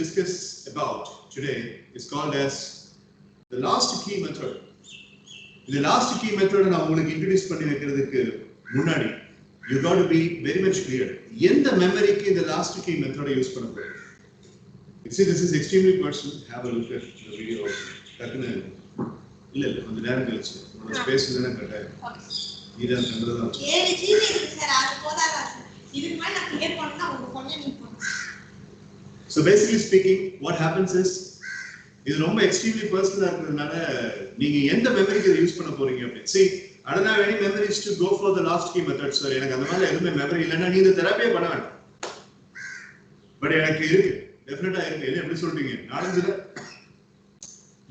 discuss about today is called as the last key method. The last key method நான் உங்களுக்கு introduce பண்ணி வைக்கிறதுக்கு முன்னாடி you got to be very much clear. எந்த மெமரிக்கு இந்த last key method யூஸ் பண்ண போறீங்க? You see, this is extremely personal. Have a look at the video. டக்குன்னு இல்ல கொஞ்ச நேரம் கழிச்சு உங்களோட ஸ்பேஸ் இல்லைன்னா கட்டாயம் இதான் கண்டதான் 7 ஜிபி இருக்கு சார் அது போதாதா சார் இதுக்கு மேல நான் கிளியர் பண்ணா உங்களுக்கு கொஞ்சம் நீட் பண்ணும். So basically speaking, what happens is இது ரொம்ப extremely personal இருக்கிறதுனால நீங்க எந்த மெமரிக்கு யூஸ் பண்ண போறீங்க அப்படி. See, I don't have any memories to go for the last key method sir. எனக்கு அந்த மாதிரி எதுவுமே மெமரி இல்லைன்னா நீ இந்த தெரப்பியே பண்ண வேண்டாம். பட் எனக்கு இருக்கு, டெஃபினட்டா இருக்கு. என்ன எப்படி சொல்றீங்க?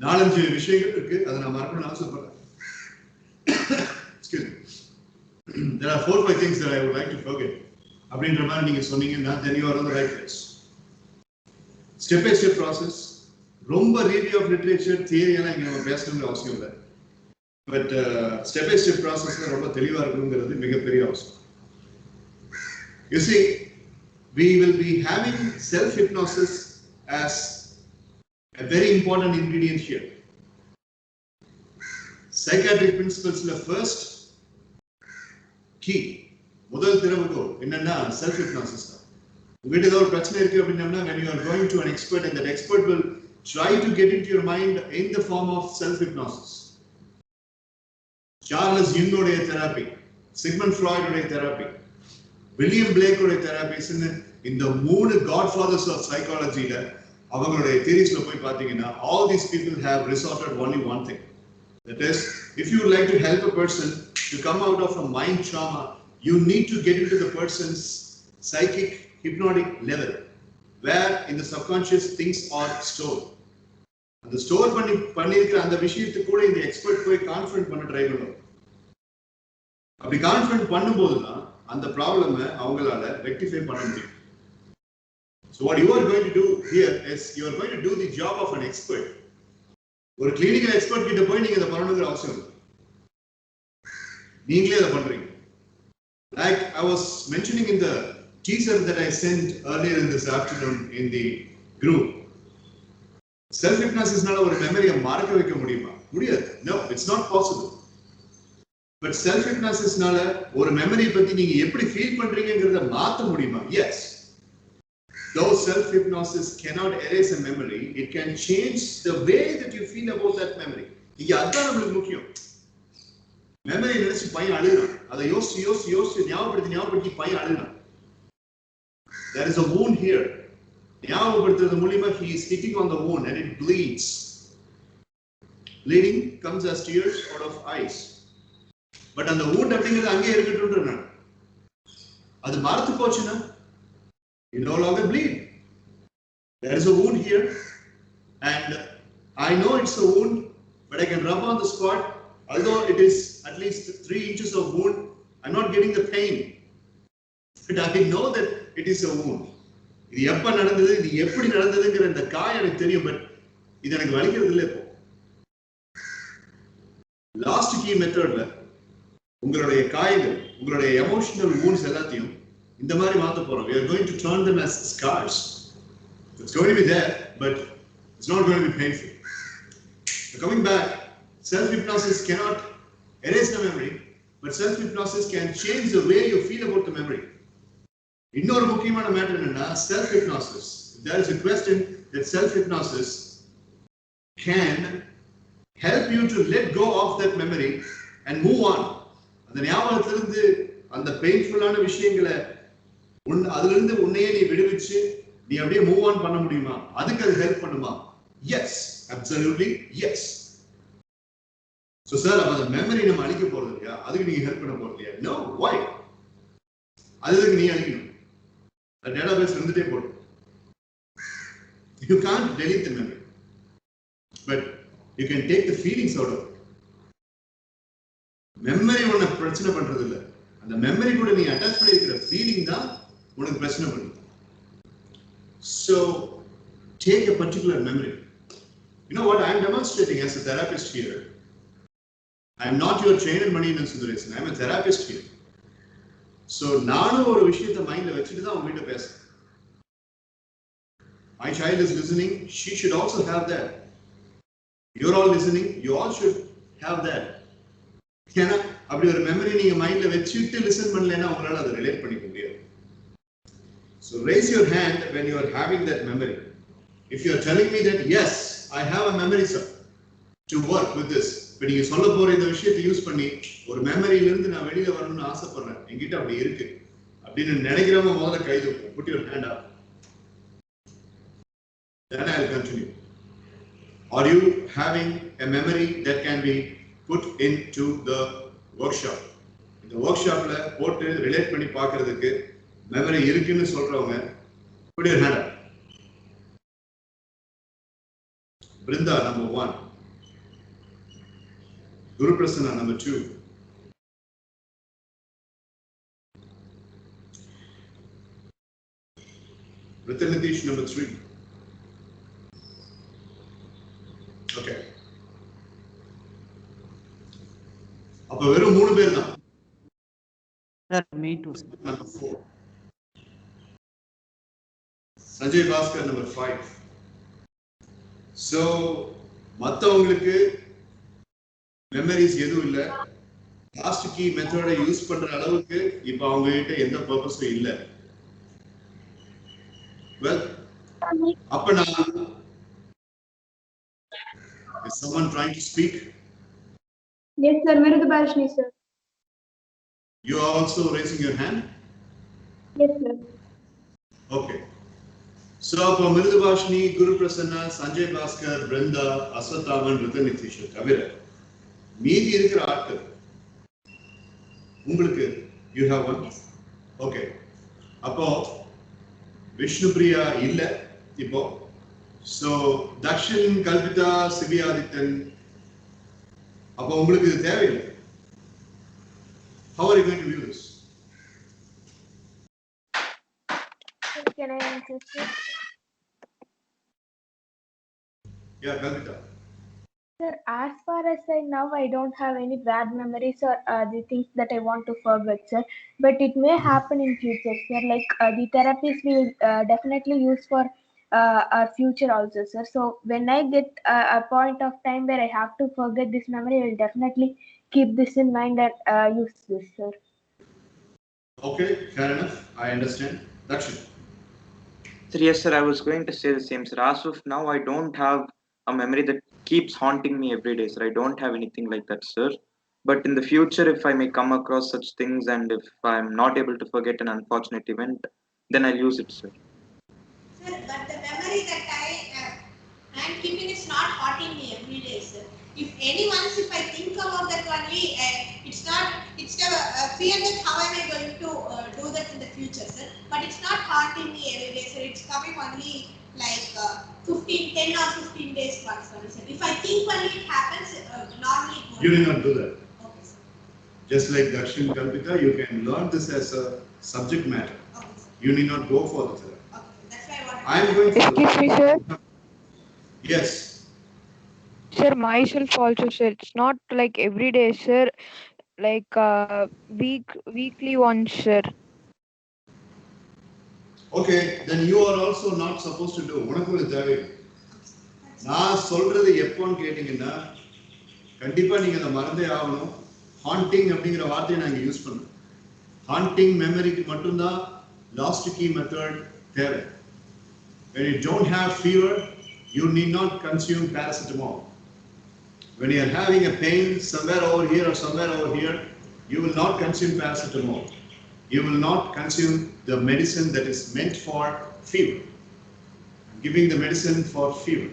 நாலஞ்சு விஷயங்கள் இருக்கு, அதை நான் மறக்கணும்னு ஆசைப்படுறேன். Excuse me. There are 4-5 things that I would like to forget. அப்படின்ற மாதிரி நீங்க சொன்னீங்கன்னா then you are on the right place. Step by step process. ரொம்ப review of literature, theory எல்லாம் இங்க நம்ம பேசணும்னு அவசியம் இல்லை. பட் step by step processல ரொம்ப தெளிவா இருக்கணுங்கிறது மிகப்பெரிய அவசியம். You see, we will be having self hypnosis as a very important ingredient here. Psychiatric principles la first key முதல் திறவுகோல் என்னன்னா self hypnosis தான். உங்களுக்கு ஏதாவது ஒரு பிரச்சனை இருக்கு அப்படின்னா when you are going to an expert and that expert will try to get into your mind in the form of self hypnosis. Charles Jung உடைய தெரப்பி, Sigmund Freud உடைய தெரப்பி, William Blake உடைய therapies இந்த மூணு godfathers of psychology ல அவங்களுடைய theories-ல போய் பாத்தீங்கன்னா all these people have resorted only one thing. That is, if you would like to help a person to come out of a mind trauma, you need to get into the person's psychic hypnotic level where in the subconscious things are stored. அந்த store பண்ணிருக்கிற அந்த விஷயத்தை கூட இந்த expert போய் confident பண்ண try பண்ணுவாங்க. அப்படி confident பண்ணும்போது தான் அந்த ப்ராப்ளமை அவங்களால ரெக்டிஃபை பண்ண முடியும். So what you are going to do here is you are going to do the job of an expert. ஒரு கிளினிக்கல் எக்ஸ்பர்ட் கிட்ட போய் நீங்க இதை பண்ணணுங்கிற அவசியம் இல்லை, நீங்களே அதை பண்றீங்க. Like I was mentioning in the teaser that I sent earlier in this afternoon in the group, self hypnosisனால ஒரு மெமரியை மறக்க வைக்க முடியுமா? முடியாது. No, it's not possible. But self hypnosisனால ஒரு மெமரியை பத்தி நீங்க எப்படி ஃபீல் பண்றீங்கங்கறத மாத்த முடியுமா? Yes. Though self hypnosis cannot erase a memory, it can change the way that you feel about that memory. இங்க அதான் நமக்கு முக்கியம். மெமரி நினைச்சு பையன் அழுகிறான், அதை யோசிச்சு ஞாபகப்படுத்தி பையன் அழுகிறான். There is a wound here. ஞாபகப்படுத்துறது மூலமா he is hitting on the wound and it bleeds. Bleeding comes as tears out of eyes. But அந்த wound அப்படிங்கிறது அங்கே இருக்கட்டும்ன்றேன். அது மறந்து போச்சுன்னா you no longer bleed. There is a wound here and I know it's a wound, but I can rub on the spot. Although it is at least 3 inches of wound, I'm not getting the pain. But I know that it is a wound. இது எப்ப நடந்தது, இது எப்படி நடந்ததுங்கிற இந்த காயம் எனக்கு தெரியும், but இது எனக்கு வலிக்கிறது இல்லை. இப்போ லாஸ்ட் கீ மெத்தட்ல உங்களுடைய காயங்கள், உங்களுடைய எமோஷனல் wounds எல்லாத்தையும் இந்த மாதிரி மாத்த போறோம். We are going to turn them as scars. It's going to be there, but it's not going to be painful. So coming back, self-hypnosis cannot erase the memory, but self-hypnosis can change the way you feel about the memory. இன்னொரு முக்கியமான matter என்னன்னா self-hypnosis. There is a question that self-hypnosis can help you to let go of that memory and move on. அந்த ஞாபகத்திலிருந்து அந்த பெயின்ஃபுல்லான விஷயங்களை அதுல இருந்து உன்னையே நீ விடுவிச்சு நீ அப்படியே மூவ் ஆன் பண்ண முடியுமா? அதுக்கு அது ஹெல்ப் பண்ணுமா? Yes, absolutely yes. So sir, அப்ப அந்த மெமரி நம்ம அழிக்க போறது இல்லையா, அதுக்கு நீங்க ஹெல்ப் பண்ண போறது இல்லையா? நோ, வை? அதுக்கு நீ அழிக்கணும். அந்த டேட்டாபேஸ் இருந்துட்டே போடும். You can't delete the memory, but you can take the feelings out of it. Memory உன்னை பிரச்சனை பண்றது இல்லை, அந்த மெமரி கூட நீ அட்டாச் பண்ணிருக்கிற ஃபீலிங் தான் உனக்கு பிரச்சனை பண்ணுது. So take a particular memory. You know what I am demonstrating as a therapist here? I am not your trainer Maniyan Sundaresan. I am a therapist here. So நானும் ஒரு விஷயத்தை மைண்ட்ல வச்சுட்டு தான் உங்ககிட்ட பேசுறேன். My child is listening, she should also have that. You're all listening, you all should have that. ஏன்னா அப்படி ஒரு மெமரி நீங்க மைண்ட்ல வச்சுட்டு லிசன் பண்ணலைன்னா உங்களால அதை ரிலேட் பண்ணிக்க முடியாது. So raise your hand when you are having that memory. If you are telling me that yes, I have a memory sir to work with this. இப்ப நீங்க சொல்ல போற இந்த விஷயத்தை யூஸ் பண்ணி ஒரு மெமரியில இருந்து நான் வெளியில வரணும்னு ஆசைப்படுறேன், என்கிட்ட அப்படி இருக்கு அப்படின்னு நினைக்கிறவங்க முதல்ல கை தூக்குங்க. Put your hand up. Then I will continue. Are you having a memory that can be put into the workshop? இந்த workshopல போட்டு ரிலேட் பண்ணி பார்க்கிறதுக்கு மெமரி இருக்குன்னு சொல்றவங்க put your hand up. Brinda number 1. Guru Prasanna number 2. Ritanitish number 3. Okay. அப்ப வெறும் 3 பேர் தான். Sir, me too. Number 4. Sanjay Bhaskar number 5. So மத்தவங்களுக்கு மெமரிஸ் எதுவும் இல்ல. லாஸ்ட் கீ மெத்தடை யூஸ் பண்ற அளவுக்கு இப்ப அவங்க கிட்ட எந்த பர்பஸும் இல்ல. Well, அப்ப நான் is someone trying to speak? Yes, sir. Mirudubashni, sir. You are also raising your hand? Yes, sir. Okay. So, for Mirudubashni, Guru Prasanna, Sanjay Bhaskar, Brinda, Aswathaman, Ritanitish, தவிர மீதி இருக்கிற ஆட்கள் உங்களுக்கு you have one? Okay. அப்போ விஷ்ணுபிரியா இல்ல இப்போ. So, Dakshin, Kalpita, Sivyadithan, அப்போ உங்களுக்கு இது தேவையில்லை. How are you going to view this? Can I answer, sir? Yeah, Kalpita. Sir, as far as I know, I don't have any bad memories or the things that I want to forget, sir. But it may happen in future, sir. Like the therapies we will definitely use for our future also, sir. So when I get a point of time where I have to forget this memory, I will definitely keep this in mind and use this, sir. Okay, fair enough. I understand. Dakshin. Sir, yes, sir. I was going to say the same, sir. As of now, I don't have a memory that keeps haunting me every day, sir. I don't have anything like that, sir. But in the future, if I may come across such things and if I'm not able to forget an unfortunate event, then I'll use it, sir. Sir, but the memory that I am keeping is not haunting me every day, sir. If I think about that only, it's a fear that how am I going to do that in the future, sir. But it's not haunting me every day, sir. It's coming only like 10 or 15 days once, sir. If I think only it happens, normally. You need not do that. Okay, sir. Just like Dakshin, Kalpita, you can learn this as a subject matter. Okay, sir. You need not go for the therapy. Okay, that's why I want to. I am going for. Excuse me, sir. Yes. Sir, myself also, sir. It's not like every day, sir. Like weekly once, sir. Okay, then you are also not supposed to do. உனக்கு ஒரு தேவை. நான் சொல்றது எப்போன்னு கேட்டீங்கன்னா கண்டிப்பா நீங்க அதை மறந்தே ஆகணும். ஹாண்டிங் அப்படிங்கிற வார்த்தையை நாங்க யூஸ் பண்ணோம். ஹாண்டிங் மெமரிக்கு மட்டும்தான் லாஸ்ட் கீ மெத்தட் தேவை. When you don't have fever, you need not consume paracetamol. When you are having a pain somewhere over here or somewhere over here, you will not consume paracetamol. You will not consume the medicine that is meant for fever. I'm giving the medicine for fever.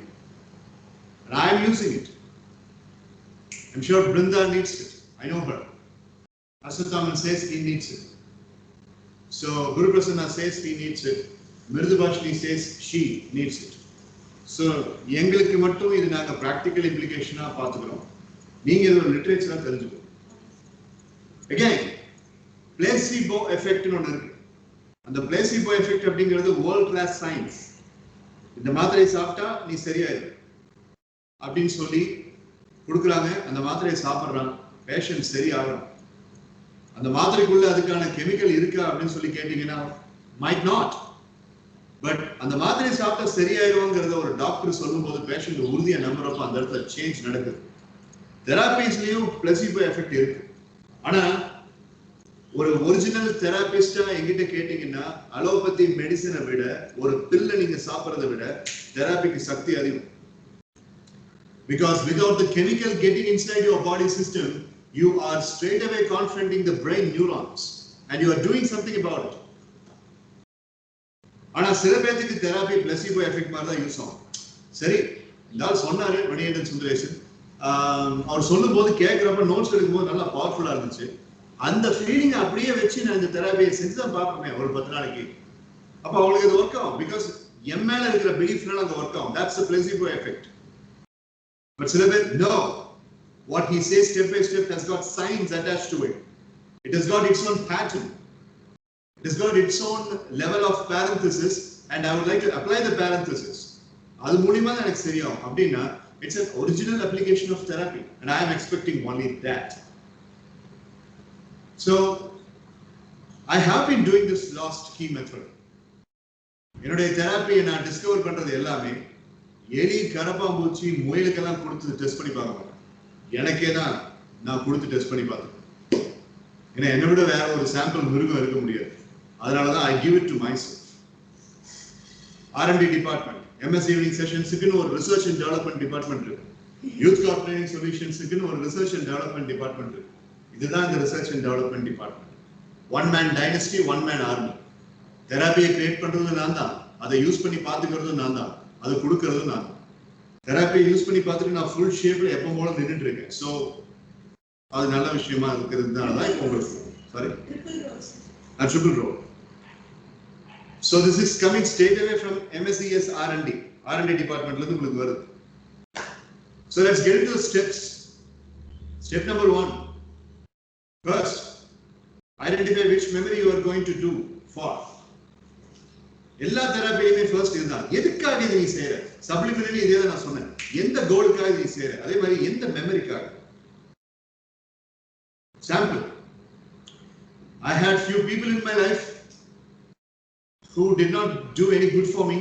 And I am using it. I'm sure Brinda needs it. I know her. Aswathaman says he needs it. So Guru Prasanna says he needs it. Mirudubashni says she needs it. So எங்களுக்கு மட்டும் இது நாங்க practical implication பார்த்துக்கிறோம். நீங்க இதோட லிட்டரேச்சரா தெரிஞ்சுக்கணும். Again, placebo effect ஒன்று இருக்கு. அந்த placebo effect அப்படிங்கிறது world class science. இந்த மாத்திரை சாப்பிட்டா நீ சரியாயிரு அப்படின்னு சொல்லி கொடுக்குறாங்க. அந்த மாத்திரையை சாப்பிட்றான், பேஷண்ட் சரியாகிறான். அந்த மாத்திரைக்குள்ள அதுக்கான கெமிக்கல் இருக்கா அப்படின்னு சொல்லி கேட்டீங்கன்னா might not. பட் அந்த மாத்திரை சாப்பிட்டா சரியாயிருவாங்கிறத ஒரு டாக்டர் சொல்லும்போது பேஷண்ட் உறுதியா நம்புறப்ப அந்த இடத்துல சேஞ்ச் நடக்குது. தெராபிஸ்லயும் பிளசிபோ எஃபெக்ட் இருக்கு. ஆனா ஒரு ஒரிஜினல் தெராபிஸ்டா என்கிட்ட கேட்டீங்கன்னா அலோபதி மெடிசனை விட ஒரு பில்லை நீங்க சாப்பிட்றதை விட தெராபிக்கு சக்தி அதிகம். Because without the chemical getting inside your body system, you are straight away confronting the brain neurons and you are doing something about it. ஆனா சில பேருக்கு தெராபி பிளசிபோ எஃபெக்ட் மாதிரி தான் யூஸ் ஆகும். சரி, இந்தால் சொன்னாரு மணிகண்டன் சுந்தரேசன், அவர் சொல்லும் போது கேட்கிறப்ப நோட்ஸ் எடுக்கும்போது நல்லா பவர்ஃபுல்லா இருந்துச்சு. அந்த ஃபீலிங் அப்படியே வச்சு நான் இந்த தெராபியை செஞ்சு தான் பார்ப்பேன் ஒரு 10 நாளைக்கு. அப்ப அவங்களுக்கு இது ஒர்க் ஆகும். பிகாஸ் என் மேல இருக்கிற பிலீஃப்னால அங்க ஒர்க் ஆகும். That's the placebo effect. But சில பேர் no, what he says step by step has got signs attached to it. It has got its own pattern. It has got its own level of parenthesis and I would like to apply the parenthesis. அது மூலமா தான் எனக்கு சரியாகும். அப்படின்னா it's an original application of therapy and I am expecting only that. So I have been doing this last key method. என்னுடைய தெராப்பியை நான் discover பண்றது எல்லாமே எலி, கரப்பாம்பூச்சி, முயலுக்கெல்லாம் கொடுத்து டெஸ்ட் பண்ணி பார்க்க மாட்டேன். எனக்கே தான் நான் கொடுத்து டெஸ்ட் பண்ணி பார்த்தேன். ஏன்னா என்னை விட வேற ஒரு சாம்பிள் மிருகம் இருக்க முடியாது. அதனாலதான் I give it to myself. R&D department, MS evening செஷன்ஸுக்குன்னு ஒரு ரிசர்ச் அண்ட் டெவலப்மெண்ட் டிபார்ட்மெண்ட் இருக்கு. யூத் கார்ப் ட்ரைனிங் சொல்யூஷன்ஸுக்குன்னு ஒரு ரிசர்ச் அண்ட் டெவலப்மெண்ட் டிபார்ட்மெண்ட் இருக்கு. இதுதான் இந்த research and development department. One man dynasty, one man army. தெராப்பியை கிரியேட் பண்றது நான் தான், அதை யூஸ் பண்ணி பார்த்துக்கிறதும் நான் தான், அது கொடுக்கறதும் நான் தான். தெராப்பியை யூஸ் பண்ணி பார்த்துட்டு நான் ஃபுல் ஷேப்ல எப்போ போல நின்றுட்டு இருக்கேன். ஸோ அது நல்ல விஷயமா இருக்கிறதுனால தான் இப்போ உங்களுக்கு sorry triple role. So this is coming straight away from MSES R&D டிபார்ட்மெண்ட்ல இருந்து உங்களுக்கு வருது. So let's get into the steps. Step number 1. First, identify which memory you are going to do for. எல்லா தெராப்பியுமே ஃபர்ஸ்ட் இதுதான். எதுக்காக இதை நீ செய்யற? சப்ளிமெண்டரி இதே தான் நான் சொன்னேன். எந்த கோலுக்காக நீ செய்யற? அதே மாதிரி எந்த மெமரிக்காக? Sample. I had few people in my life who did not do any good for me,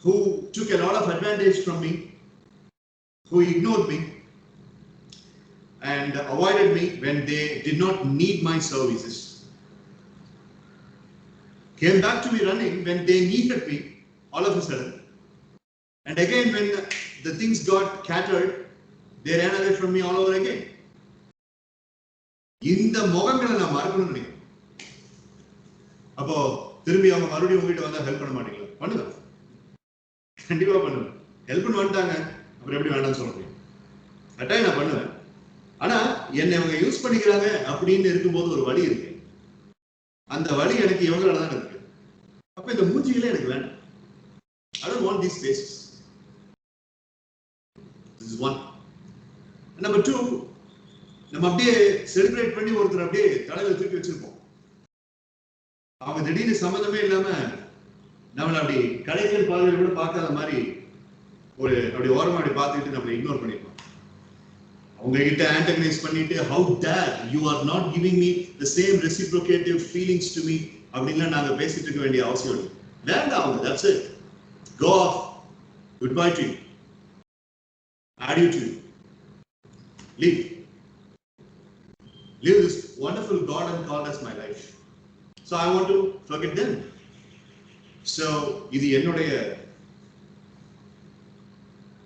who took a lot of advantage from me, who ignored me and avoided me when they did not need my services. Came back to me running when they needed me all of a sudden. And again when the things got scattered, they ran away from me all over again. இந்த முகங்களை நான் மறக்கணும்னு நினைக்கிறேன். அப்போ திரும்பி அவங்க மறுபடியும் உங்ககிட்ட வந்தா ஹெல்ப் பண்ண மாட்டீங்களா? பண்ணுவேன், கண்டிப்பா பண்ணுவேன். ஹெல்ப் பண்ண வந்துட்டாங்க, அப்புறம் எப்படி வேண்டாம்னு சொல்ல முடியும்? கட்டாயம் நான் பண்ணுவேன். ஆனா என்னை அவங்க யூஸ் பண்ணிக்கிறாங்க அப்படின்னு இருக்கும்போது ஒரு வழி இருக்கு. அந்த வழி எனக்கு இவங்களால தான் இருக்கு. அப்ப இந்த மூஞ்சிகளே எனக்கு வேண்டாம். I don't want these faces. This is one. And number 2, நம்ம அப்படியே செலிப்ரேட் பண்ணி ஒருத்தர் அப்படியே தலையில தூக்கி வச்சிருப்போம். அவங்க திடீர்னு சம்மந்தமே இல்லாம நம்மள அப்படி கடைசியில் பார்வையில கூட பார்க்காத மாதிரி ஒரு அப்படி ஓரமா அப்படி பார்த்துக்கிட்டு நம்மளை இக்னோர் பண்ணிருப்போம். அவங்க கிட்ட ஆன்டகனைஸ் பண்ணிட்டு how dare you are not giving me the same reciprocative feelings to me அப்படின்னா நாங்க பேசிட்டு இருக்க வேண்டிய அவசியம் இல்லை. வேண்டாம் அவங்க, that's it. Go off. Goodbye to you. Adieu to you. Leave. Leave this wonderful God and called as my life. So I want to forget them. So இது என்னுடைய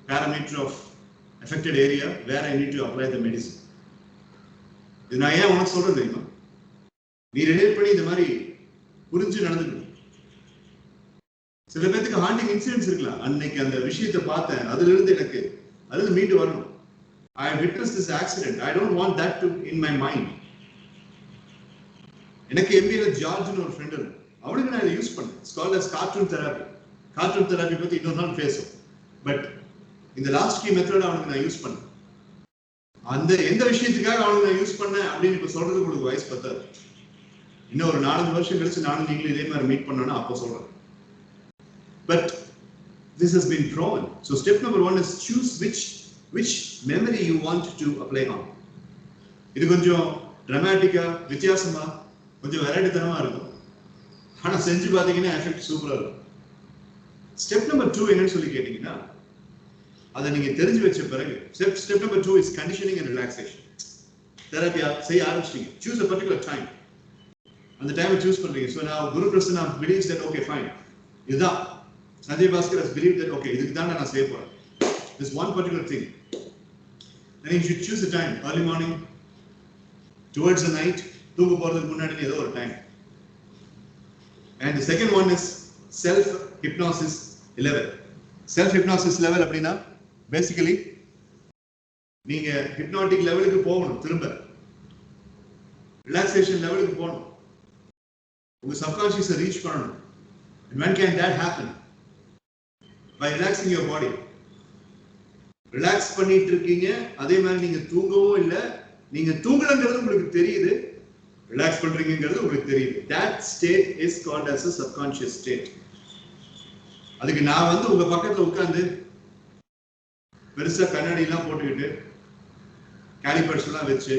parameter of affected area where I need to apply the medicine. இது நான் ஏன் உனக்கு சொல்றது தெரியுமா? நீ relate பண்ணி இந்த மாதிரி புரிஞ்சு நடந்துக்கணும். சில பேருக்கு ஹாண்டிங் இன்சிடென்ட்ஸ் இருக்கலாம். அன்னைக்கு அந்த விஷயத்தை பார்த்தேன், அதுல இருந்து மீண்டு வரணும். I witnessed this accident. I don't want that to in my mind. எனக்கு MBA ஜார்ஜ்னு ஒரு ஃப்ரெண்ட் இருக்கு. அவனுக்கு நான் இதை யூஸ் பண்ணேன். It's called as cartoon therapy. Cartoon therapy பத்தி இன்னொரு நாள் பேசும். பட் இந்த லாஸ்ட் கீ மெத்தட் அவனுக்கு நான் யூஸ் பண்ணேன். அந்த எந்த விஷயத்துக்காக அவனுக்கு நான் யூஸ் பண்ணேன் அப்படின்னு இப்ப சொல்றது உங்களுக்கு வயசு பத்தாது. இன்னும் ஒரு 4 வருஷம் கழிச்சு நானும் நீங்களும் இதே மாதிரி மீட் பண்ணோம்னா அப்போ சொல்றேன். But this has been proven. So step number 1 is choose which memory you want to apply on. இது கொஞ்சம் dramatic-ஆ, வித்தியாசமா, கொஞ்சம் வெரைட்டித்தனமா இருக்கும். ஆனா செஞ்சு பாத்தீங்கன்னா எஃபெக்ட் சூப்பரா இருக்கும். ஸ்டெப் நம்பர் 2 என்னன்னு சொல்லி கேட்டீங்கன்னா, அதை நீங்க தெரிஞ்சு வச்ச பிறகு step number 2 is conditioning and relaxation. தெரபியா செய்ய ஆரம்பிச்சிட்டீங்க. Choose a particular time. அந்த டைமை சூஸ் பண்றீங்க. ஸோ நான் Guru Prasanna believes that okay fine, இதுதான் Sanjay Bhaskar has believed that okay இதுக்கு தான் நான் செய்ய போறேன். This one particular thing. Then you should choose a time, early morning, towards the night, தூங்க போறதுக்கு முன்னாடி ஏதோ ஒரு time. And the second one is self hypnosis level. Self hypnosis level அப்படினா basically நீங்க hypnotic லெவலுக்கு போகணும், திரும்ப relaxation லெவலுக்கு போகணும், உங்க subconscious reach பண்ணணும். And when can that happen? By relaxing your body. Relax பண்ணிட்டு இருக்கீங்க, அதே மாதிரி நீங்க தூங்கவும் இல்ல, நீங்க தூங்கலங்கிறது உங்களுக்கு தெரியுது, ரிலாக்ஸ் பண்றீங்கங்கிறது உங்களுக்கு தெரியுது. That state is called as a subconscious state. அதுக்கு நான் வந்து உங்க பக்கத்துல உட்கார்ந்து பெருசா கண்ணாடி எல்லாம் போட்டுக்கிட்டு காலிபர்ஸ் எல்லாம் வச்சு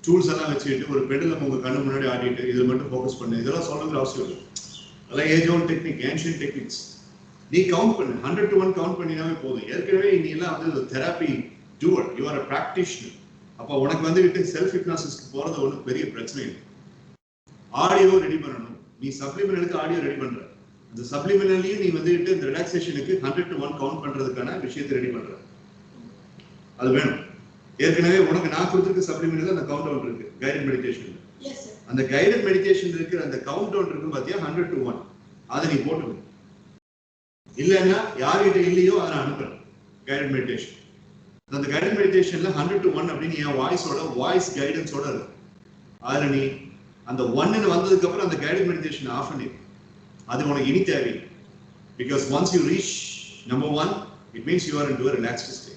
டூல்ஸ் எல்லாம் வச்சுக்கிட்டு ஒரு பெடல உங்க கண்ணு முன்னாடி ஆடிட்டு இதை மட்டும் ஃபோக்கஸ் பண்ணு, இதெல்லாம் சொல்லணுங்கிற அவசியம் இல்லை. அதெல்லாம் age volt technique, ancient techniques. நீ கவுண்ட் பண்ணு, 100 to 1 கவுண்ட் பண்ணினாவே போதும். ஏற்கனவே நீ எல்லாம் வந்து therapy doer, you are a practitioner. அப்போ உனக்கு வந்துகிட்டு செல்ஃப் ஹிப்னாசிஸ்க்கு போறது ஒன்றும் பெரிய பிரச்சனை இல்லை. ஆடியோ ரெடி பண்ணணும், நீ சப்ளிமெண்டலுக்கு ஆடியோ ரெடி பண்ற, அந்த சப்ளிமெண்டலையும் நீ வந்துகிட்டு இந்த ரிலாக்ஸேஷனுக்கு 100 to 1 கவுண்ட் பண்றதுக்கான விஷயத்தை ரெடி பண்ற, அது வேணும். ஏற்கனவே உனக்கு நான் கொடுத்துருக்க சப்ளிமெண்டல் அந்த கவுண்ட் டவுன் இருக்கு கைடட் மெடிடேஷன்ல. அந்த கைடட் மெடிடேஷன் இருக்கிற அந்த கவுண்ட் டவுன் இருக்கு பாத்தியா, 100 to 1, அதை நீ போட்டுக்கணும். இல்லைன்னா யார்கிட்ட இல்லையோ அதை நான் அனுப்புறேன் கைடட் மெடிடேஷன். அந்த கைடட் மெடிடேஷன்ல 100 to 1 அப்படின்னு என் வாய்ஸ் கைடன்ஸோட இருக்கும். அதுல நீ அந்த 1 வந்ததுக்கு அப்புறம் அந்த கைடட் மெடிடேஷன் ஆஃப் பண்ணி, அது உனக்கு இனி தேவை. Because once you reach number 1, it means you are into a relaxed state.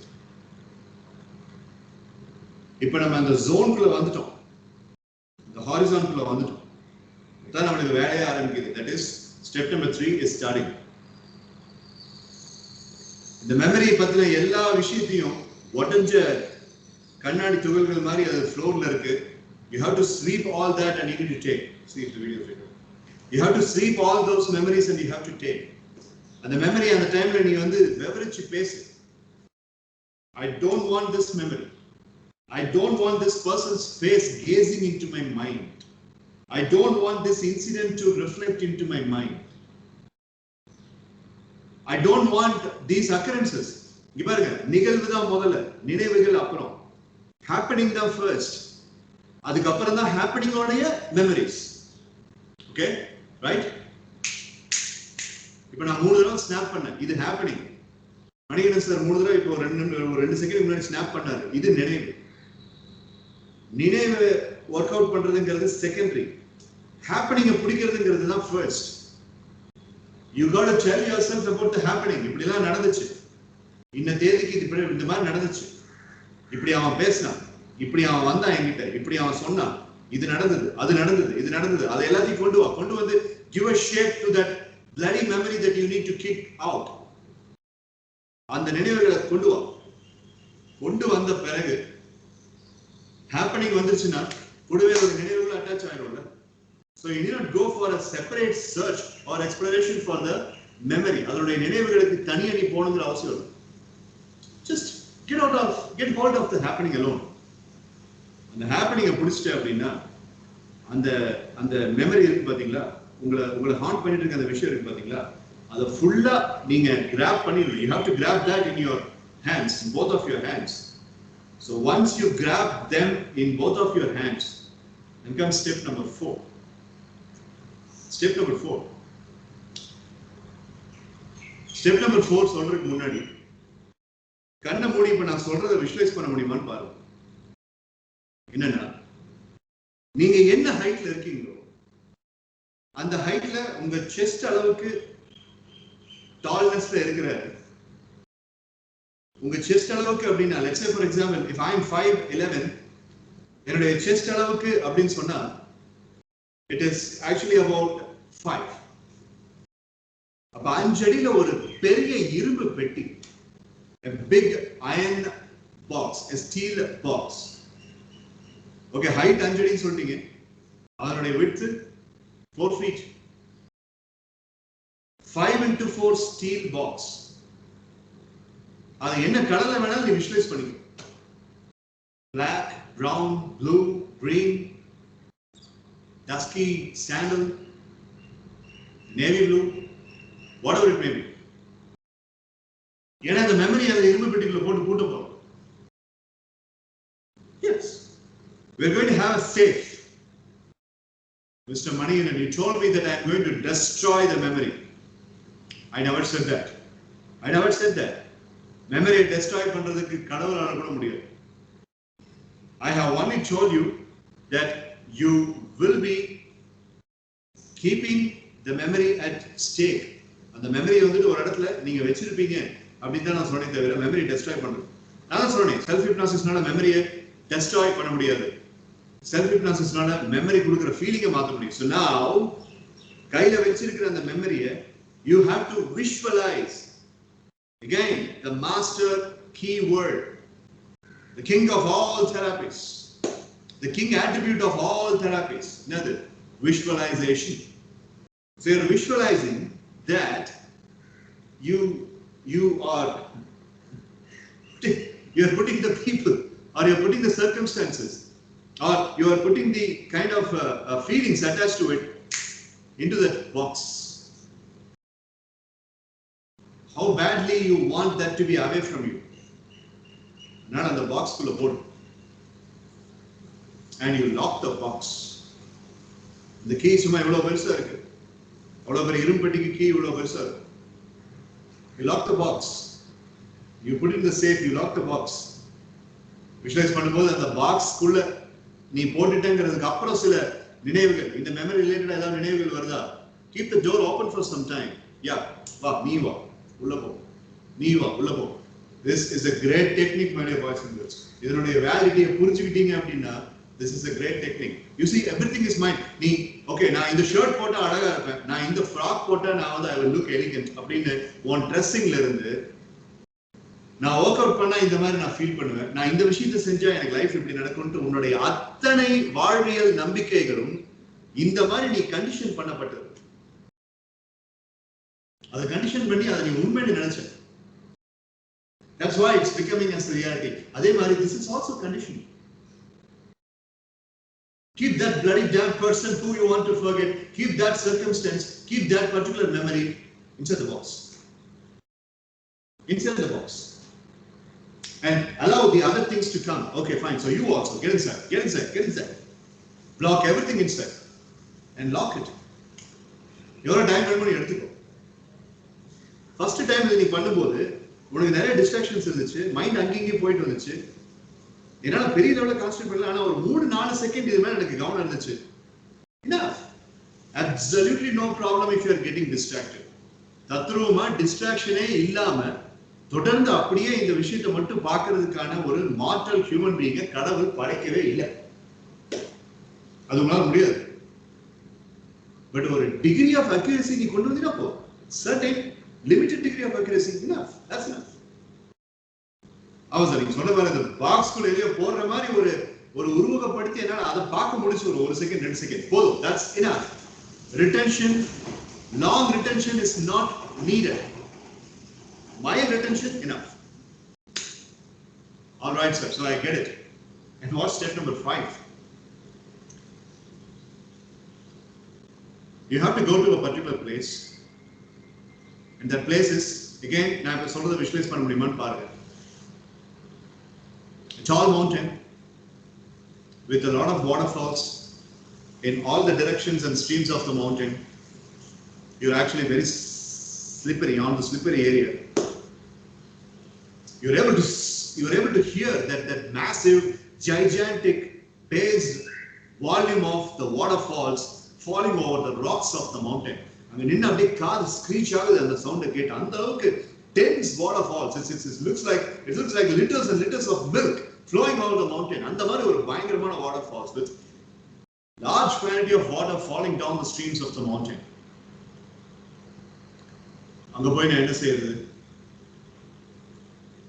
இப்போ நம்ம அந்த ஜோனுக்குள்ள வந்துட்டோம், இந்த ஹாரிசான்குள்ள வந்துட்டோம், அதான் நம்மளுக்கு வேலையே ஆரம்பிக்குது. That is step number 3 is starting. இந்த மெமரி பத்தின எல்லா விஷயத்தையும் உடஞ்ச கண்ணாடி துகள்கள் மாதிரி அது ஃப்ளோர்ல இருக்கு. You have to sweep all that and you need to take. See the video figure. You have to sweep all those memories and you have to take. அந்த மெமரி அந்த டைம்ல நீ வந்து வெவரிச்சு பேசு. I don't want this memory. I don't want this person's face gazing into my mind. I don't want this incident to reflect into my mind. I don't want these occurrences. இங்க பாருங்க, நிகழ்வு தான் முதல்ல, நினைவுகள் அப்புறம். Happening தான் first, அதுக்கு அப்புறம் தான் happening ஓடைய memories. Okay, right? இப்போ நான் 3 தடவை ஸ்னாப் பண்ணேன், இது happening. மணிகண்டன் சார் 3 தடவை இப்போ 2 செகண்ட் முன்னாடி ஸ்னாப் பண்ணாரு, இது நினைவு. நினைவு ஒர்க் அவுட் பண்றதுங்கிறது செகண்டரி, ஹேப்பனிங்கை பிடிக்கிறதுங்கிறது தான் first. You got to tell yourself about the happening. இப்படிலாம் நடந்துச்சு, இந்த தேதிக்கு இது இந்த மாதிரி நடந்துச்சு, இப்படி அவன் பேசினான், இப்படி அவன் வந்தான் என்கிட்ட, இப்படி அவன் சொன்னான், இது நடந்தது, அது நடந்தது, இது நடந்தது, அதை எல்லாத்தையும் கொண்டு வந்து give a shape to that bloody memory that you need to kick out. அந்த நினைவுகளை கொண்டு வந்த பிறகு ஹேப்பனிங் வந்துச்சுன்னா கூடவே ஒரு நினைவுகள் attach ஆயிடும்ல. So you need not go for a separate search or exploration for the memory. அதனுடைய நினைவுகளுக்கு தனியா நீ போகணுங்கிற அவசியம் இல்லை. Just get hold of the happening alone. அந்த ஹேப்பனிங்கை பிடிச்சிட்ட அப்படின்னா அந்த மெமரி இருக்கு பாத்தீங்களா, உங்களை ஹாண்ட் பண்ணிட்டு இருக்க அந்த விஷயம் இருக்கு பாத்தீங்களா, அதை ஃபுல்லா நீங்க கிராப் பண்ணிடணும். You have to grab that in your hands, in both of your hands. So once you grab them in both of your hands, then comes step number 4. Step number 4 சொல்றதுக்கு முன்னாடி கண்ணை மூடி இப்ப நான் சொல்றதை விஷுவலைஸ் பண்ண முடியுமான்னு பாருங்க. என்னன்னா, நீங்க என்ன ஹைட்ல இருக்கீங்களோ அந்த ஹைட்ல உங்க செஸ்ட் அளவுக்கு டால்னஸ்ல இருக்கிற உங்க செஸ்ட் அளவுக்கு அப்படின்னா, let's say for example if I am 5'11", என்னுடைய செஸ்ட் அளவுக்கு அப்படின்னு சொன்னா it is actually about 5. அப்ப 5 அடியில ஒரு பெரிய இரும்பு பெட்டி, a big iron box, a steel box. Okay, height 5 அடின்னு சொல்லிட்டீங்க, அதனுடைய width 4 feet. 5x4 steel box. அது என்ன கலர்ல வேணாலும் நீ விஷுவலைஸ் பண்ணிக்கோ. Black, brown, blue, green, dusky, sandal, navy blue, whatever it may be. ஏன்னா அந்த மெமரி அந்த இரும்பு பெட்டிக்குள்ள போட்டு பூட்ட போறோம். Yes. We are going to have a safe. Mr. Maniyan, you told me that I am going to destroy the memory. I never said that. I never said that. Memory destroy பண்றதுக்கு கடவுளால கூட முடியாது. I have only told you that you will be keeping the memory at stake. அந்த memory வந்துட்டு ஒரு இடத்துல நீங்க வச்சிருப்பீங்க அப்படின்னு தான் நான் சொன்னேன், தவிர மெமரி டெஸ்ட்ராய் பண்றது. நான் சொன்னேன் செல்ஃப் ஹிப்னாசிஸ்னால மெமரியை டெஸ்ட்ராய் பண்ண முடியாது. செல்ஃப் ஹிப்னாசிஸ்னால மெமரி கொடுக்குற ஃபீலிங்கை மாற்ற முடியும். So now கையில வச்சிருக்கிற அந்த மெமரியை you have to visualize. Again, the master key word, the king of all therapies, the king attribute of all therapies, another visualization. So you're visualizing that you are putting the people, or you're putting the circumstances, or you are putting the kind of feelings attached to it into that box. How badly you want that to be away from you. Not on the box full of wood. And you lock the box. The key is my பெருசா இருக்கு. அவ்வளவு பெரிய இரும்பட்டிக்கு key இவ்வளவு பெருசா இருக்கு. You lock the box. You put it in the safe, you lock the box. Visualize பண்ணும்போது அந்த box குள்ள நீ போட்டுட்டேங்கிறதுக்கு அப்புறம் சில நினைவுகள், இந்த மெமரி ரிலேட்டட் ஏதாவது நினைவுகள் வருதா? Keep the door open for some time. Yeah, வா நீ வா உள்ள போ, நீ வா உள்ள போ. This is a great technique, my dear boys and girls. இதனுடைய வேலிடிட்டியை புரிஞ்சுக்கிட்டீங்க அப்படின்னா this is a great technique. You see, everything is mine. நீ ஓகே, நான் இந்த ஷர்ட் போட்டா அழகா இருப்பேன், நான் இந்த ஃப்ராக் போட்டா நான் வந்து I will look elegant அப்படின்னு உன் ட்ரெஸ்ஸிங்ல இருந்து நான் ஒர்க் அவுட் பண்ணா இந்த மாதிரி நான் ஃபீல் பண்ணுவேன், நான் இந்த விஷயத்தை செஞ்சா எனக்கு லைஃப் இப்படி நடக்கும்னு உன்னுடைய அத்தனை வாழ்வியல் நம்பிக்கைகளும் இந்த மாதிரி நீ கண்டிஷன் பண்ணப்பட்டது. அதை கண்டிஷன் பண்ணி அதை நீ உண்மைன்னு நினைச்ச. That's why it's becoming as a reality. அதே மாதிரி this is also conditioning. Keep that bloody damn person who you want to forget, keep that circumstance, keep that particular memory inside the box. Inside the box. And allow the other things to come. Okay, fine. So you also get inside, get inside, get inside. Block everything inside and lock it. எவ்வளவு time வேணும்னு எடுத்துக்கோ. First time நீ பண்ணும்போது உனக்கு நிறைய distractions இருந்துச்சு, mind அங்கேயும் போயிட்டு வந்துச்சு, என்னால பெரிய லெவலில் கான்சென்ட்ரேட் பண்ணல. ஆனா ஒரு 3-4 செகண்ட் இது மேல எனக்கு கவனம் இருந்துச்சு. Enough. Absolutely no problem if you are getting distracted. தத்ரூபமா டிஸ்ட்ராக்ஷனே இல்லாம தொடர்ந்து அப்படியே இந்த விஷயத்தை மட்டும் பார்க்கிறதுக்கான ஒரு மார்டல் ஹியூமன் பீயிங்கை கடவுள் படைக்கவே இல்லை. அது உங்களால முடியாது. பட் ஒரு டிகிரி ஆஃப் அக்யூரசி நீ கொண்டு வந்தீங்கன்னா போ. certain limited degree of accuracy enough. That's enough. அவசரம் நீங்க சொன்ன மாதிரி அந்த பாக்ஸ்குள்ள எதையோ போடுற மாதிரி ஒரு உருவகப்படுத்தி என்னால அதை பார்க்க முடிச்சு ஒரு செகண்ட் 2 செகண்ட் போதும். That's enough. Retention, long retention is not needed. Mild retention, enough. All right, sir. So I get it. And what's step number 5? You have to go to a particular place. And that place is, again, நான் இப்ப சொல்றதை visualise பண்ண முடியுமான்னு பாருங்க. A tall mountain with a lot of waterfalls in all the directions and streams of the mountain. You're actually very slippery, on the slippery area. You're able to hear that massive, gigantic bass volume of the waterfalls falling over the rocks of the mountain. அங்க நின்று அப்படியே காது screech ஆகுது அந்த சவுண்டை கேட்டு. அந்த அளவுக்கு dense waterfalls. It looks like liters and liters of milk flowing over the mountain. அந்த மாதிரி ஒரு பயங்கரமான waterfalls with large quantity of water falling down the streams of the mountain. அங்க போய் நான் என்ன செய்யறது?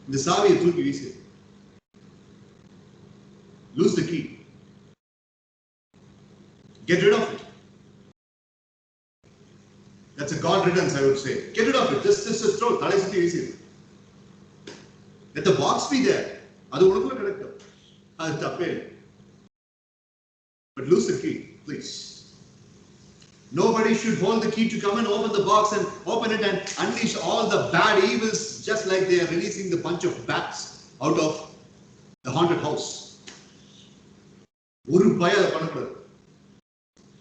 இந்த சாவியை தூக்கி வீசு. Lose the key. Get rid of it. short riddance, I would say. Get rid of it. Just throw. Thalai suthi easy. Let the box be there. Adu unakulla kedakku. Adu thappe. But lose the key, please. Nobody should hold the key to come and open the box and open it and unleash all the bad evils, just like they are releasing the bunch of bats out of the haunted house. ஒரு பய அதை பண்ணக்கூடாது.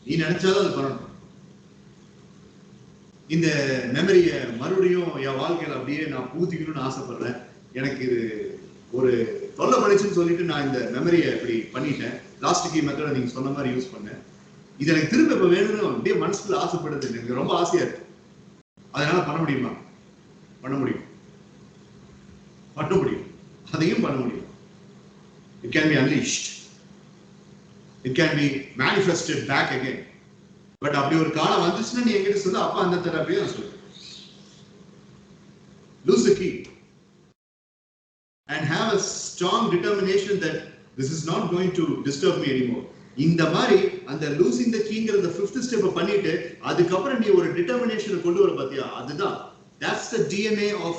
நீ நினைச்சாலும் அதை பண்ணணும். இந்த மெமரியை மறுபடியும் என் வாழ்க்கையில் அப்படியே நான் பூத்திக்கணும்னு ஆசைப்படுறேன். எனக்கு இது ஒரு தொல்லை படிச்சுன்னு சொல்லிட்டு நான் இந்த மெமரியை இப்படி பண்ணிட்டேன். லாஸ்ட் கீ மெத்தடை நீங்க சொன்ன மாதிரி யூஸ் பண்ணேன். இது எனக்கு திரும்ப இப்ப வேணும்னு அப்படியே மனசுக்குள்ள ஆசைப்படுது. எனக்கு ரொம்ப ஆசையா இருக்கு. அதனால பண்ண முடியுமா? பண்ண முடியும். பண்ண முடியும். அதையும் பண்ண முடியும். It can be unleashed. It can be manifested back again. But அப்படி ஒரு காலம் வந்துச்சுன்னா நீ எங்கிட்ட சொல்ல, அப்ப அந்த தெரப்பியை நான் சொல்றேன். Lose the key and have a strong determination that this is not going to disturb me anymore. இந்த மாதிரி அந்த losing the keyங்கற fifth step பண்ணிட்டு அதுக்கப்புறம் நீ ஒரு determination கொண்டு வர பாத்தியா, அதுதான் that's the DNA of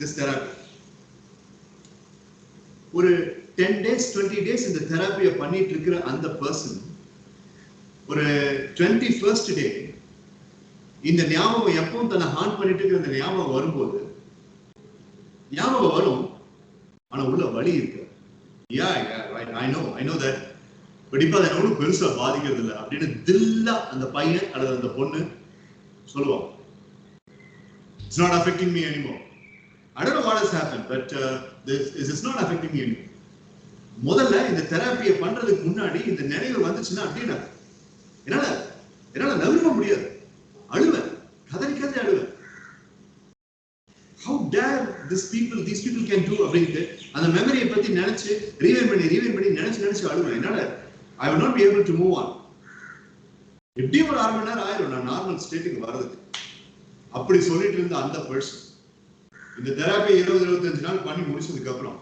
this therapy. ஒரு 10 days 20 days இந்த தெரப்பியை பண்ணிட்டு இருக்கிற அந்த person ஒரு 21st day இந்த ஞாபகம் எப்பவும் தன்னை ஹாண்ட் பண்ணிட்டு இருக்கிற அந்த ஞாபகம் வரும்போது ஞாபகம் வரும், ஆனா உள்ள வலி இருக்கு. Yeah, right, I know that. But இப்ப அதை ஒன்றும் பெருசா பாதிக்கிறது இல்லை அப்படின்னு தில்லா அந்த பையன் அல்லது அந்த பொண்ணு சொல்லுவாங்க. It's not affecting me anymore. I don't know what has happened, but this is not affecting me anymore. முதல்ல இந்த தெரப்பியை பண்றதுக்கு முன்னாடி இந்த நினைவு வந்துச்சுன்னா அப்படின்னா என்னால நகர்த்த முடியாது, அழுவேன், கதறி அழுவேன். How dare these people can do அப்படின்ட்டு அந்த மெமரியை பத்தி நினைச்சு ரீவைண்ட் பண்ணி நினைச்சு அழுவேன். என்னால I will not be able to move on. எப்படி ஒரு 1/2 மணி நேரம் ஆயிரும் நான் நார்மல் ஸ்டேட்டுக்கு வர்றதுக்கு. அப்படி சொல்லிட்டு இருந்த அந்த பர்சன் இந்த தெரப்பி 20-25 நாள் பண்ணி முடிச்சதுக்கு அப்புறம்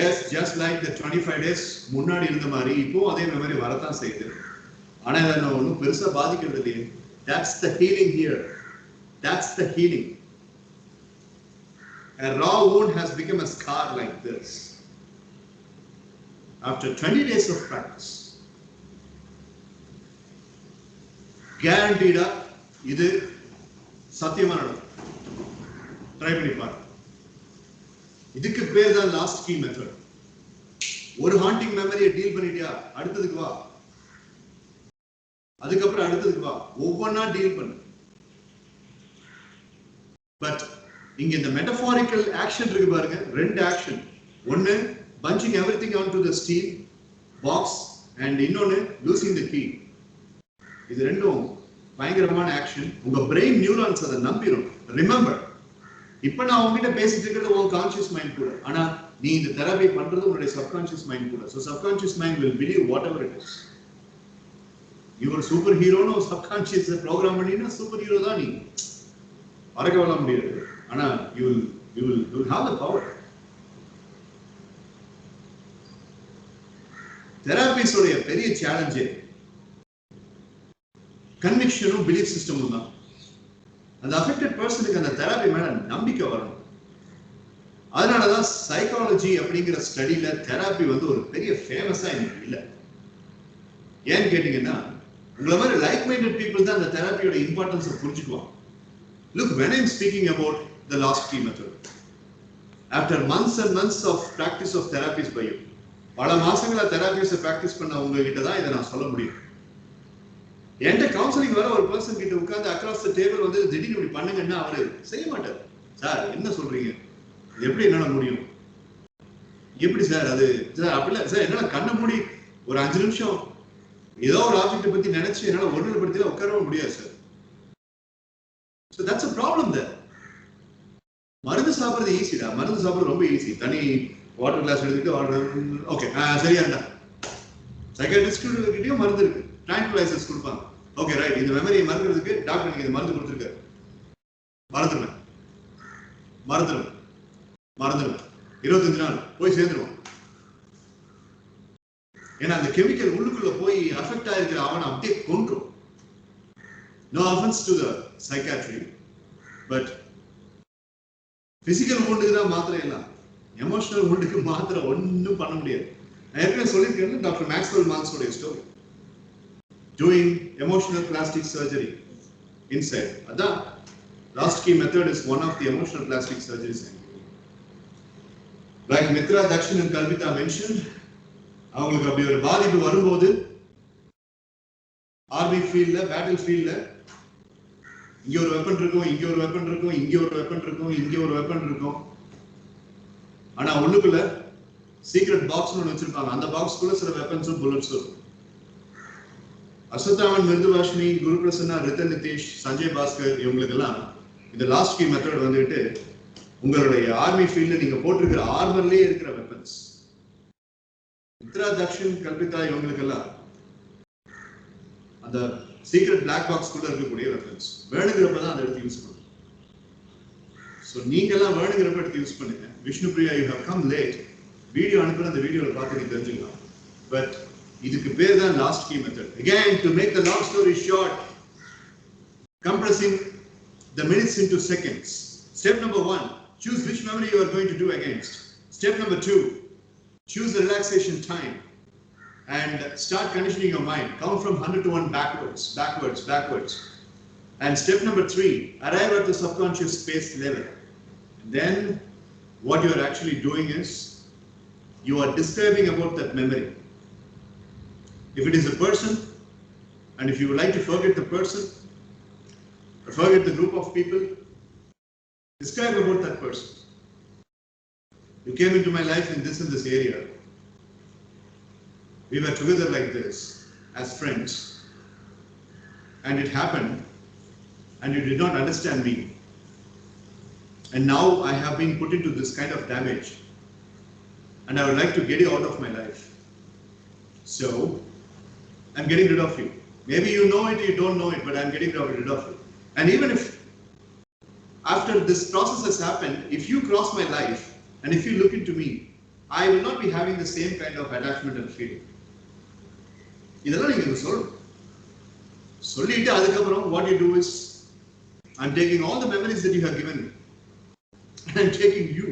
yes just like the 25 days முன்னாடி இருந்த மாதிரி இப்போ அதே மெமரி வரத்தான் செய்யுது. ஆனா இதை நான் ஒன்றும் பெருசா பாதிக்கிறது இல்லையே. That's the healing here. That's the healing. A raw wound has become a scar like this. After 20 days of practice, guaranteed இது சத்தியமா நடக்கும். ட்ரை பண்ணி பாரு. இதுக்கு பேர் தான் லாஸ்ட் கீ மெத்தட். ஒரு ஹாண்டிங் மெமரியை டீல் பண்ணிட்டியா, அடுத்ததுக்கு வா, அதுக்கப்புறம் அடுத்ததுக்கு வா, ஒவ்வொன்னா டீல் பண்ணு. பட் இங்க இந்த மெட்டபாரிக்கல் ஆக்ஷன் இருக்கு பாருங்க, ரெண்டு ஆக்ஷன். ஒன்னு bunching everything onto the steel box and இன்னொன்னு losing the key. இது ரெண்டும் பயங்கரமான ஆக்ஷன். உங்க பிரெயின் நியூரான்ஸ் அதை நம்பிடும். ரிமெம்பர், இப்ப நான் உங்ககிட்ட பேசிட்டு இருக்கிறது உங்க கான்சியஸ் மைண்ட் கூட, ஆனா நீ இந்த தெரப்பி பண்றது உங்களுடைய சப்கான்சியஸ் மைண்ட் கூட. So subconscious mind will believe whatever it is. You are super hero னு சப்கான்சியஸ் ப்ரோக்ராம் பண்ணினா சூப்பர் ஹீரோ தான் நீ. பறக்க விட முடியாது. ஆனா you will have the power. Therapies உடைய பெரிய சேலஞ்சே கன்விக்ஷனும் பிலீஃப் சிஸ்டமும் தான். அந்த அஃபெக்டட் பர்சனுக்கு அந்த தெரபி மேல நம்பிக்கை வரணும். அதனாலதான் சைக்காலஜி அப்படிங்கிற ஸ்டடியில தெரபி ஒரு பெரிய ஃபேமஸா இன்னைக்கு இல்லை. ஏன்னு கேட்டீங்கன்னா உங்களை மாதிரி லைக் மைண்டட் பீப்புள் தான் அந்த தெரபியோட இம்பார்ட்டன்ஸை புரிஞ்சுக்குவாங்க. Look, when I'm speaking about the last key method, after months and months of practice of therapies by you, பல மாசங்களா தெரபிஸை பிராக்டிஸ் பண்ண உங்ககிட்ட தான் இதை நான் சொல்ல முடியும். என்கிட்ட கவுன்சிலிங் வர ஒரு பர்சன் கிட்ட உட்கார்ந்து அக்ராஸ் த டேபிள் திடீர்னு இப்படி பண்ணுங்கன்னா அவரு செய்ய மாட்டார். சார் என்ன சொல்றீங்க, எப்படி என்னால முடியும், எப்படி சார் அது சார் அப்படிலாம் சார் என்னால கண்ணை மூடி ஒரு 5 நிமிஷம் ஏதோ ஒரு ஆப்ஜெக்ட் பத்தி நினைச்சு என்னால ஒருநிலைப்படுத்தி உட்காரவும் முடியாது sir. So that's a problem there. மருந்து சாப்பிடுறது ஈஸிடா, மருந்து சாப்பிடுறது ரொம்ப ஈஸி. தனி வாட்டர் கிளாஸ் எடுத்துட்டு ஓகே சரியாண்டா. சைக்காட்ரிஸ்ட் கிட்டயும் மருந்து இருக்கு, ட்ராங்குலைசர்ஸ் கொடுப்பாங்க. ஓகே ரைட், இந்த மெமரியை மறக்கிறதுக்கு டாக்டர் நீங்க இந்த மருந்து கொடுத்துருக்காரு, மறந்துடுவேன் 25 நாள் போய் சேர்ந்துருவோம். ஏன்னா அந்த கெமிக்கல் உள்ளுக்குள்ள போய் அஃபெக்ட் ஆயிருக்கிற அவனை அப்படியே கொன்றும். No offense to the psychiatry, but physical wound தான் மாத்திரை இல்ல, emotional wound மாத்திரை ஒன்றும் பண்ண முடியாது. நான் ஏற்கனவே சொல்லியிருக்கேன் டாக்டர் மேக்ஸ்வெல் மால்ஸோட story, doing emotional plastic surgery inside. Adan last key method is one of the emotional plastic surgeries. Like Mitra, Dakshin and Kalpita mentioned, avungalukku apdi oru baadhipu varumbodhu army field la, battle field la, inge oru weapon irukum, inge oru weapon irukum, inge oru weapon irukum, inge oru weapon irukum, ana ullukulla secret box nu vechirupanga, andha box kulla sila weapons and bullets irukum. Asathaman, Mirduvashni, Guru Prasanna, Ritan Nitish, Sanjay Bhaskar, இவங்களுக்கெல்லாம் இந்த last key method வந்துட்டு உங்களுடைய army ஃபீல்ட்ல நீங்க போட்டிருக்கிற ஆர்மர்லயே இருக்கிற weapons. Mitra, Dakshan, Kalpita இவங்களுக்கெல்லாம் அந்த சீக்ரெட் பிளாக் பாக்ஸ் குள்ள இருக்கக்கூடிய வெப்பன்ஸ். வேணுங்கிறப்ப தான் அதை எடுத்து யூஸ் பண்ணுங்க. ஸோ நீங்கெல்லாம் வேணுங்கிறப்ப எடுத்து யூஸ் பண்ணுங்க. Vishnu Priya, you have come late. Video அனுப்புற அந்த வீடியோவில் பார்த்து நீங்க தெரிஞ்சுக்கலாம். பட் இதுக்கு பேர் தான் last key method. Again, to make the long story short, compressing the minutes into seconds. Step number 1, choose which memory you are going to do against. Step number 2, choose the relaxation time and start conditioning your mind. Count from 100 to 1 backwards. And step number 3, arrive at the subconscious space level. And then what you are actually doing is you are describing about that memory. If it is a person, and if you would like to forget the person, or forget the group of people, describe about that person. You came into my life in this area. We were together like this, as friends, and it happened, and you did not understand me. And now I have been put into this kind of damage, and I would like to get you out of my life. So, I'm getting rid of you. Maybe you know it, you don't know it, but I'm getting rid of you. And even if after this process has happened, if you cross my life and if you look into me, I will not be having the same kind of attachment and feeling. இதெல்லாம் நீங்க சொல்லணும். சொல்லிட்டு அதுக்கப்புறம் what you do is, I'm taking all the memories that you have given me, and I'm taking you,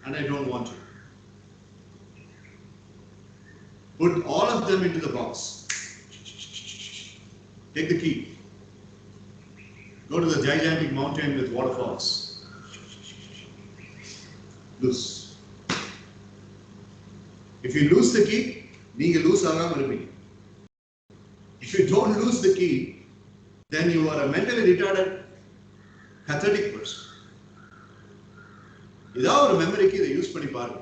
and I don't want you. Put all of them into the box. Take the key. Go to the gigantic mountain with waterfalls. Loose. If you lose the key, you lose agama irupinga. If you don't lose the key, then you are a mentally retarded, pathetic person. Idha or memory key they use panni paaru.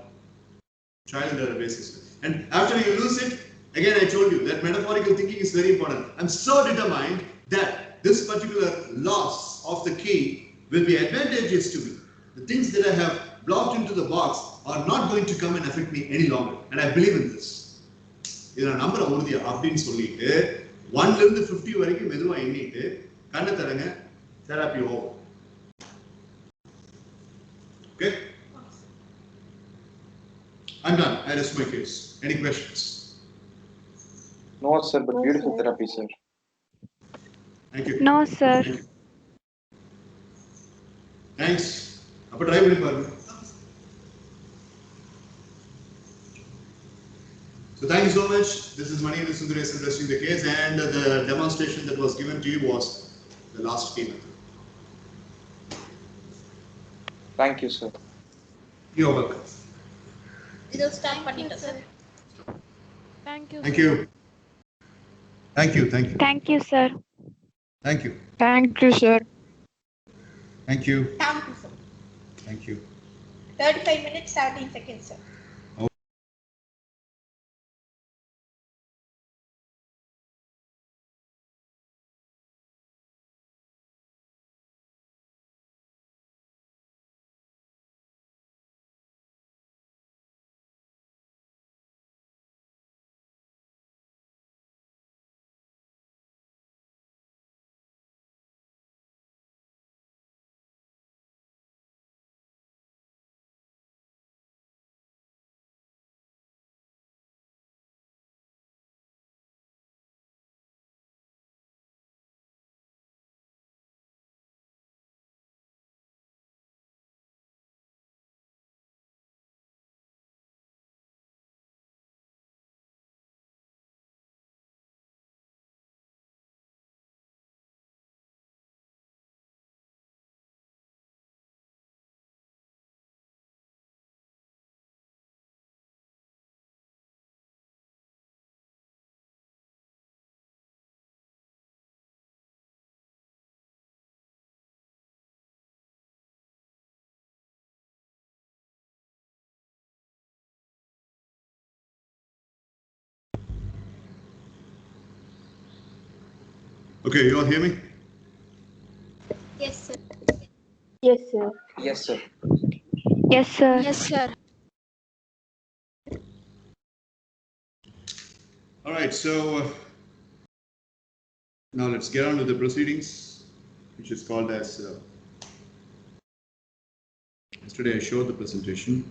Trial and error basis. And after you lose it, again I told you that metaphorical thinking is very important. I'm so determined that this particular loss of the key will be advantageous to me. The things that I have blocked into the box are not going to come and affect me any longer. And I believe in this. Idha number urudhiya appdin sollite 1 la irundhu 50 varaikku meduva ennite kanna tharanga, therapy over. Okay? I'm done. I rest my case. Any questions? No, sir, but beautiful therapy, sir. Thank you. No, sir. Thank you. Thanks. Appa try panni paaruங்க. So thank you so much. This is Mani Sundaresh addressing the case, and the demonstration that was given to you was the last key method. Thank you, sir. You're welcome. It'll start பண்ணிட்டோம் sir. Thank you. Thank you. Thank you. Thank you. Thank you, sir. Thank you. Thank you, sir. Thank you. Thank you sir. Thank you. 35 minutes 17 seconds sir. Okay, you all hear me? Yes, sir. Yes, sir. Yes, sir. Yes, sir. Yes, sir. All right, so now let's get on with the proceedings, which is called as, yesterday I showed the presentation.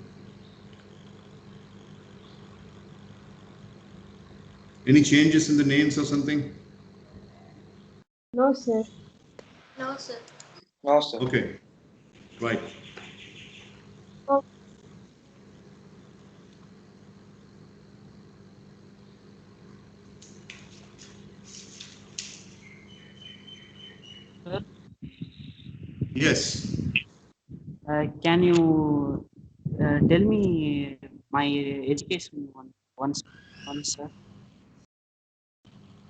Any changes in the names or something? No, sir. No, sir. No, sir. Okay, right. Oh. Sir, Yes. can you tell me my education once, sir?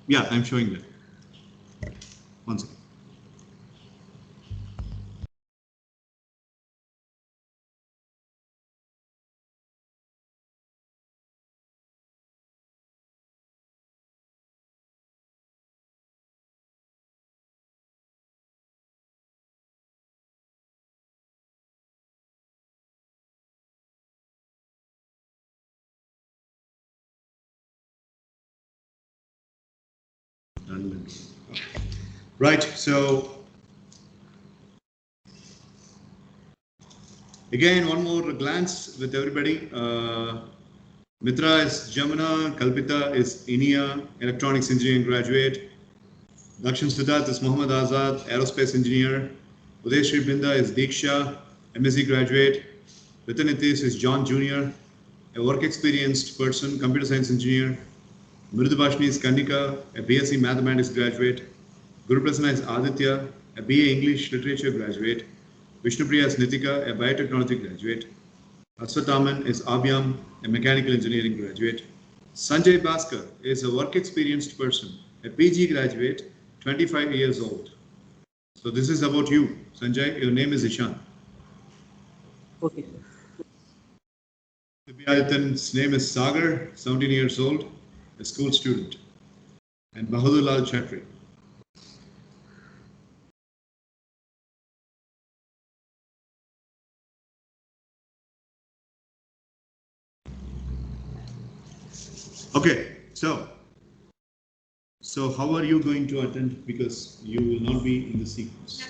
Yeah, I'm showing that. One second. Right, so again, one more glance with everybody. Mitra is Jamuna, Kalpita is Inia, electronics engineering graduate. Dakshin Siddharth is Muhammad Azad, aerospace engineer. Uday Sri Brinda is Diksha, MSc graduate. Vitanithis is John Jr., a work experienced person, computer science engineer. Mridubhashni is Kanika, a BSc mathematics graduate. Guru Prasanna is Aditya, a BA English literature graduate. Vishnupriya is Nitika, a biotechnology graduate. Aswathaman is Abhyam, a mechanical engineering graduate. Sanjay Bhaskar is a work experienced person, a PG graduate, 25 years old. So this is about you, Sanjay. Your name is Ishan. Okay, sir. Adityan's name is Sagar, 17 years old, a school student. And Bahadur Lal Chatri. Okay, so how are you going to attend? Because you will not be in the sequence.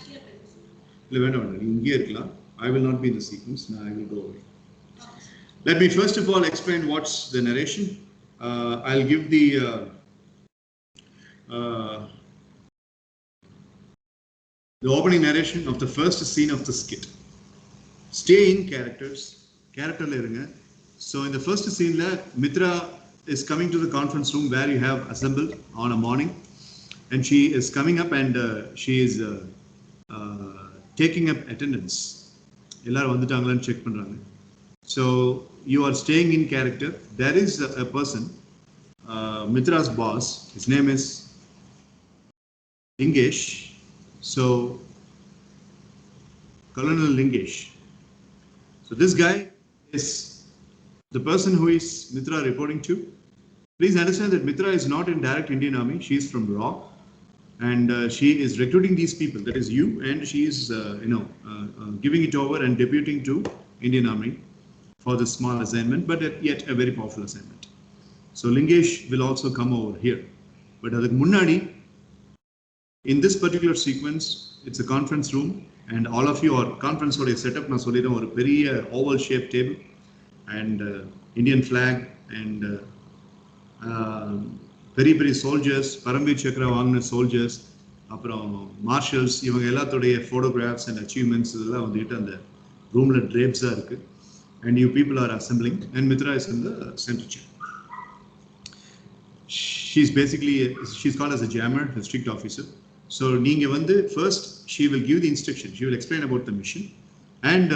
I will not be in the sequence. Now I will go away. Let me first of all explain what's the narration. I'll give uh, the opening narration of the first scene of the skit. Stay in characters. Character lerunga. So in the first scene, Mitra is coming to the conference room where you have assembled on a morning, and she is coming up and she is taking up attendance. எல்லாரும் வந்துட்டாங்களான்னு check பண்றாங்க. So you are staying in character. There is a person, Mitra's boss. His name is Lingesh. So Colonel Lingesh. So this guy is the person who is Mitra reporting to. Please understand that Mitra is not in direct Indian Army. She is from RAW, and she is recruiting these people. That is you, and she is giving it over and deputing to Indian Army for this small assignment, but yet a very powerful assignment. So Lingesh will also come over here. But aduk munnadi, in this particular sequence, it's a conference room, and all of you are conference oda setup na solliren oru periya oval shaped table and Indian flag and பெரிய பெரிய soldiers, Paramvir Chakra வாங்கின soldiers, அப்புறம் Marshall's, இவங்க எல்லாத்துடைய photographs and achievements இதெல்லாம் வந்துட்டு அந்த ரூமில் ட்ரேப்ஸாக இருக்குது. And you people are assembling and Mitra is in the center chair. She's basically, she's called as a jammer, a strict officer. So நீங்க வந்து first she will give the instruction, she will explain about the mission, and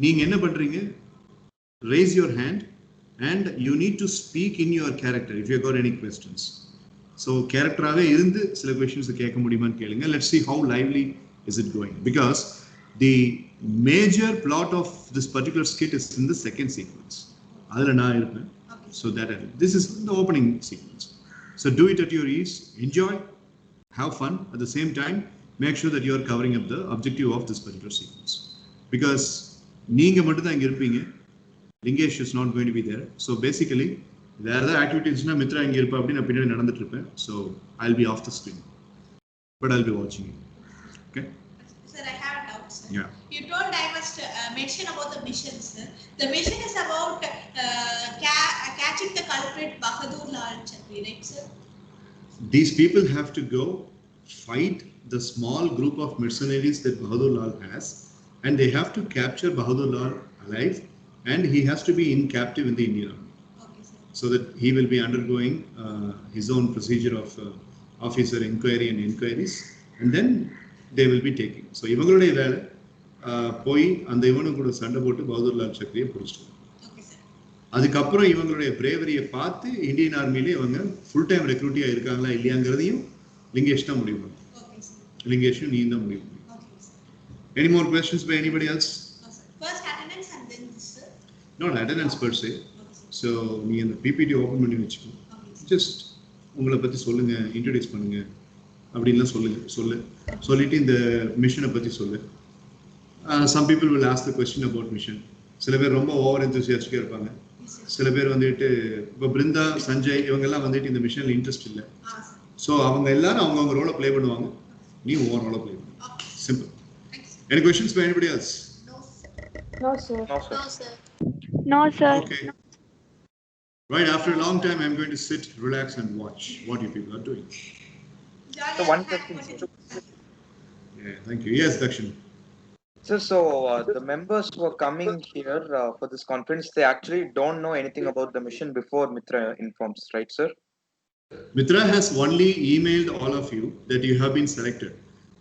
நீங்க என்ன பண்றீங்க, raise your hand and you need to speak in your character if you got any questions. So characterave irundhu sila questions kekka mudiyumaanu kelunga. Let's see how lively is it going, because the major plot of this particular skit is in the second sequence. Adula na irupen. So that this is the opening sequence. So do it at your ease, enjoy, have fun. At the same time, make sure that you are covering up the objective of this particular sequence. Because நீங்க மட்டும் தான் இங்க இருப்பீங்க. Lingesh is not going to be there. So basically, there are activities na Mitra inga irpa appdi na pinnadi nadandittu irupen. So I'll be off the screen, but I'll be watching you. Okay. Sir, I have a doubt, sir. Yeah. You told I must mention about the mission, sir. The mission is about catching the culprit Bahadur Lal Chakri, right, sir? These people have to go fight the small group of mercenaries that Bahadur Lal has, and they have to capture Bahadur Lal alive, and he has to be in captive in the Indian army. Okay, sir. So that he will be undergoing his own procedure of officer inquiry and inquiries, and then they will be taking. So இவங்களுடைய வேலை போய் அந்த இவனு கூட சண்டை போட்டு பகதூர் லால் சக்ரியை பிடிச்சிட்டு Okay, sir. அதுக்கப்புறம் இவங்களுடைய பிரேவரியை பார்த்து இந்தியன் ஆர்மியிலே இவங்க ஃபுல் டைம் ரெக்ரூட்டியா இருக்காங்களா இல்லையாங்கிறதையும் லிங்கேஷ் தான் முடிவு பண்ணும். Okay, sir. லிங்கேஷும் நீ தான் முடிவு பண்ணும். Okay, sir. Any more questions by anybody else? No, sir. First attendance and then this, sir. Not attendance per se. Okay, sir. So நீ அந்த PPT ஓபன் பண்ணி வச்சுக்கோ. Okay, sir. ஜஸ்ட் உங்களை பத்தி சொல்லுங்க, இன்ட்ரோடியூஸ் பண்ணுங்க அப்படின்லாம் சொல்லிட்டு இந்த மிஷனை பத்தி சொல்லு. Some people will ask the question about mission. சில பேர் ரொம்ப ஓவர் எந்தூசியாஸ்டிக்கா இருப்பாங்க. சில பேர் வந்துட்டு இப்போ பிருந்தா, சஞ்சய் இவங்கெல்லாம் வந்துட்டு இந்த மிஷன்ல இன்ட்ரெஸ்ட் இல்லை. ஸோ அவங்க எல்லாரும் அவங்கவுங்க ரோலை ப்ளே பண்ணுவாங்க, நீ ஓவர் ரோலை ப்ளே பண்ணு. Simple. Any questions by anybody else? No, sir. No, sir. No, sir. No, sir. Okay. Right, after a long time, I'm going to sit, relax, and watch what you people are doing. Jolly So one and question, happy. sir. Yeah, thank you. Yes, Dakshin. So the members who are coming here for this conference, they actually don't know anything about the mission before Mitra informs, right, sir? Mitra has only emailed all of you that you have been selected.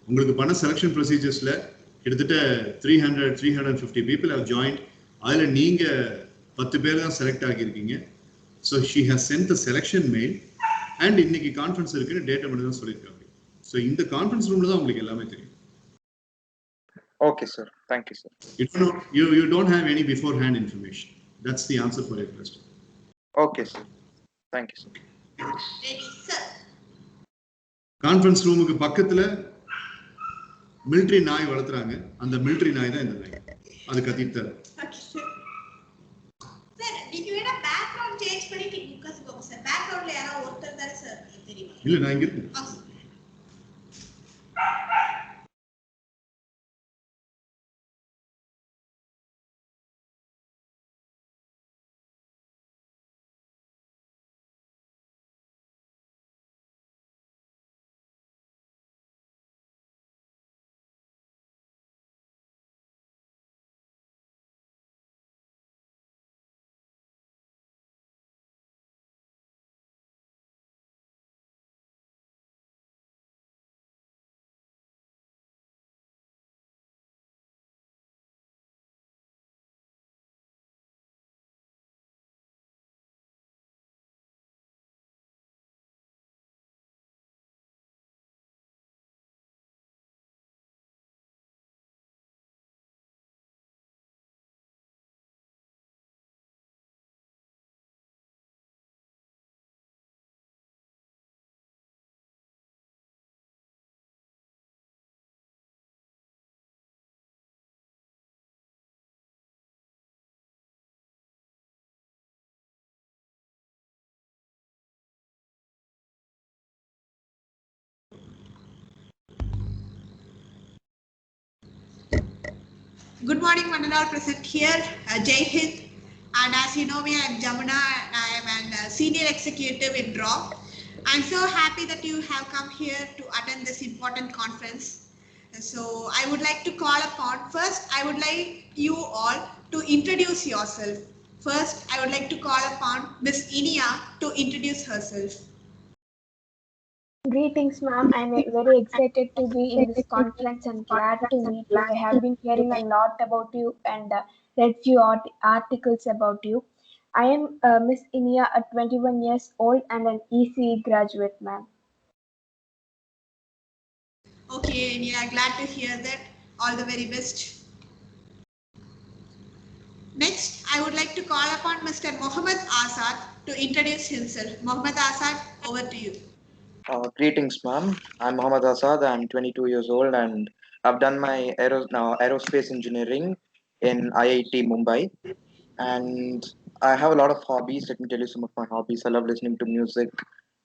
உங்களுக்கு பண்ண selection ப்ரொசீஜர்ஸ்ல கிட்டத்தட்ட 350 people have joined. அதில் நீங்க 10 பேர் தான் select ஆகியிருக்கீங்க. So she has sent the selection mail and இன்னைக்கு conference இருக்குன்னு டேட்டா மட்டும் தான் சொல்லியிருக்காங்க. ஸோ இந்த கான்ஃபரன்ஸ் ரூம்ல தான் உங்களுக்கு எல்லாமே தெரியும். Okay, sir. Thank you, sir. You don't have any beforehand information. That's the answer for your question. Okay, sir. Thank you, sir. Ready, sir. Conference ரூமுக்கு பக்கத்துல மிலிட்டரி நாய் வளர்த்துறாங்க. அந்த மிலிட்டரி நாய் தான் இந்த நாய். அது கத்திட்டு தரும். Okay, sir. Sir, நீங்க வேணா பேக்ரவுண்ட் சேஞ்ச் பண்ணிட்டு உட்கார்ந்துக்கோங்க சார். பேக்ரவுண்ட்ல யாரோ ஒருத்தர் தான் சார் தெரியுமா? இல்ல நான் இங்க இருக்கேன். Okay. Good morning, Mandal present here. Jai Hind. And as you know me, I am Jamuna. I am a senior executive in DRAW. I'm so happy that you have come here to attend this important conference. So I would like to call upon, first I would like you all to introduce yourself. First, I would like to call upon Miss Inia to introduce herself. Greetings, ma'am. I'm very excited to be in this conference and glad to meet you. I have been hearing a lot about you and read few articles about you. I am Miss Inia, at 21 years old and an ECE graduate, ma'am. Okay, Inia, glad to hear that. All the very best. Next, I would like to call upon Mr. Mohammed Azad to introduce himself. Mohammed Azad, over to you. Greetings, ma'am. I'm Mohammad Asad. I'm 22 years old and I've done my aerospace engineering in IIT Mumbai. And I have a lot of hobbies. Let me tell you some of my hobbies. I love listening to music,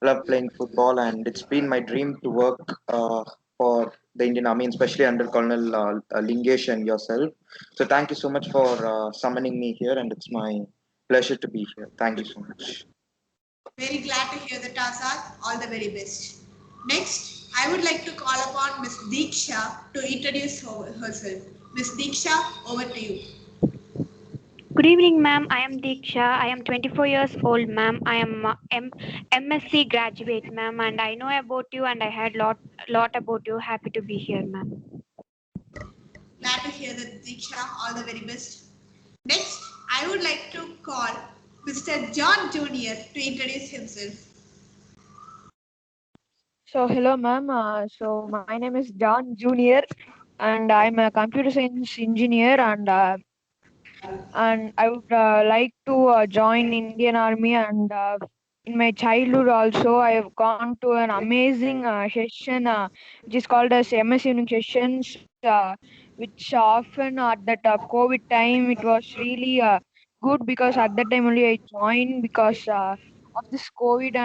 I love playing football, and it's been my dream to work for the Indian Army, especially under Colonel Lingesh and yourself. So thank you so much for summoning me here, and it's my pleasure to be here. Thank you so much. Very glad to hear that, Azad. All the very best. Next, I would like to call upon Miss Deeksha to introduce herself. Miss Deeksha, over to you. Good evening, ma'am. I am Diksha. I am 24 years old, ma'am. I am MSc graduate, ma'am, and I know about you and I heard lot about you. Happy to be here, ma'am. Glad to hear that, Deeksha. All the very best. Next, I would like to call Mr. John Jr. to introduce himself. So hello, ma'am. So my name is John Junior, and I'm a computer science engineer, and I would like to join Indian Army. And in my childhood also, I have gone to an amazing session, which is called as MS Evening sessions, which often at that COVID time, it was really good because at that time only I joined because of this COVID,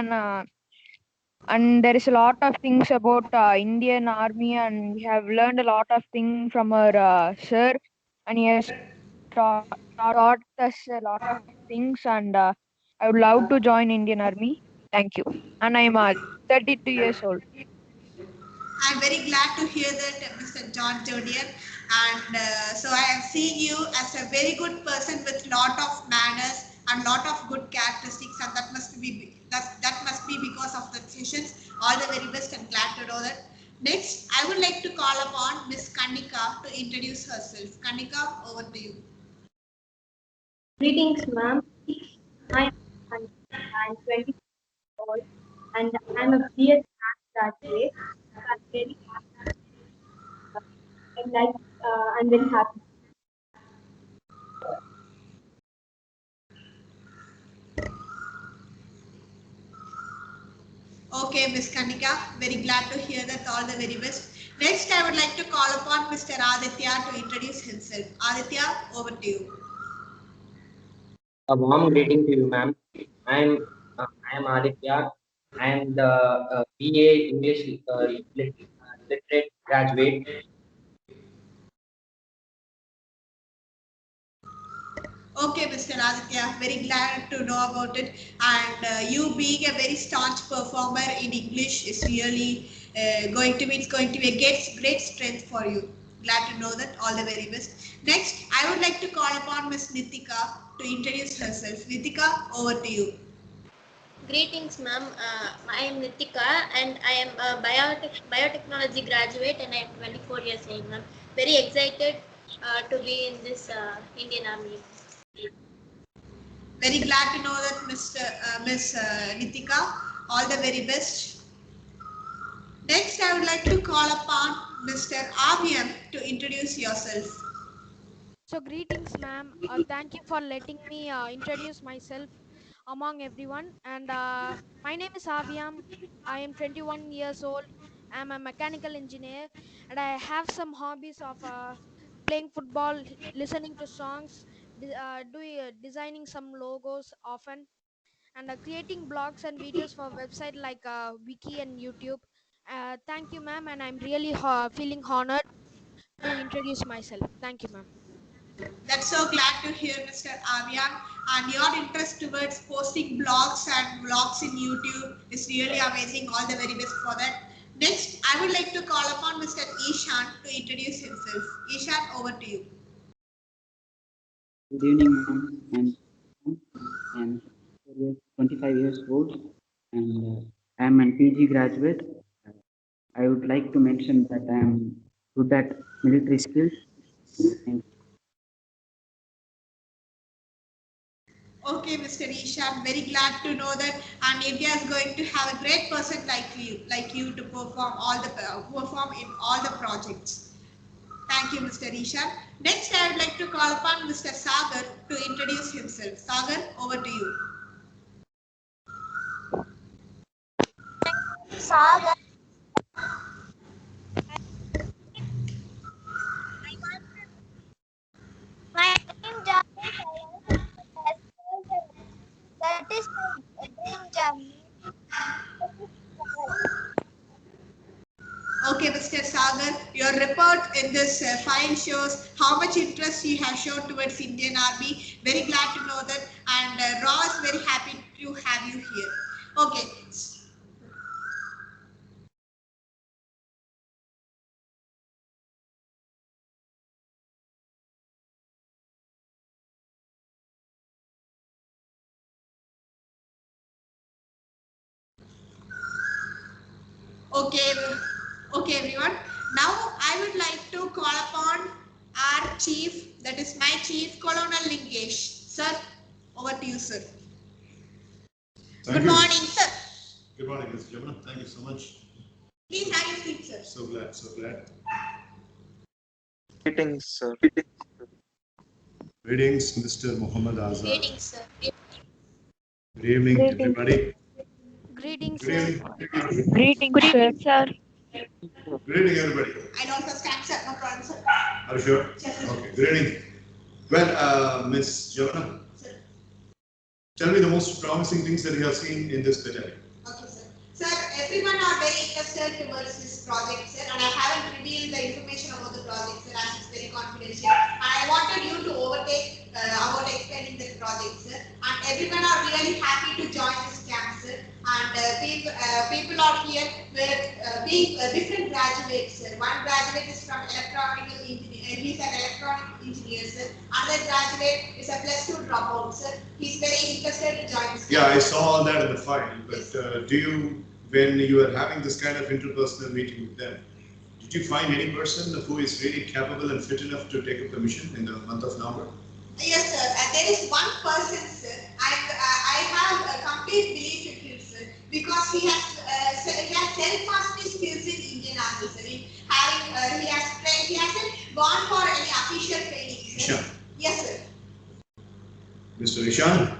and there is a lot of things about Indian Army, and we have learned a lot of things from our sir, and he has taught us a lot of things, and I would love to join Indian Army. Thank you. And I'm 32 years old. I'm very glad to hear that, Mr. John Jr. And so I have seen you as a very good person with lot of manners and lot of good characteristics, and that must be because of the sessions. All the very best, and glad to know that. Next, I would like to call upon Miss Kanika to introduce herself. Kanika, over to you. Greetings, ma'am. I am 20 years old and I'm a BS Math graduate. I'm very and like I'm very happy. Okay, Miss Kanika, very glad to hear that. All the very best. Next, I would like to call upon Mr. Aditya to introduce himself. Aditya, over to you. A warm greeting to you, ma'am. I am Aditya. I am the BA English literate graduate. Okay, Mr. Aditya, very glad to know about it. And you being a very staunch performer in English is really it's going to be a great strength for you. Glad to know that. All the very best. Next, I would like to call upon Miss Nitika to introduce herself. Nitika, over to you. Greetings, ma'am. I am Nitika and I am a biotechnology graduate and I am 24 years old, ma'am. Very excited to be in this Indian Army. Very glad to know that, Miss Nitika. All the very best. Next, I would like to call upon Mr. Avian to introduce yourself. So, greetings, ma'am. Thank you for letting me introduce myself among everyone. And my name is Aviam. I am 21 years old. I'm a mechanical engineer, and I have some hobbies of playing football, listening to songs, designing some logos often, and creating blogs and videos for website like Wiki and YouTube. Thank you, ma'am, and I'm really feeling honored to introduce myself. Thank you, ma'am. That's so glad to hear, Mr. Avian. And your interest towards posting blogs and vlogs in YouTube is really amazing. All the very best for that. Next, I would like to call upon Mr. Ishan to introduce himself. Ishan, over to you. Good evening, ma'am. I am 25 years old and I am an PG graduate. I would like to mention that I am good at military skills. And Okay, Mr. Ishan, very glad to know that, and India is going to have a great person like you to perform in all the projects. Thank you, Mr. Ishan. Next, I would like to call upon Mr. Sagar to introduce himself. Sagar, over to you. Sagar. My dream job is I want to be a soldier. That is my dream job. Okay, Mr. Sagar, your report in this file shows how much interest you have shown towards Indian Army. Very glad to know that, and Raw is very happy to have you here. Okay. Okay, okay, everyone. Now I would like to call upon our chief, that is my chief, Colonel Lingesh. Sir, over to you, sir. Thank Good you. morning, sir. Good morning, Ms. Jamuna. Thank you so much. Please have your seat, sir. So glad, so glad. Greetings, sir. Greetings, Mr. Muhammad Azad. Greetings, sir. Good evening, Greetings. everybody. Greetings, Good sir. evening. Greetings, sir. Sir. Good evening, everybody. I don't understand, sir. No problem, sir. Are you sure? Yes, sir. Okay, good evening. Well, Ms. Jamuna, Sir. tell me the most promising things that you have seen in this battalion. Okay, sir. Sir, everyone are very interested towards this project, sir, and I haven't revealed the information about the project, sir, as it's very confidential. And I wanted you to overtake about explaining the project, sir. And everyone are really happy to join this camp, sir. And people are here with being different graduates, sir. One graduate is from electronic engineer, he's an electronic engineer, sir. Another graduate is a plus 2 dropout, sir. He's very interested to join this camp. Yeah, I saw all that in the file, but do you, when you were having this kind of interpersonal meeting with them, did you find any person who is really capable and fit enough to take up the mission in the month of November? Yes, sir. There is one person, sir. I have a complete belief in him, sir, because he has self-mastery skills in Indian Army, sir. He hasn't gone for any official training, sir. Ishan. Yes, sir. Mr. Ishan?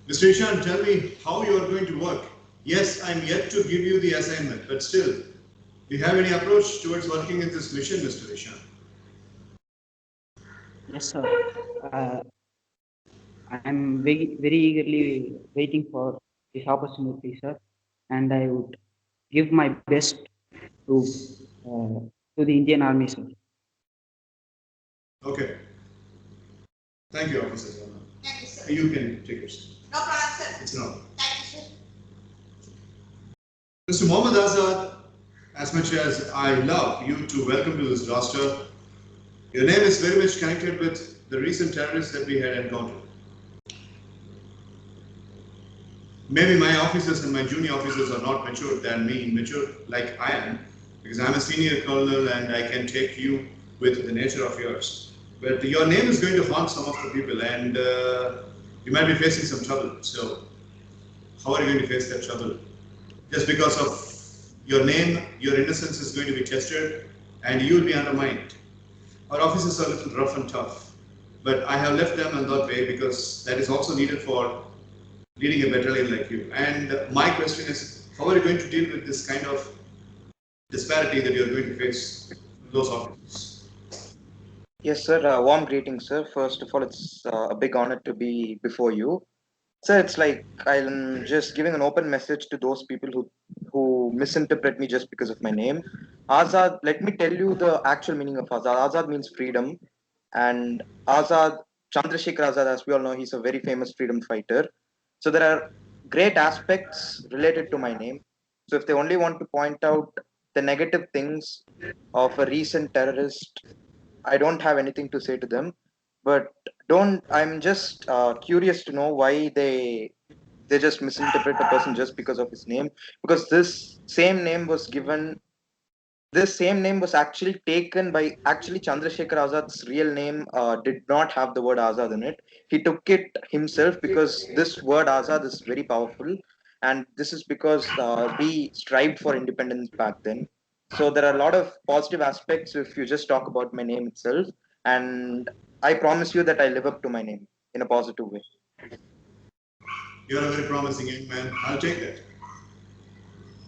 Mr. Ishan, tell me how you are going to work. Yes, I'm yet to give you the assignment, but still, do you have any approach towards working in this mission, Mr. Ishan? Yes, sir. I'm very eagerly waiting for this opportunity, sir, and I would give my best to the Indian Army, sir. Okay. Thank you, Officer. Thank you, sir. You can take your seat. No problem, sir. It's not. Thank you, sir. Mr. Muhammad Azad, as much as I love you to welcome to this roster, your name is very much connected with the recent terrorists that we had encountered. Maybe my officers and my junior officers are not mature than me, mature like I am, because I'm a senior colonel and I can take you with the nature of yours. But your name is going to haunt some of the people and you might be facing some trouble. So how are you going to face that trouble? Just because of your name, your innocence is going to be tested and you will be undermined. Our officers are a little rough and tough, but I have left them in that way because that is also needed for leading a battalion like you. And my question is, how are you going to deal with this kind of disparity that you're going to face with those officers? Yes, sir. Warm greetings, sir. First of all, it's a big honor to be before you. Sir, it's like I'm just giving an open message to those people who misinterpret me just because of my name. Azad, let me tell you the actual meaning of Azad. Azad means freedom. And Azad, Chandrasekhar Azad, as we all know, he's a very famous freedom fighter. So there are great aspects related to my name. So if they only want to point out the negative things of a recent terrorist, I don't have anything to say to them. But don't I'm just curious to know why they just misinterpret a person just because of his name, because this same name was actually taken by actually Chandrasekhar Azad's real name did not have the word Azad in it. He took it himself because this word Azad is very powerful, and this is because we strived for independence back then. So there are a lot of positive aspects if you just talk about my name itself, and I promise you that I live up to my name in a positive way. You're a very promising young man. I'll take that.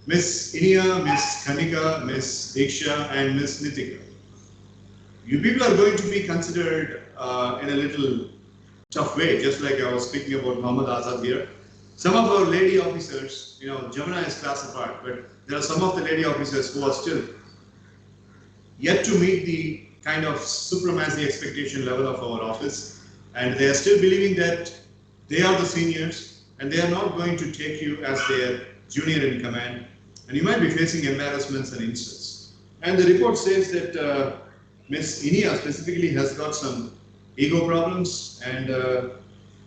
Miss Inia, Miss Kanika, Miss Diksha, and Miss Nitika. You people are going to be considered in a little tough way, just like I was speaking about Muhammad Azad here. Some of our lady officers, Jamuna is class apart, but there are some of the lady officers who are still yet to meet the kind of supremacy expectation level of our office, and they are still believing that they are the seniors and they are not going to take you as their junior in command, and you might be facing embarrassments and insults. And the report says that Miss Inia specifically has got some ego problems, and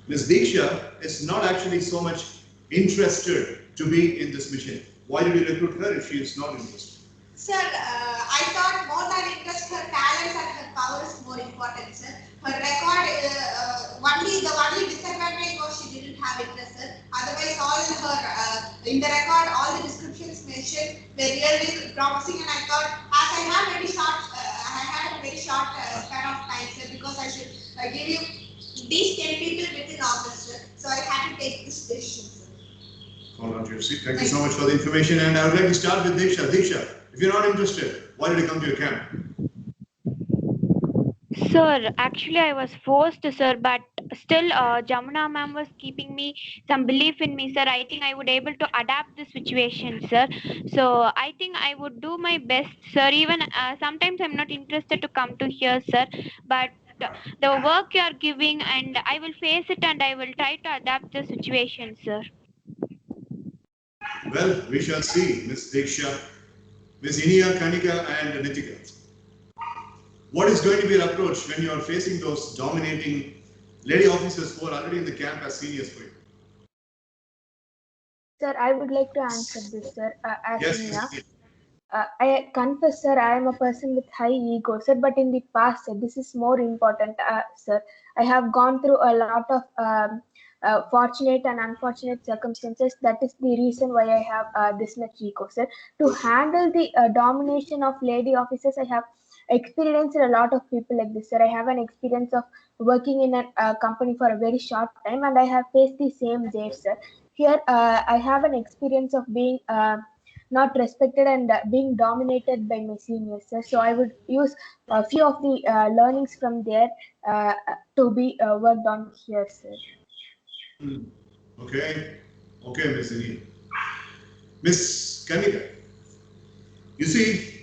Miss Diksha is not actually so much interested to be in this mission. Why did you recruit her if she is not interested? Sir, I thought more than interest, her talents and her power is more important, sir. Her record, the only disadvantage was she didn't have interest, sir. Otherwise, all her, in the record, all the descriptions mentioned were really promising, and I thought, as I had a very short span of time, sir, because I should give you these 10 people within August, sir. So I had to take this decision, sir. Hold on to your seat. Thank you so much for the information, and I would like to start with Diksha. Diksha, if you're not interested, why did you come to your camp? Sir, actually I was forced, sir, but still Jamuna ma'am was keeping me some belief in me, sir. I think I would able to adapt the situation, sir. So I think I would do my best, sir. Even sometimes I'm not interested to come to here, sir, but the work you are giving, and I will face it and I will try to adapt the situation, sir. Well, we shall see, Miss Diksha, Miss Inia, Kanika, and Nitika. What is going to be your approach when you are facing those dominating lady officers who are already in the camp as seniors for you? Sir, I would like to answer this, sir. As Yes, Inia. yes. I confess, sir, I am a person with high ego, sir, but in the past, sir, this is more important, sir. I have gone through a lot of fortunate and unfortunate circumstances. That is the reason why I have this much ego, sir. To handle the domination of lady officers, I have experienced a lot of people like this, sir. I have an experience of working in a company for a very short time, and I have faced the same there, sir. Here, I have an experience of being not respected and being dominated by my seniors, sir. So I would use a few of the learnings from there to be worked on here, sir. Okay, Miss Inia. Miss Kanika, you see,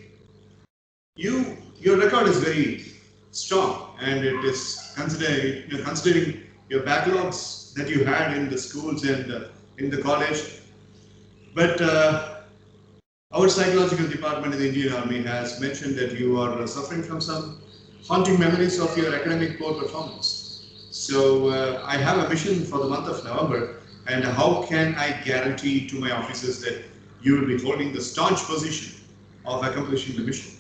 your record is very strong, and it is considering your backlogs that you had in the schools and in the college. But our psychological department in the Indian Army has mentioned that you are suffering from some haunting memories of your academic poor performance. So I have a mission for the month of November, and how can I guarantee to my officers that you will be holding the staunch position of accomplishing the mission?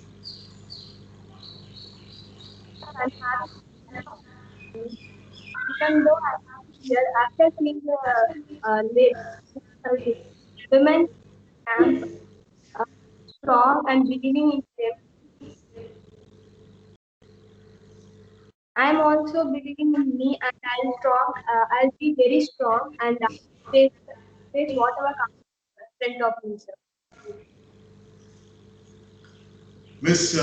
Even though I am here, after seeing the women camp strong and believing in them, I am also believing in me, and I'll be very strong, and face face whatever comes in front of me, sir. Miss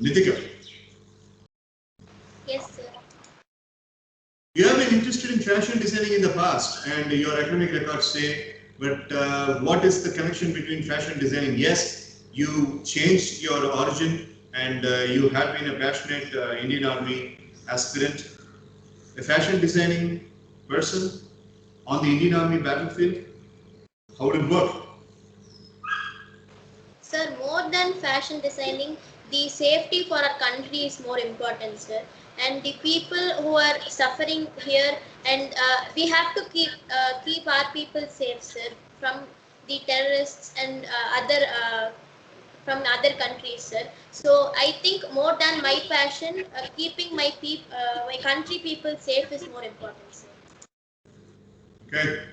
Nitika, Yes, sir. you have been interested in fashion designing in the past, and your academic records say, but what is the connection between fashion designing? Yes, you changed your origin, and you have been a passionate Indian Army aspirant, a fashion designing person on the Indian Army battlefield. How would it work? Sir, more than fashion designing, the safety for our country is more important, sir. And the people who are suffering here, and we have to keep our people safe, sir, from the terrorists and from other countries, sir. So I think more than my passion, keeping my country people safe is more important, sir. Okay.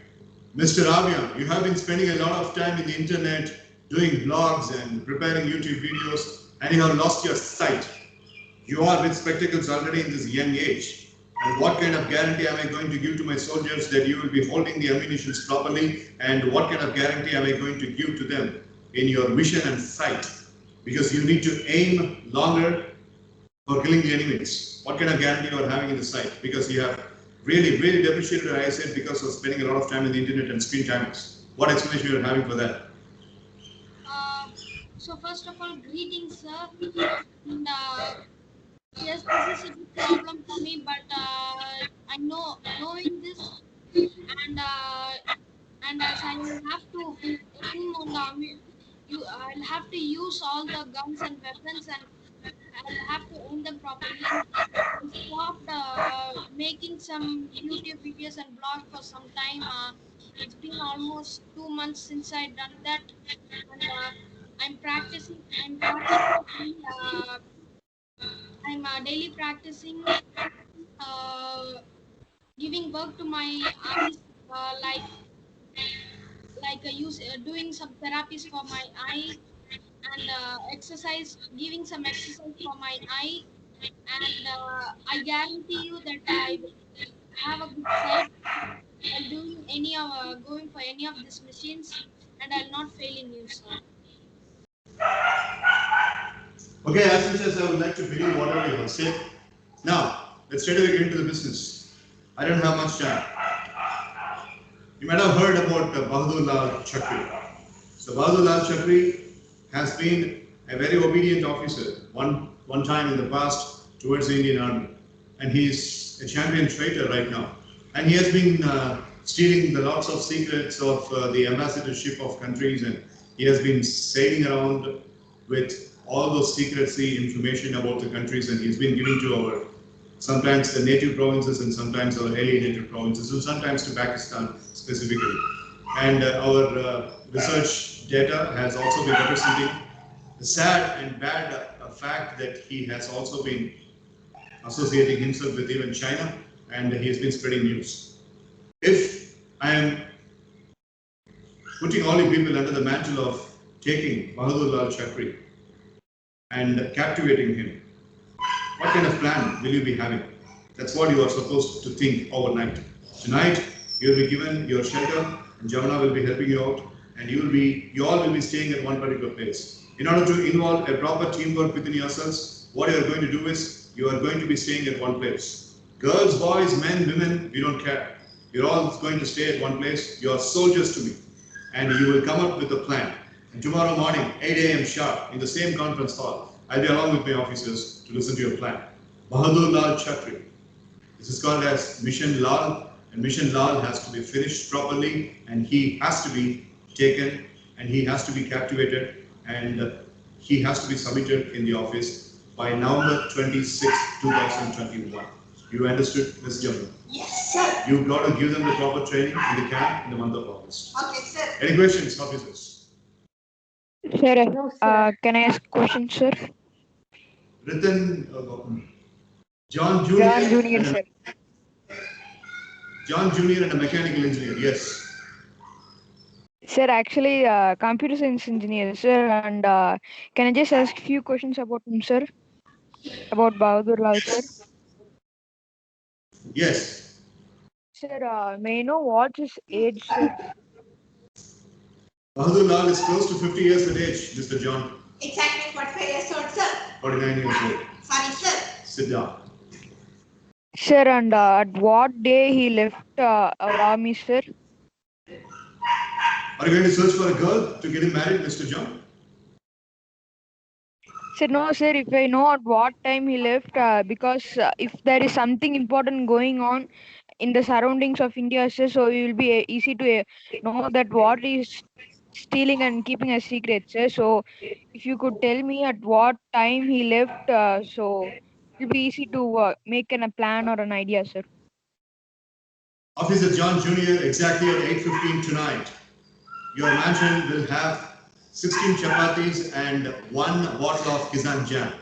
Mr. Avia, you have been spending a lot of time in the internet doing blogs and preparing YouTube videos, and you have lost your sight. You are with spectacles already in this young age. And what kind of guarantee am I going to give to my soldiers that you will be holding the ammunitions properly? And what kind of guarantee am I going to give to them in your vision and sight? Because you need to aim longer for killing the enemies. What kind of guarantee you are having in the sight? Because you have really depreciated your eyesight because of spending a lot of time in the internet and screen timings. What explanation you are having for that? So first of all, greetings, sir. And, yes, this is a big problem for me, but I know knowing this, and as I will have to aim on the I'll have to use all the guns and weapons, and I'll have to aim them properly. And I stopped making some YouTube videos and blog for some time. It's been almost 2 months since I done that, and I'm practicing. I'm daily practicing. Giving work to my eyes, doing some therapies for my eye, and giving some exercise for my eye, and I guarantee you that I will have a good sight while doing going for any of these machines, and I'll not fail in you, sir. Okay, as much as I would like to believe whatever you have said, now let's straight away get into the business. I don't have much time. You might have heard about Bahadur Lal Chakri. So Bahadur Lal Chakri has been a very obedient officer one time in the past towards the Indian Army, and he is a champion traitor right now. And he has been stealing the lots of secrets of the ambassadorship of countries, and he has been sailing around with all those secrecy information about the countries, and he's been giving to our sometimes the native provinces and sometimes our alienated provinces, and sometimes to Pakistan specifically. And our research data has also been representing the sad and bad fact that he has also been associating himself with even China, and he has been spreading news. If I am putting all you people under the mantle of taking Bahadur Lal Chakri and captivating him, what kind of plan will you be having? That's what you are supposed to think overnight. Tonight, you will be given your shelter, and Jamuna will be helping you out, and you all will be staying at one particular place. In order to involve a proper teamwork within yourselves, what you are going to do is, you are going to be staying at one place. Girls, boys, men, women, we don't care. You're all going to stay at one place. You are soldiers to me, and you will come up with a plan. And tomorrow morning, 8 a.m. sharp, in the same conference hall, I'll be along with my officers to listen to your plan. Bahadur Lal Chakri. This is called as Mission Lal, and Mission Lal has to be finished properly, and he has to be taken, and he has to be captivated, and he has to be submitted in the office by November 26, 2021. You understood, Ms. Jamuna? Yes, sir. You've got to give them the proper training in the camp in the month of August. Okay, sir. Any questions, officers? Sir, No, sir. can I ask a question, sir? Written, John Jr. John Junior, sir. John Jr. and a mechanical engineer, yes. Sir, actually, computer science engineer, sir, and can I just ask a few questions about him, sir? About Bahadur Lal, sir? Yes. Sir, may I know what's his age, sir? Bahadur Lal is close to 50 years of age, Mr. John. Exactly 45 years old, sir. 49 years old. Sorry, sir. Sit down. Sir, and at what day he left our army, sir? Are you going to search for a girl to get him married, Mr. John? Sir, no, sir, if I know at what time he left, because if there is something important going on in the surroundings of India, sir, so it will be easy to know that what is stealing and keeping a secret, sir. So if you could tell me at what time he left, so it will be easy to make a plan or an idea, sir. Officer John Jr., exactly at 8:15 tonight, your mansion will have 16 chapatis and 1 bottle of Kizan jam.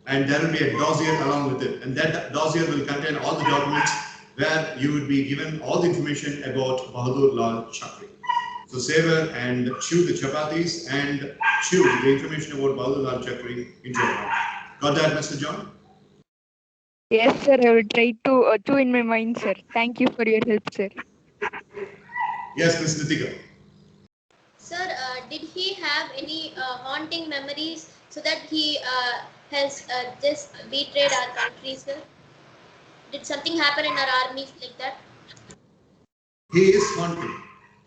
And there will be a dossier along with it. And that dossier will contain all the documents where you would be given all the information about Bahadur Lal Chakri. So savor and chew the chapatis and chew the information about Bahadur Lal Chakri into your mouth. Got that, Mr. John? Yes, sir. I will try to in my mind, sir. Thank you for your help, sir. Yes, Ms. Nitika. Sir, did he have any haunting memories so that he has just betrayed our country, sir? Did something happen in our army like that? He is haunting.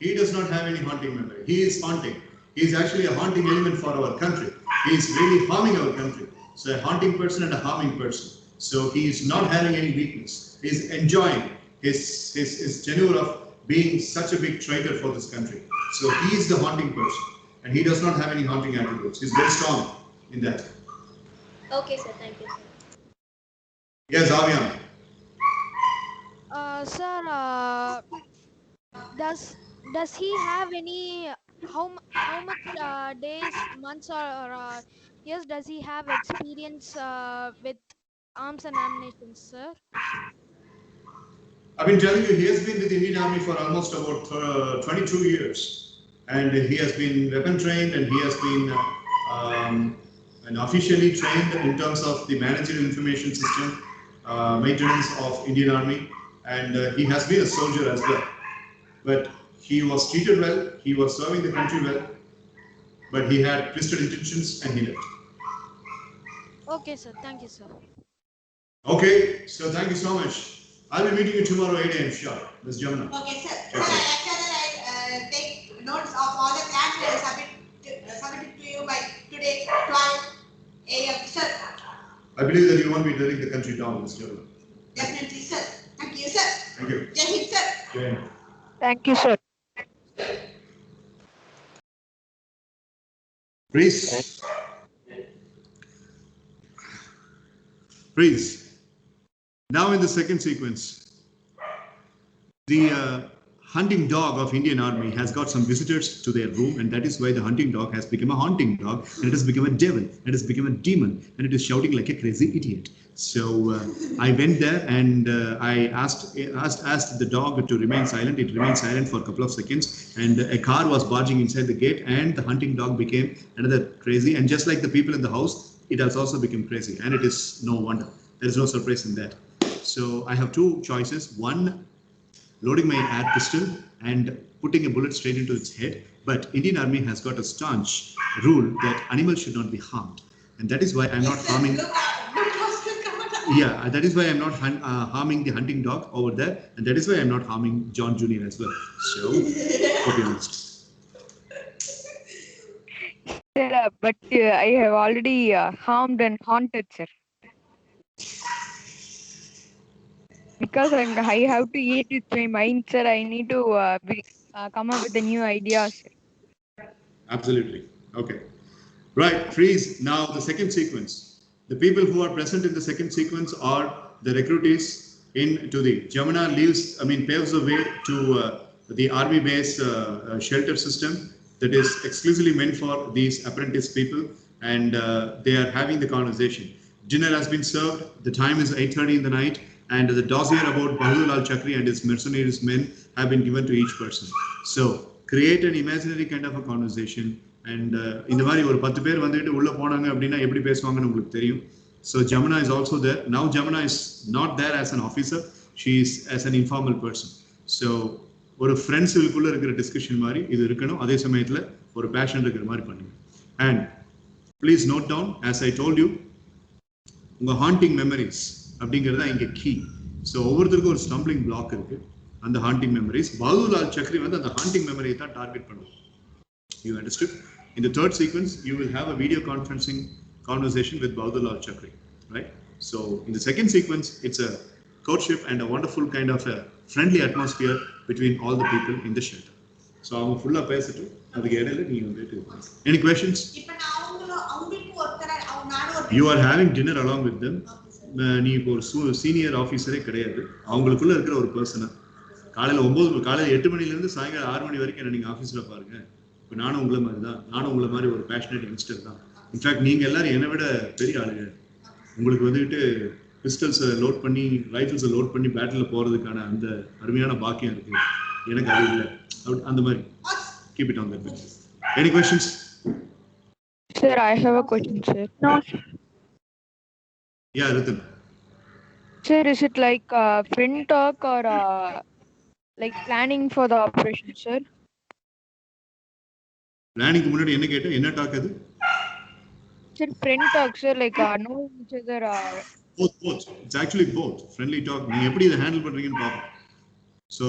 He does not have any haunting memory. He is haunting. He is actually a haunting element for our country. He is really harming our country. So a haunting person and a harming person. So he is not having any weakness. He is enjoying his tenure of being such a big traitor for this country. So he is the haunting person. And he does not have any haunting attributes. He is very strong in that. Okay, sir. Thank you, sir. Yes, Aviam. Sir, does he have any how much days, months, or years does he have experience with arms and ammunition, sir? I've been telling you, he has been with the Indian Army for almost about 22 years. And he has been weapon trained and he has been and officially trained in terms of the managerial information system, maintenance of Indian Army. And he has been a soldier as well. But he was treated well, he was serving the country well, but he had twisted intentions and he left. Okay, sir. Thank you, sir. Okay, so thank you so much. I'll be meeting you tomorrow 8 a.m. sharp, Ms. Jamuna. Okay, sir. Sir, I take notes of all the plans submitted to you by today, 12 a.m. Sir. I believe that you won't be letting the country down, Ms. Jamuna. Definitely, sir. Thank you, sir. Thank you. Jai Hind, sir. Jai Hind. Thank you, sir. Please. Please. Now in the second sequence, the hunting dog of Indian Army has got some visitors to their room, and that is why the hunting dog has become a haunting dog, and it has become a devil, it has become a demon, and it is shouting like a crazy idiot. So I went there and I asked the dog to remain silent. It remained silent for a couple of seconds, and a car was barging inside the gate, and the hunting dog became another crazy. And just like the people in the house, it has also become crazy, and it is no wonder. There is no surprise in that. So I have two choices. One, loading my air pistol and putting a bullet straight into its head. But Indian Army has got a staunch rule that animals should not be harmed. And that is why I'm not harming. Yeah, that is why I'm not harming the hunting dog over there. And that is why I'm not harming John Jr. as well. So, hope you understand. Sir, but I have already harmed and haunted, sir. Because I have to eat with my mind, sir. I need to come up with a new idea, sir. Absolutely. Okay. Right, freeze. Now the second sequence. The people who are present in the second sequence are the recruitees into the Jamuna paves the way to the army base shelter system that is exclusively meant for these apprentice people, and they are having the conversation. Dinner has been served. The time is 8:30 in the night, and the dossier about Bahadur Lal Chakri and his mercenaries men have been given to each person. So create an imaginary kind of a conversation. And இந்த மாதிரி ஒரு 10 பேர் வந்துட்டு உள்ள போனாங்க அப்படின்னா எப்படி பேசுவாங்கன்னு உங்களுக்கு தெரியும். So Jamuna is also there. Now Jamuna is not there as an officer. She is as an informal person. So ஒரு ஃப்ரெண்ட்ஸுக்குள்ள இருக்கிற டிஸ்கஷன் மாதிரி இது இருக்கணும். அதே சமயத்துல ஒரு பேஷன் இருக்கிற மாதிரி பண்ணுங்க. And please note down, as I told you, உங்க haunting memories அப்படிங்கிறதா இங்க key. So ஒவ்வொருத்தருக்கும் ஒரு ஸ்டம்பிளிங் பிளாக் இருக்கு. அந்த haunting memories. பாதுல் லால் சக்ரி வந்து அந்த haunting memory தான் டார்கெட் பண்ணுவோம். You understood? In the third sequence, you will have a video conferencing conversation with Bahadur Lal Chakri, right? So in the second sequence, it's a courtship and a wonderful kind of a friendly atmosphere between all the people in the shelter. So I'm full of பேசிட்டு அதுக்கு இடையில நீ வந்துட்டு any questions? You are having dinner along with them. நீ இப்போ ஒரு senior ஆஃபீஸரே கிடையாது. அவங்களுக்குள்ள இருக்கிற ஒரு பர்சனா காலையில 8 மணில இருந்து சாயங்காலம் 6 மணி வரைக்கும் என்ன நீங்க ஆஃபீஸ்ல பாருங்க. நானும் உங்களை மாதிரி தான். நானும் உங்களை மாதிரி ஒரு பேஷனேட் யங்ஸ்டர் தான். இன்ஃபேக்ட் நீங்க எல்லாரும் என்னை விட பெரிய ஆளுங்க. உங்களுக்கு வந்துட்டு பிஸ்டல்ஸை லோட் பண்ணி ரைஃபிள்ஸை லோட் பண்ணி பேட்டில் போறதுக்கான அந்த அருமையான பாக்கியம் இருக்கு. எனக்கு அது இல்லை. அந்த மாதிரி keep it on that basis. Any questions? Sir, I have a question, sir. No. Yeah, Ritin. Sir, is it like friend talk or like planning for the operation, sir? பிளானிங்க்கு முன்னாடி என்ன கேட்ட, என்ன டாக் அது? Sir, friend talk, sir, like knowing each other. Both. It's actually both. Friendly talk. நீங்க எப்படி இதை handle பண்றீங்கன்னு பார்ப்போம். ஸோ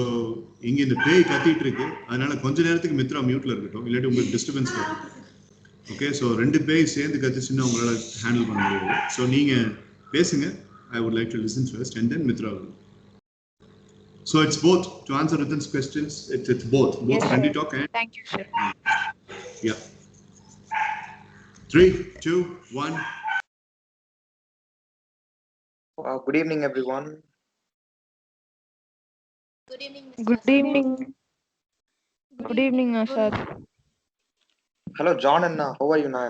இங்க இந்த பேய் கத்திட்டு இருக்கு, அதனால கொஞ்ச நேரத்துக்கு மித்ரா மியூட்ல இருக்கட்டும், இல்லாட்டி உங்களுக்கு டிஸ்டர்பன்ஸ் வரும். ஓகே, ஸோ ரெண்டு பேய் சேர்ந்து கத்திச்சுன்னா உங்களால ஹேண்டில் பண்ண முடியாது. ஸோ நீங்க பேசுங்க. I would like to listen first and then Mitra will. So it's both. To answer Ritan's questions, it's both. Both Yes, friendly sir. talk and. Thank you, sir. Yeah. 3, 2, 1. Good evening, everyone. Good evening, Mr. Good Asad. evening. Good evening, sir. Hello, John and how are you now?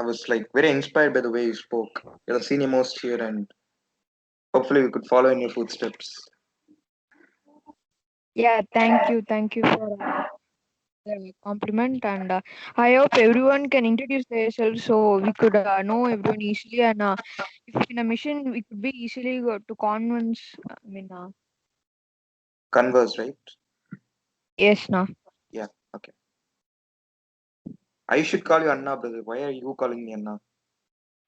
I was like very inspired by the way you spoke. You're the senior most here, and hopefully we could follow in your footsteps. Yeah, thank you for the compliment, and I hope everyone can introduce themselves so we could know everyone easily, and if in a mission we could be easily go to convince. I mean, Converse, right? yes, no. Yeah. Okay. I should call you Anna, brother. Why are you calling me Anna?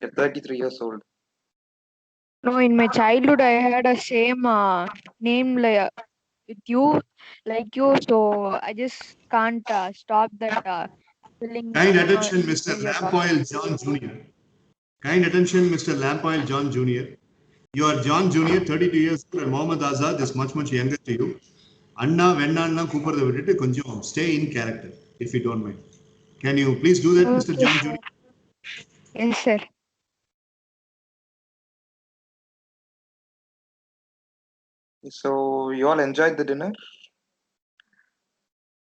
You're 33 years old. No, in my childhood I had a same name with you, like you, so I just can't stop that feeling. Kind attention, Mr. When you're talking. Lampoil John Jr. Kind attention, Mr. Lampoil John Jr. You are John Jr., 32 years old, and Mohammed Azad is much younger to you. Anna, Venna, கூப்பிடுறத விட்டுட்டு கொஞ்சம் stay in character, if you don't mind. Can you please do that, Mr. John Jr.? Yes, sir. So you all enjoyed the dinner?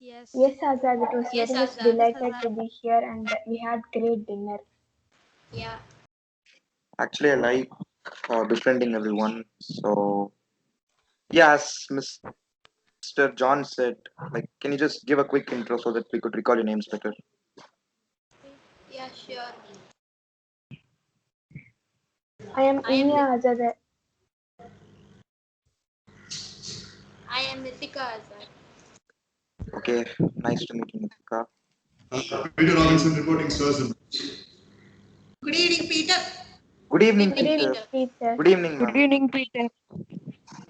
Yes. Yes, Azad, it was Yes, very much Azad. delighted to be here and we had great dinner. Yeah. Actually, I like befriending everyone. So yes, Mr. John said, like, can you just give a quick intro so that we could recall your names better? Yeah, sure. I am Inya Azad. I am Nithika Azad. Okay, nice to meet you, Nitika. Peter Robinson reporting, sirs. Good evening, Peter. Good evening, Good evening, Peter. Peter. Good evening, Good ma'am. evening, Peter.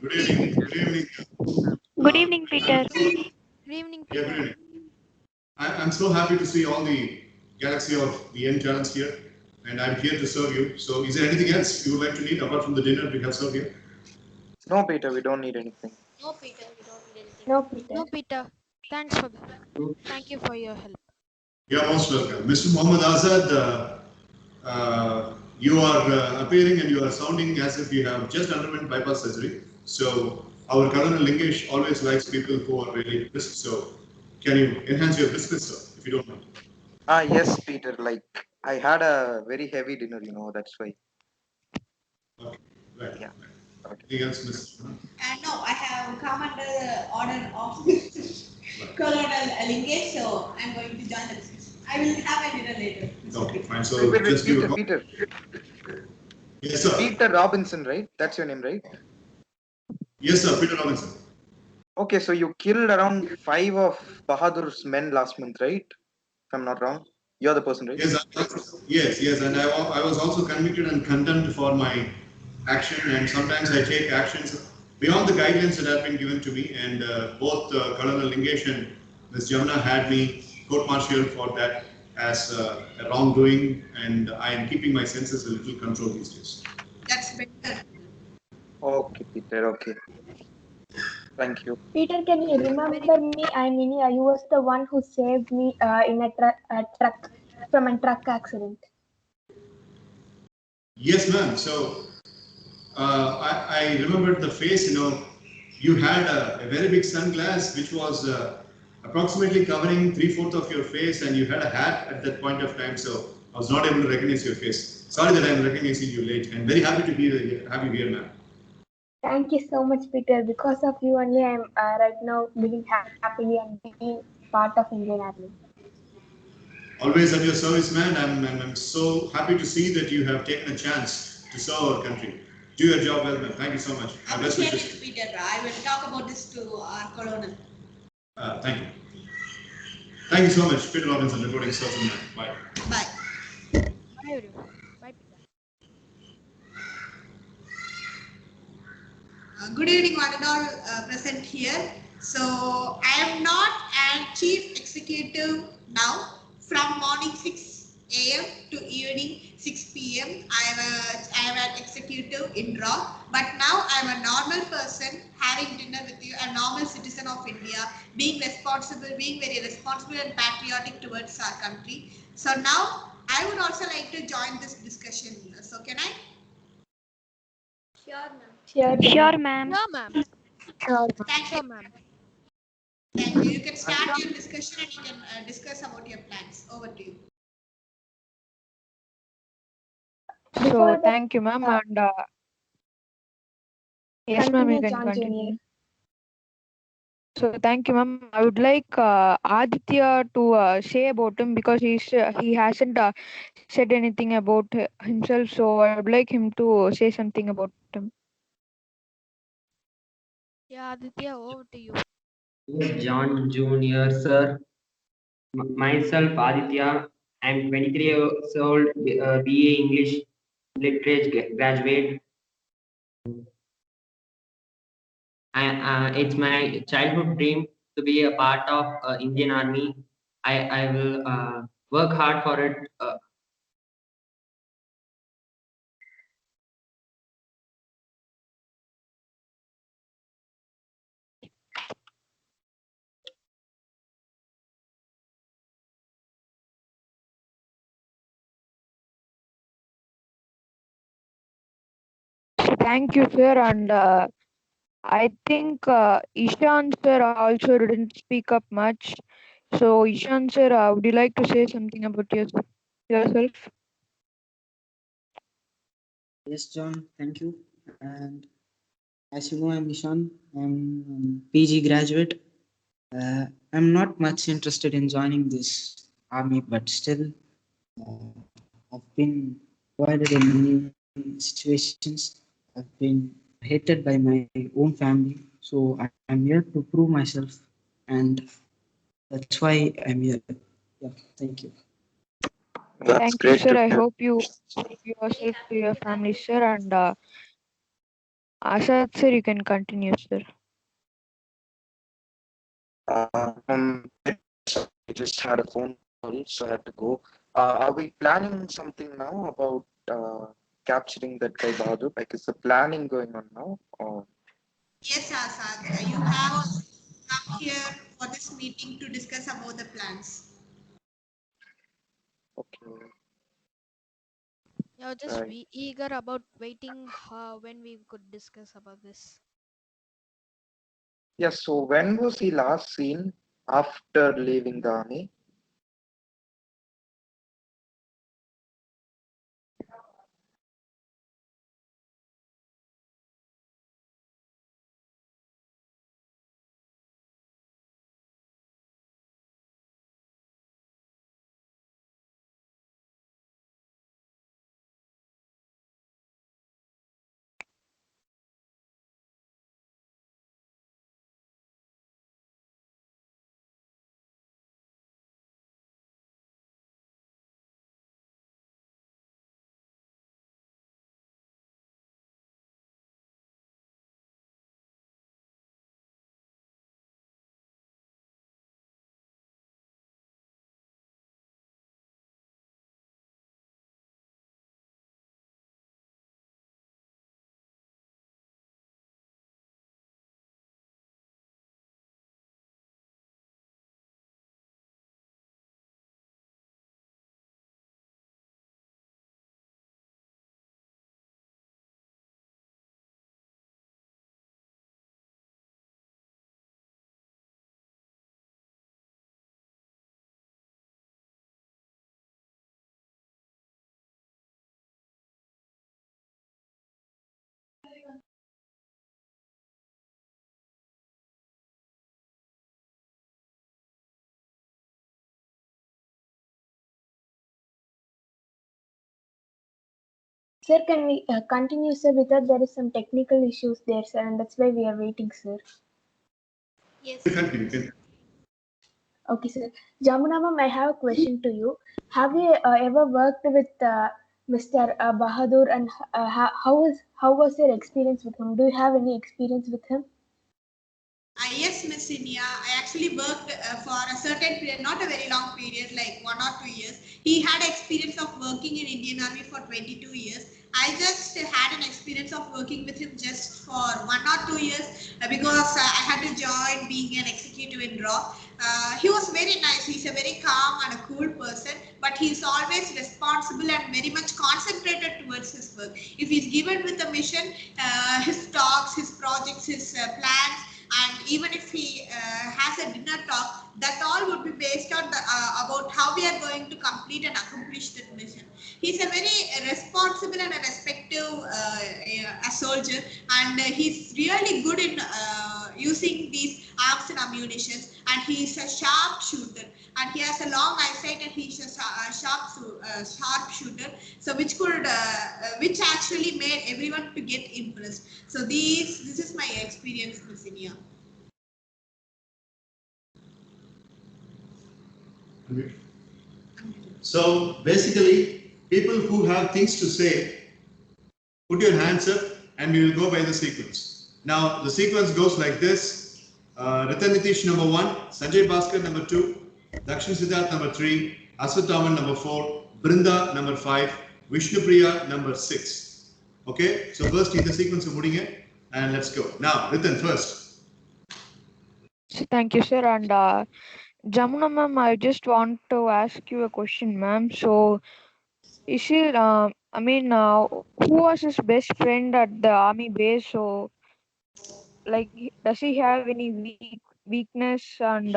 Good evening. Good evening. Good evening, Peter. Good evening, Yeah, Peter. good evening. I'm so happy to see all the galaxy of the end talents here, and I'm here to serve you. So, is there anything else you would like to need apart from the dinner we have served here? No, Peter, we don't need anything. No, Peter, we don't need anything. No, Peter. No, Peter. Thanks for that. Thank you for your help. You're most welcome. Mr. Mohammed Azad, you are appearing and you are sounding as if you have just underwent bypass surgery. So, our Colonel Lingesh always likes people who are really brisk. So, can you enhance your briskness, sir, if you don't mind? Yes, Peter. Like, I had a very heavy dinner, that's why. Okay, right. Yeah. Okay. Anything else, Ms. No, I have come under the order of Colonel Lingesh, so I'm going to join the discussion. I will have a dinner later. Okay, fine. So, Wait, just give a call. Peter. Yes, sir. Peter Robinson, right? That's your name, right? Yes, sir. Peter Robinson. Okay, so you killed around 5 of Bahadur's men last month, right? If I'm not wrong. You're the person, right? Yes, and I was also convicted and condemned for my action, and sometimes I take actions beyond the guidelines that have been given to me, and both Colonel Lingesh and Ms. Jamna had me court-martialed for that as a wrongdoing, and I am keeping my senses a little controlled these days. That's better. Okay, Peter, okay. Thank you. Peter, can you remember me? I mean, you was the one who saved me in a truck from a truck accident. Yes, ma'am. So I remembered the face. You had a very big sunglass, which was approximately covering 3/4 of your face, and you had a hat at that point of time. So I was not able to recognize your face. Sorry that I'm recognizing you late, and very happy to have you here, ma'am. Thank you so much, Peter. Because of you only, I'm right now living happily and being part of Indian Army. Always at your service, man. I'm so happy to see that you have taken a chance to serve our country. Do your job well, man. Thank you so much. Best Appreciate wishes. it, Peter. I will talk about this to our colonel. Thank you. Thank you so much, Peter Robinson, reporting Southern. Bye. Bye. Bye, everyone. Bye, Peter. Good evening, one and all present here. So I am not a chief executive now. From morning 6 a.m. to evening 6 p.m. I am an executive in Raw. But now I am a normal person having dinner with you, a normal citizen of India, being very responsible and patriotic towards our country. So now I would also like to join this discussion. So can I? Sure, ma'am. Sure, ma'am. Sure, ma'am. Thank Sure, you. ma'am. Thank you. You can start your discussion and you can discuss about your plans. Over to you. So Before that, thank you, ma'am. And yes, ma'am, you continue, can John Junior. continue. So thank you, ma'am. I would like Aditya to say about him because he hasn't said anything about himself. So I would like him to say something about him. Yeah, Aditya, over to you. Yes, John Junior, sir. Myself, Aditya. I'm 23 years old, BA English Literature graduate. It's my childhood dream to be a part of Indian Army. I will work hard for it. So thank you, sir. And I think Ishan sir also didn't speak up much. So Ishan sir, would you like to say something about yourself? Yes, John, thank you. And as you know, I'm Ishan. I'm PG graduate. I'm not much interested in joining this army, but still, uh, I've been avoided in many situations. I've been hated by my own family. So I'm here to prove myself, and that's why I'm here. Yeah, thank you. That's Thank you, great sir. to I hear. hope you prove yourself to your family, sir. And Asad sir, you can continue, sir. I just had a phone call, so I had to go. Are we planning something now about capturing that guy Bahadur? Like, is the planning going on now? Or Yes, Asad, you have come here for this meeting to discuss about the plans. okay, Yeah, just right. eager about waiting when we could discuss about this. Yeah. So when was he last seen after leaving the army? Sir, can we continue, sir? Without there is some technical issues there, sir, and that's why we are waiting, sir. Yes. Continue. Okay, sir. Jamuna ma'am, I have a question to you. Have you ever worked with Mr. Bahadur, and how was your experience with him? Do you have any experience with him? Yes, Miss India. I actually worked for a certain period, not a very long period, like 1 or 2 years. He had experience of working in Indian Army for 22 years. I just had an experience of working with him just for 1 or 2 years because I had to join being an executive in RAW. He was very nice. He's a very calm and a cool person, but he's always responsible and very much concentrated towards his work. If he's given with a mission, his talks, his projects, his plans, and even if he has a dinner talk, that all would be based on about how we are going to complete and accomplish that mission. He's a very responsible and a respective a soldier, and he's really good in using these arms and ammunition, and he's a sharp shooter, and he has a long eyesight, and he's a sharp shooter, so which actually made everyone to get impressed. So this is my experience, Miss Inia. So basically, people who have things to say, put your hands up and we will go by the sequence. Now the sequence goes like this. Ritan Nitish number 1, Sanjay Bhaskar number 2, Dakshin Siddharth number 3, Aswathaman number 4, Brinda number 5, Vishnupriya number 6. Okay, so first in the sequence of Mudinga, and let's go. Now Ritan first. Thank you, sir. And Jamuna ma'am, I just want to ask you a question, ma'am. So, is he, who was his best friend at the army base? So, like, does he have any weakness? And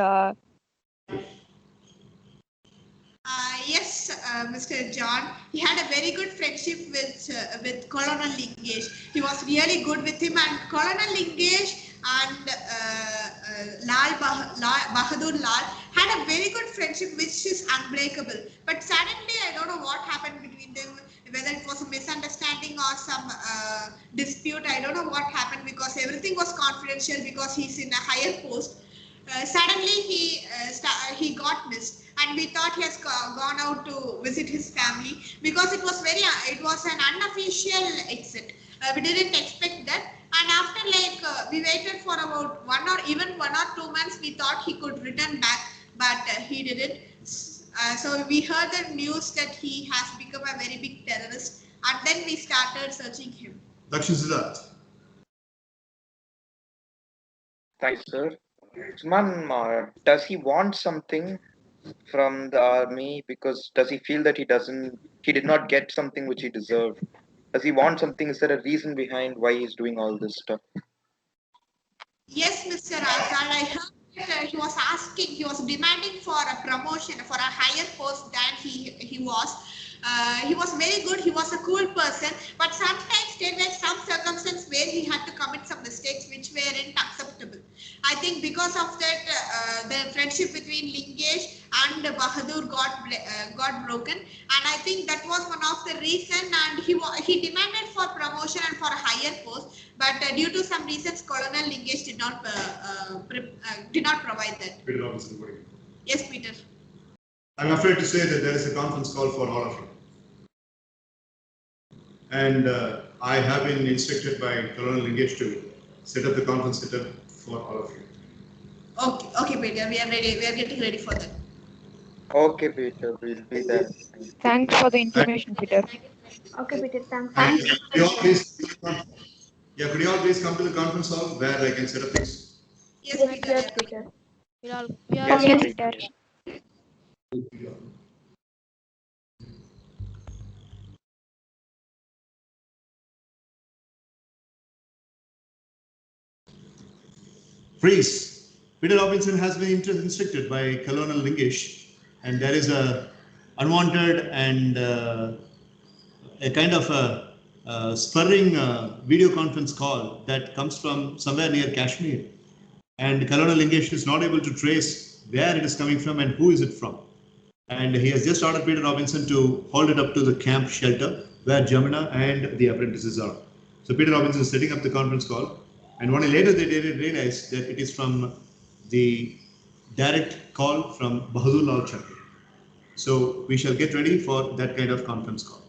Yes, Mr. John. He had a very good friendship with Colonel Lingesh. He was really good with him, and Colonel Lingesh and Bahadur Lal had a very good friendship, which is unbreakable. But suddenly, I don't know what happened between them. Whether it was a misunderstanding or some dispute, I don't know what happened, because everything was confidential because he's in a higher post. Suddenly he got missed, and we thought he has gone out to visit his family, because it was an unofficial exit. We didn't expect that, and after we waited for about 1 or 2 months, we thought he could return back, but he didn't. So we heard the news that he has become a very big terrorist, and then we started searching him. Dakshin Siddharth. Thanks, sir. So, ma'am, does he want something from the army? Because does he feel that he did not get something which he deserved? Does he want something? Is there a reason behind why he's doing all this stuff? Yes, Mr. Azad, I heard that he was demanding for a promotion, for a higher post than he was. He was very good, he was a cool person, but sometimes there were some circumstances where he had to commit some mistakes which weren't acceptable. I think because of that, the friendship between Lingesh and Bahadur got broken, and I think that was one of the reasons, and he demanded for promotion and for a higher post, but due to some reasons, Colonel Lingesh did not provide that. Peter Robinson, what do you? Yes, Peter. I'm afraid to say that there is a conference call for all of you. And I have been instructed by Colonel Lingesh to set up the conference setup for all of you. Okay, Peter, we are ready. We are getting ready for that. Okay, Peter, we'll be there. thanks for the information, Peter. Okay, Peter, thanks. Could you all please come to the conference hall where I can set up things? Yes, Yes, Peter. yes, Peter. We are Yes, Yes, Peter. Peter. Freeze. Peter Robinson has been instructed by Colonel Lingesh, and there is a unwanted and a kind of a spurring video conference call that comes from somewhere near Kashmir, and Colonel Lingesh is not able to trace where it is coming from and who is it from, and he has just ordered Peter Robinson to hold it up to the camp shelter where Jamuna and the apprentices are. So Peter Robinson is setting up the conference call, and only later they did realize that it is from the direct call from Bahadur Lal Chakri. So we shall get ready for that kind of conference call.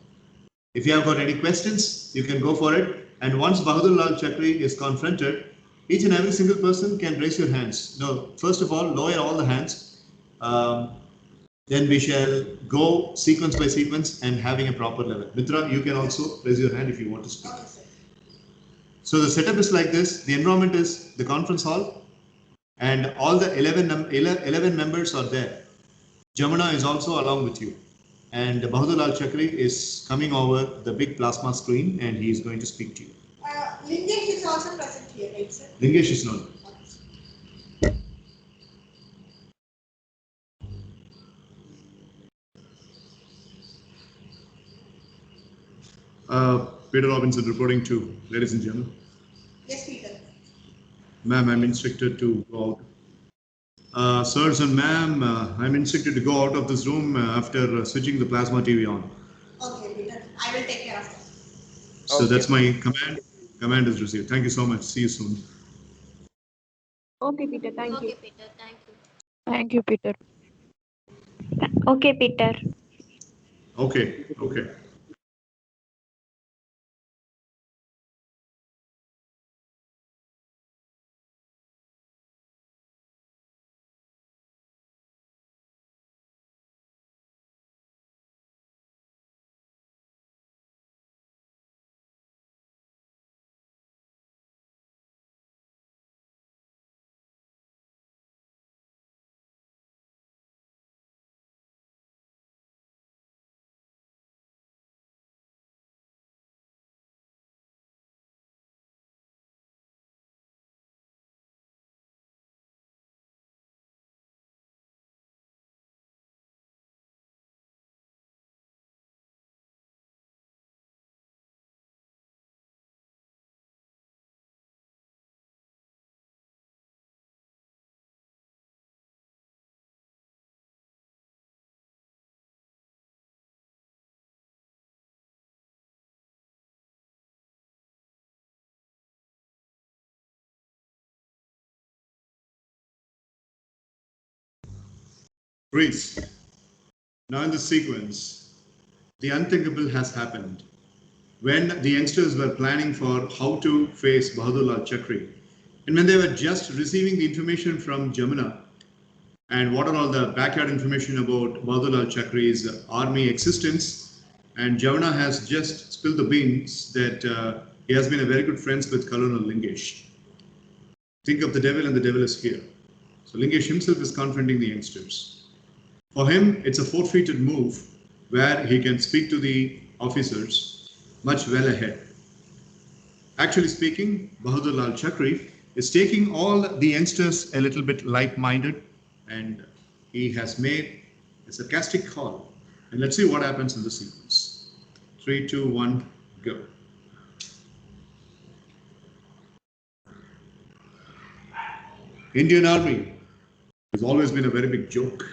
If you have got any questions, you can go for it. And once Bahadur Lal Chakri is confronted, each and every single person can raise your hands. No, first of all, lower all the hands. Then we shall go sequence by sequence and having a proper level. Mitra, you can also raise your hand if you want to speak. So the setup is like this. The environment is the conference hall, and all the 11 members are there. Jamuna is also along with you. And Bahadur Lal Chakri is coming over the big plasma screen, and he is going to speak to you. Lingesh is also present here, right, sir? Lingesh is not. Peter Robinson reporting to ladies and gentlemen. Yes, Peter. Ma'am, I'm instructed to go out. Sirs and ma'am, I'm instructed to go out of this room after switching the plasma TV on. Okay, Peter. I will take care of that. So okay. That's my command. Command is received. Thank you so much. See you soon. Okay, Peter. Thank you. Okay, Peter. Thank you. Thank you, Peter. Okay, Peter. Okay. Okay. Freeze. Now in this sequence, the unthinkable has happened. When the youngsters were planning for how to face Bahadur Lal Chakri, and when they were just receiving the information from Jamuna, and what are all the backyard information about Bahadur Lal Chakri's army existence, and Jamuna has just spilled the beans that he has been a very good friends with Colonel Lingesh. Think of the devil, and the devil is here. So Lingesh himself is confronting the youngsters. For him, it's a forfeited move where he can speak to the officers much well ahead. Actually speaking, Bahadur Lal Chakri is taking all the youngsters a little bit light-minded, and he has made a sarcastic call. And let's see what happens in the sequence. 3, 2, 1, go. Indian Army has always been a very big joke.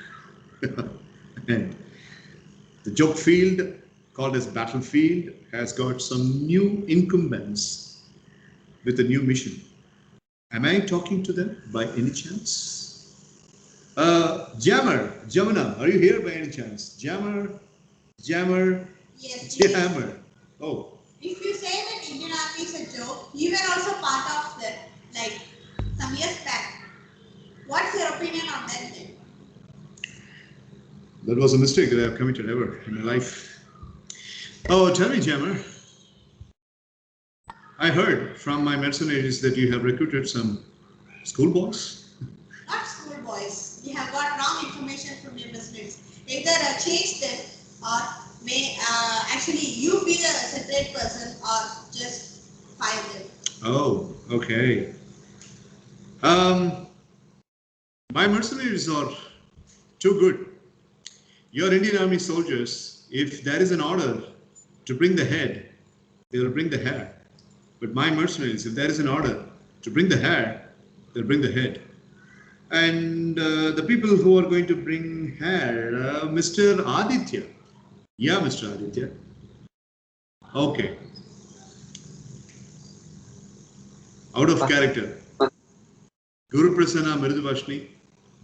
And the joke field, called as battlefield, has got some new incumbents with a new mission. Am I talking to them by any chance? Jamuna, are you here by any chance? Jammer. Yes. Jammer. Oh. If you say that Indian Army is a joke, you were also part of that, like some years back. What's your opinion on that then? That was a mistake that I have committed ever in my life. Oh, tell me, Jammer. I heard from my mercenaries that you have recruited some schoolboys. Not schoolboys. You have got wrong information from your mercenaries. Either change them, or may actually you be a separate person, or just fire them. Oh, okay. My mercenaries are too good. Your Indian Army soldiers, if there is an order to bring the head, they will bring the hair. But my mercenaries, if there is an order to bring the hair, they'll bring the head. And the people who are going to bring hair, Mr. Aditya. Yeah, Mr. Aditya. Okay. Out of character. Guru Prasanna Mridubashni.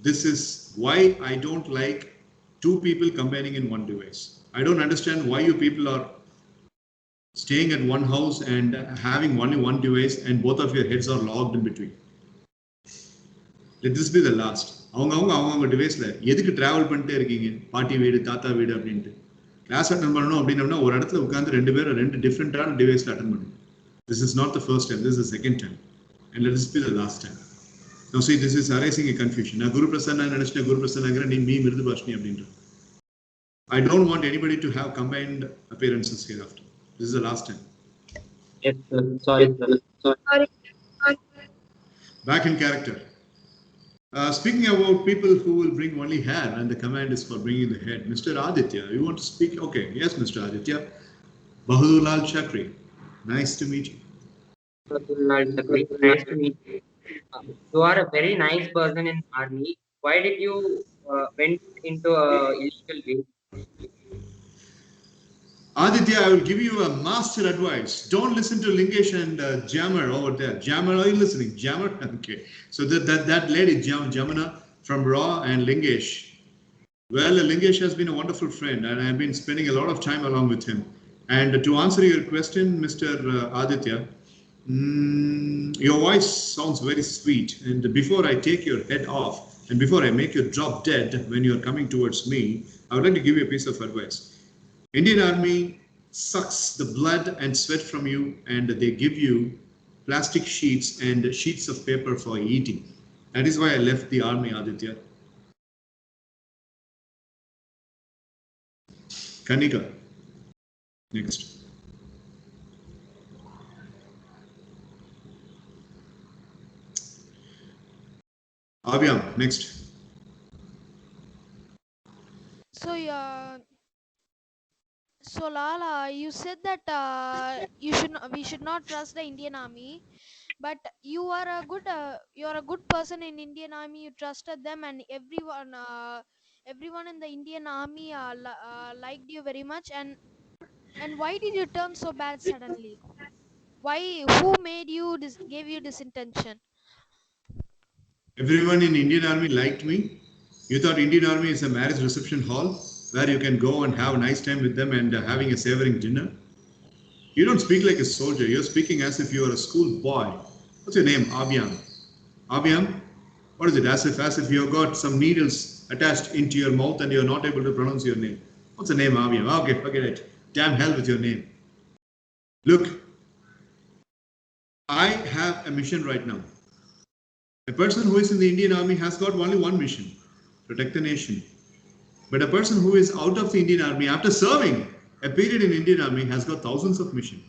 This is why I don't like two people combining in one device. I don't understand why you people are staying at one house and having only one device and both of your heads are logged in between. Let this be the last. அவங்க டிவைஸில் எதுக்கு travel பண்ணிட்டே இருக்கீங்க பாட்டி வீடு தாத்தா வீடு அப்படின்ட்டு class attend பண்ணணும் அப்படின்னா ஒரு இடத்துல உட்காந்து ரெண்டு பேரும் ரெண்டு டிஃப்ரெண்டான டிவைஸில் அட்டன் பண்ணுங்க. This is not the first time, this is the second time. And let this be the last time. Now see, this is arising a confusion. Now Guru Prasanna நினைச்சிட்டேன் Guru Prasanna நீ மிருதுபாஷினி அப்படின்ற. I don't want anybody to have combined appearances hereafter. This is the last time. Yes, sir. Sorry, sir. Sorry. Back in character. Speaking about people who will bring only hair and the command is for bringing the head. Mr. Aditya, you want to speak? Okay, yes, Mr. Aditya. Bahadur Lal Chakri, nice to meet you. Bahadur Lal Chakri, nice to meet you. You are a very nice person in army. Why did you went into a illegal way? Aditya, I will give you a master advice. Don't listen to Lingesh and Jammer over there. Jammer, are you listening? Jammer? Okay. So that lady, Jamana from Raw and Lingesh. Well, Lingesh has been a wonderful friend and I have been spending a lot of time along with him. And to answer your question, Mr. Aditya, your voice sounds very sweet. And before I take your head off and before I make you drop dead when you are coming towards me, I would like to give you a piece of advice. Indian Army sucks the blood and sweat from you and they give you plastic sheets and sheets of paper for eating. That is why I left the army, Aditya. Kanika. Next. Avyam, next. So Lala, you said that we should not trust the Indian Army, but you are a good person in Indian Army. You trusted them, and everyone in the Indian Army liked you very much. And why did you turn so bad suddenly? Why? Who made you gave you this intention? Everyone in Indian Army liked me. You thought Indian Army is a marriage reception hall where you can go and have a nice time with them and having a savoring dinner? You don't speak like a soldier. You're speaking as if you are a school boy. What's your name? Avyam. Avyam? What is it? As if you've got some needles attached into your mouth and you're not able to pronounce your name. What's the name, Avyam? Okay, forget it. Damn hell with your name. Look, I have a mission right now. A person who is in the Indian Army has got only one mission, protect the nation. But a person who is out of the Indian Army after serving a period in Indian Army has got thousands of missions.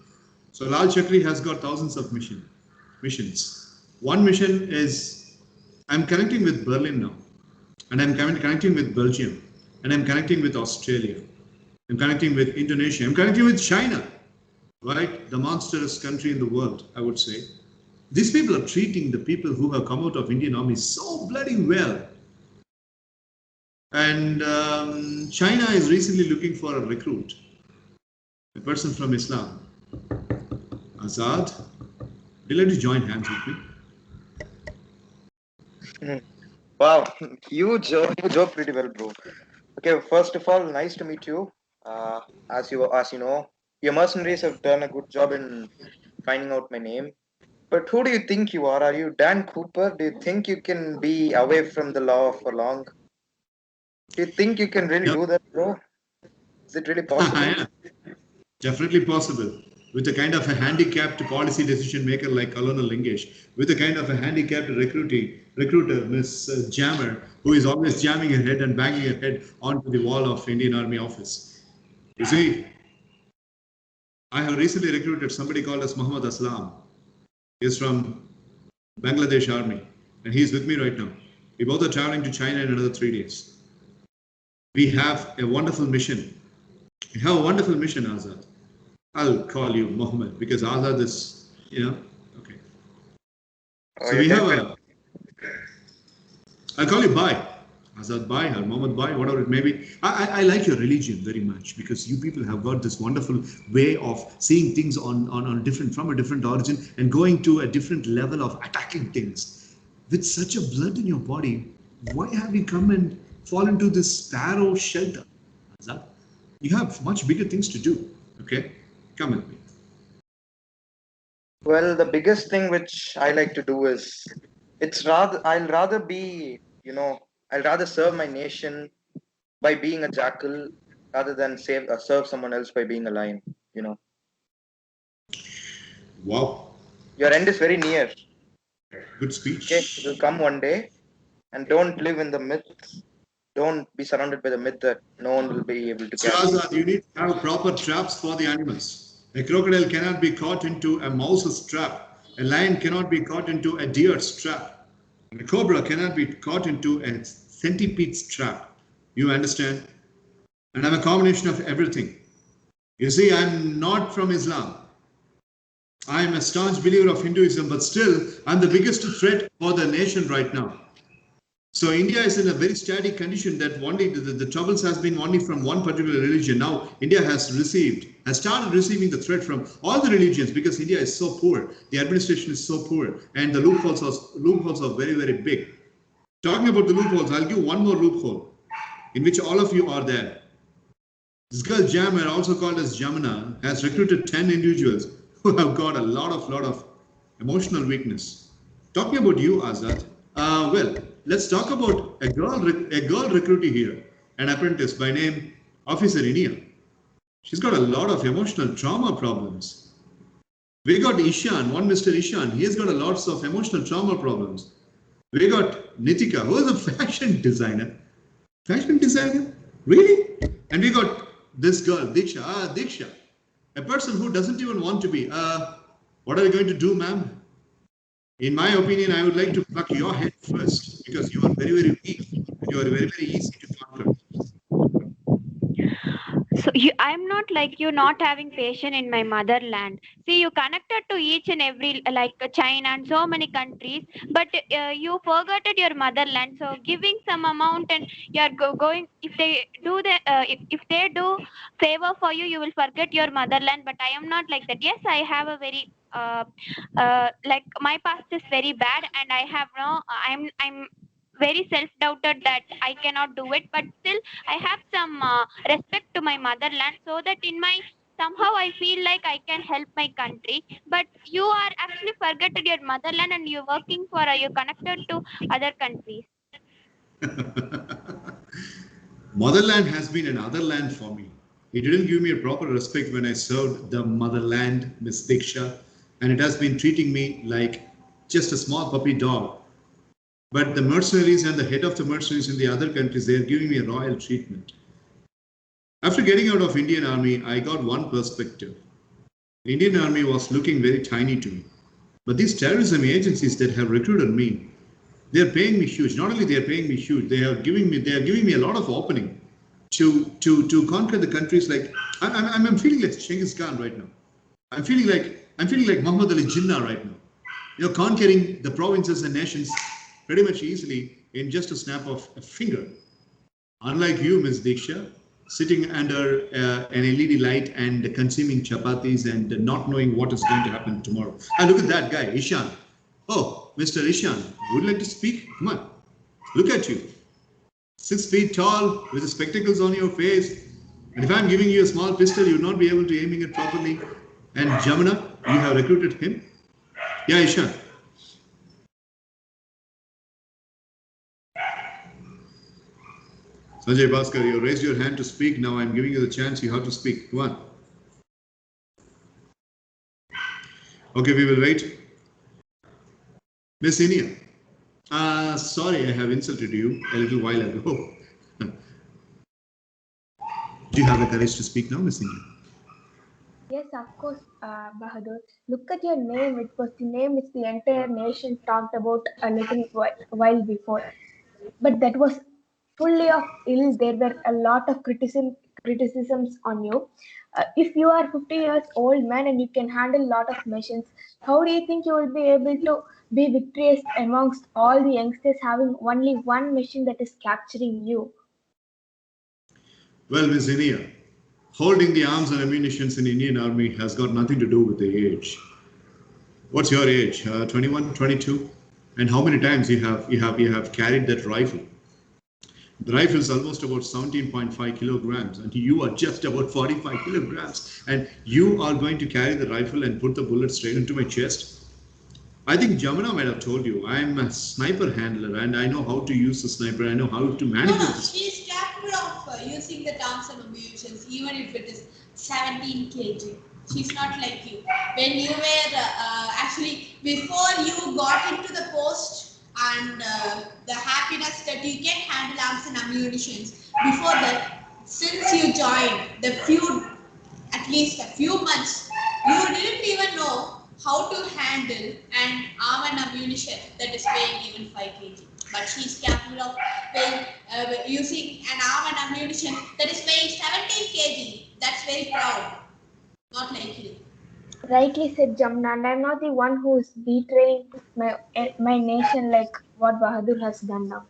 So Lal Chakri has got thousands of missions. One mission is, I'm connecting with Berlin now, and I'm connecting with Belgium, and I'm connecting with Australia, I'm connecting with Indonesia, I'm connecting with China, right? The monstrous country in the world, I would say. These people are treating the people who have come out of Indian Army so bloody well. And China is recently looking for a recruit, a person from Islam. Azad, would you like to join hands with me? Wow, you joke pretty well, bro. Okay, first of all, nice to meet you. As you know, your mercenaries have done a good job in finding out my name. But who do you think you are? Are you Dan Cooper? Do you think you can be away from the law for long? Do you think you can really do that, bro? Is it really possible? Yeah, definitely possible. With a kind of a handicapped policy decision maker like Colonel Lingesh, with a kind of a handicapped recruiter, Miss Jammer, who is always jamming her head and banging her head onto the wall of Indian Army office. You see, I have recently recruited somebody called as Muhammad Aslam. He is from Bangladesh Army, and he is with me right now. We both are traveling to China in another 3 days. We have a wonderful mission. We have a wonderful mission, Azad. I'll call you Mohammed because Azad is, okay. So we have I'll call you Bhai. Azad Bhai or Mohammed Bhai, whatever it may be. I like your religion very much because you people have got this wonderful way of seeing things on different from a different origin and going to a different level of attacking things. With such a blood in your body, why have you come and fall into this sparrow shelter? Azad, you have much bigger things to do. Okay, come with me. Well, the biggest thing which I like to do is I'll rather be, I'll rather serve my nation by being a jackal rather than serve someone else by being a lion. You know, Wow, your end is very near. good Okay, it speech. will come one day, and don't live in the myth. Don't be surrounded by the myth that no one will be able to catch you. Shahzad, you need to have proper traps for the animals. A crocodile cannot be caught into a mouse's trap. A lion cannot be caught into a deer's trap. And a cobra cannot be caught into a centipede's trap. You understand? And I'm a combination of everything. You see, I'm not from Islam. I'm a staunch believer of Hinduism, but still, I'm the biggest threat for the nation right now. So India is in a very static condition that only the troubles has been only from one particular religion. Now India has started receiving the threat from all the religions because India is so poor. The administration is so poor, and the loopholes are very very big. Talking about the loopholes, I'll give one more loophole in which all of you are there. This girl Jammer, also called as Jamuna, has recruited 10 individuals who have got a lot of emotional weakness. Talking about you, Azad, well, let's talk about a girl recruitee here, an apprentice by name Officer Inia. She's got a lot of emotional trauma problems. We got Ishan, one Mr. Ishan, he has got a lots of emotional trauma problems. We got Nitika, who is a fashion designer. Fashion designer? Really? And we got this girl, Diksha. Diksha. A person who doesn't even want to be. What are you going to do, ma'am? In my opinion, I would like to pluck your head first because you are very, very weak and you are very, very easy to conquer. So I'm not like you not having patience in my motherland. See, you connected to each and every like China and so many countries, but you forgotten your motherland. So giving some amount and you're going if they do the if they do favor for you, you will forget your motherland. But I am not like that. Yes, I have a very like my past is very bad, and I have no. I'm very self-doubted that I cannot do it, but still I have some respect to my motherland, so that in my somehow I feel like I can help my country. But you are actually forgetting your motherland and you're working for you're connected to other countries. Motherland has been another land for me. He didn't give me a proper respect when I served the motherland, Miss Diksha, and it has been treating me like just a small puppy dog. But the mercenaries and the head of the mercenaries in the other countries, they are giving me a royal treatment. After getting out of Indian Army, I got one perspective. The Indian Army was looking very tiny to me. But these terrorism agencies that have recruited me, they are paying me huge. Not only they are paying me huge, they are giving me a lot of opening to conquer the countries. Like I'm feeling like Genghis Khan right now. I'm feeling like Muhammad Ali Jinnah right now. Conquering the provinces and nations pretty much easily in just a snap of a finger. Unlike you, Ms. Diksha, sitting under an LED light and consuming chapatis and not knowing what is going to happen tomorrow. And look at that guy, Ishan. Oh, Mr. Ishan, would you like to speak? Come on, look at you. 6 feet tall, with the spectacles on your face. And if I'm giving you a small pistol, you'll not be able to aiming it properly. And Jamuna, you have recruited him? Yeah, Ishan. Sanjay Bhaskar, you raised your hand to speak. Now I'm giving you the chance. You have to speak. Come on. Okay, we will wait. Miss Inia. Sorry, I have insulted you a little while ago. Do you have the courage to speak now, Miss Inia? Yes, of course, Bahadur. Look at your name. It was the name which the entire nation talked about a little while before. But that was fully of ill. There were a lot of criticisms on you. If you are 50 years old man and you can handle a lot of machines, how do you think you will be able to be victorious amongst all the youngsters having only one machine that is capturing you? Well, Miss Inia, holding the arms and ammunitions in Indian Army has got nothing to do with the age. What's your age? 21, 22? And how many times you have carried that rifle? The rifle is almost about 17.5 kilograms, and you are just about 45 kilograms, and you are going to carry the rifle and put the bullet straight into my chest. I think Jamuna might have told you I'm a sniper handler, and I know how to use the sniper. I know how to manage No, it. she's capable of using the arms and ammunitions, even if it is 17 kg. She's not like you. When you were actually before you got into the post and the happiness that you can handle arms and ammunitions. Before that, since you joined at least a few months, you didn't even know how to handle an arm and ammunition that is weighing even 5 kg. But she's capable of using an arm and ammunition that is weighing 17 kg. That's very proud. Not like you. Rightly said, Jamna, and I'm not the one who is betraying my nation like what Bahadur has done now.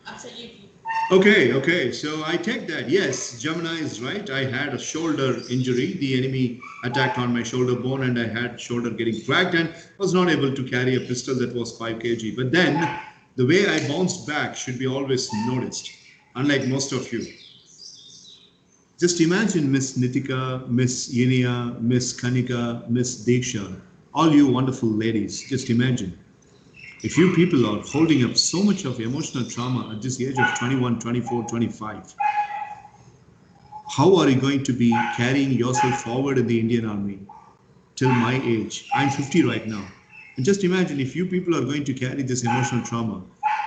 Absolutely. Okay. So I take that. Yes, Jamuna is right. I had a shoulder injury. The enemy attacked on my shoulder bone, and I had shoulder getting cracked and was not able to carry a pistol that was 5 kg. But then the way I bounced back should be always noticed, unlike most of you. Just imagine Miss Nitika, Miss Yinia, Miss Kanika, Miss Deksha, all you wonderful ladies. Just imagine. If you people are holding up so much of emotional trauma at this age of 21, 24, 25, how are you going to be carrying yourself forward in the Indian Army till my age? I'm 50 right now. And just imagine if you people are going to carry this emotional trauma,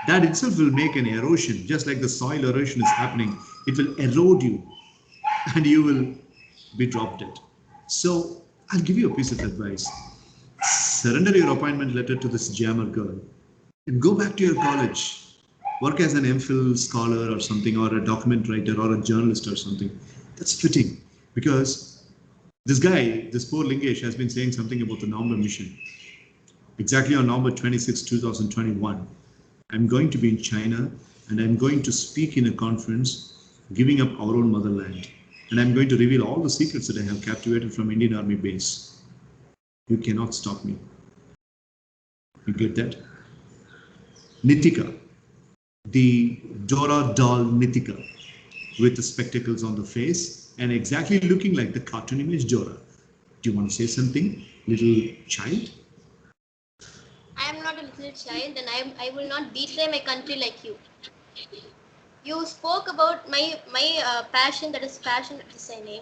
that itself will make an erosion, just like the soil erosion is happening. It will erode you and you will be dropped dead. So I'll give you a piece of advice. Surrender your appointment letter to this jammer girl and go back to your college. Work as an MPhil scholar or something, or a document writer or a journalist or something. That's fitting because this guy, this poor Lingesh, has been saying something about the November mission. Exactly on November 26, 2021, I'm going to be in China and I'm going to speak in a conference giving up our own motherland. And I'm going to reveal all the secrets that I have captivated from Indian Army base. You cannot stop me. You get that? Nitika, the Dora doll Nitika, with the spectacles on the face and exactly looking like the cartoon image Dora. Do you want to say something, little child? I am not a little child, and I will not betray my country like you. You spoke about my passion, that is fashion designer.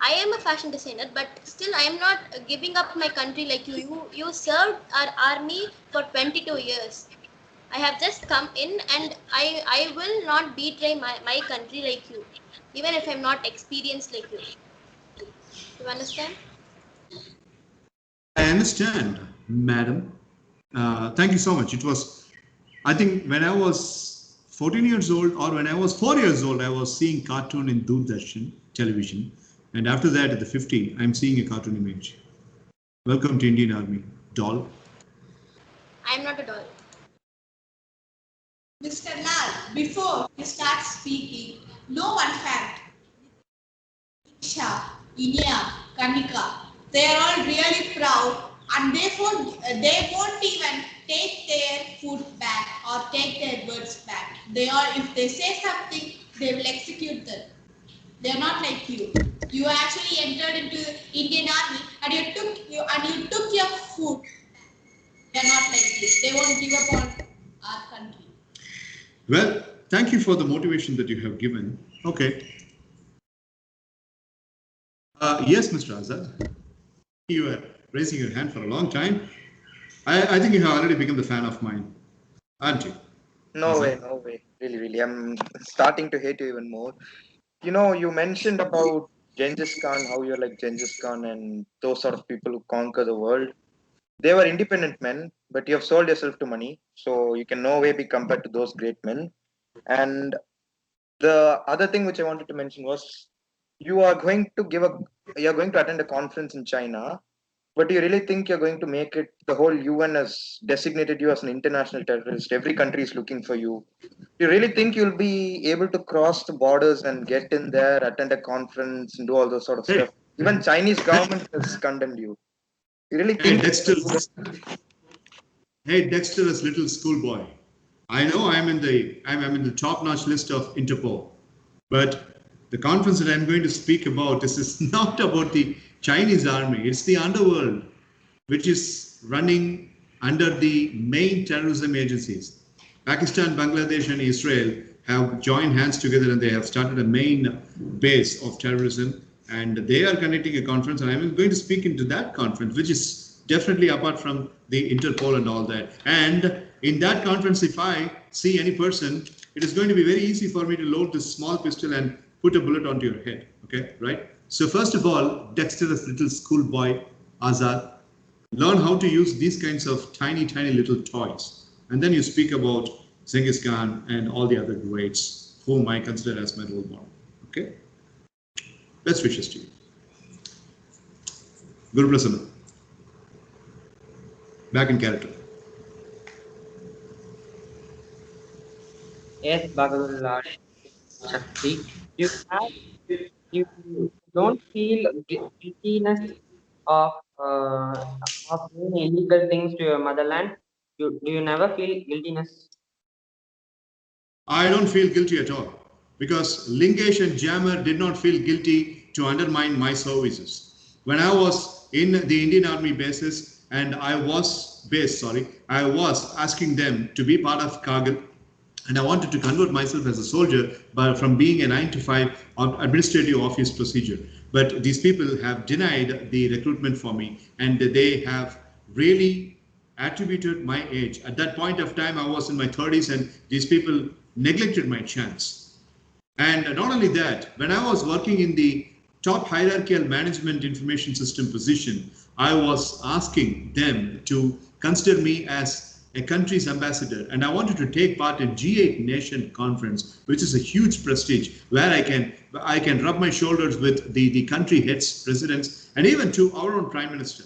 I am a fashion designer, but still I am not giving up my country like you. You served our army for 22 years. I have just come in, and I will not betray my country like you, even if I'm not experienced like you. You understand? I understand, madam. Thank you so much. It was, I think, when I was 14 years old or when I was 4 years old, I was seeing cartoon in Doordarshan television. And after that, at the 50, I'm seeing a cartoon image. Welcome to Indian Army, doll. I am not a doll. Mr. Lal, before you start speaking, know one fact. Isha, Inya, Kanika, they are all really proud and they won't even take their food back or take their words back. They are, if they say something, they will execute them. They are not like you. You actually entered into the Indian Army and you took your food. They are not like you. They won't give up on our country. Well, thank you for the motivation that you have given. Okay. Yes, Mr. Azad. You were raising your hand for a long time. I think you have already become the fan of mine, aren't you? No way, no way. Really. I'm starting to hate you even more. You mentioned about Genghis Khan, how you're like Genghis Khan and those sort of people who conquer the world. They were independent men, but you have sold yourself to money, so you can no way be compared to those great men. And The other thing which I wanted to mention was you are going to attend a conference in China, but do you really think you're going to make it? The whole UN has designated you as an international terrorist. Every country is looking for you. Do you really think you'll be able to cross the borders and get in there, attend a conference, and do all those sort of stuff? Even Chinese government has condemned you. You really Hey, think? Dexter. Hey, Dexter's little schoolboy. I know I'm in the top-notch list of Interpol, but the conference that I'm going to speak about is not about the Chinese army. It's the underworld, which is running under the main terrorism agencies. Pakistan, Bangladesh, and Israel have joined hands together and they have started a main base of terrorism. And they are conducting a conference, and I'm going to speak into that conference, which is definitely apart from the Interpol and all that. And in that conference, if I see any person, it is going to be very easy for me to load this small pistol and put a bullet onto your head. Okay, right? So first of all, Dexter's little schoolboy, Azad, learn how to use these kinds of tiny, tiny little toys. And then you speak about Genghis Khan and all the other greats whom I consider as my role model. Okay? Best wishes to you. Guru Prasanna. Back in character. Yes, Bhagavad Shakti. You have you don't feel guiltiness of uh, of doing illegal things to your motherland. Do you never feel guiltiness? I don't feel guilty at all because Lingesh and Jammer did not feel guilty to undermine my services. When I was in the Indian Army bases and I was asking them to be part of Kargil, and I wanted to convert myself as a soldier from being a 9 to 5 administrative office procedure. But these people have denied the recruitment for me, and they have really attributed my age. At that point of time, I was in my 30s, and these people neglected my chance. And not only that, when I was working in the top hierarchical management information system position, I was asking them to consider me as a country's ambassador, and I wanted to take part in G8 Nation Conference, which is a huge prestige where I can rub my shoulders with the country heads, presidents, and even to our own Prime Minister.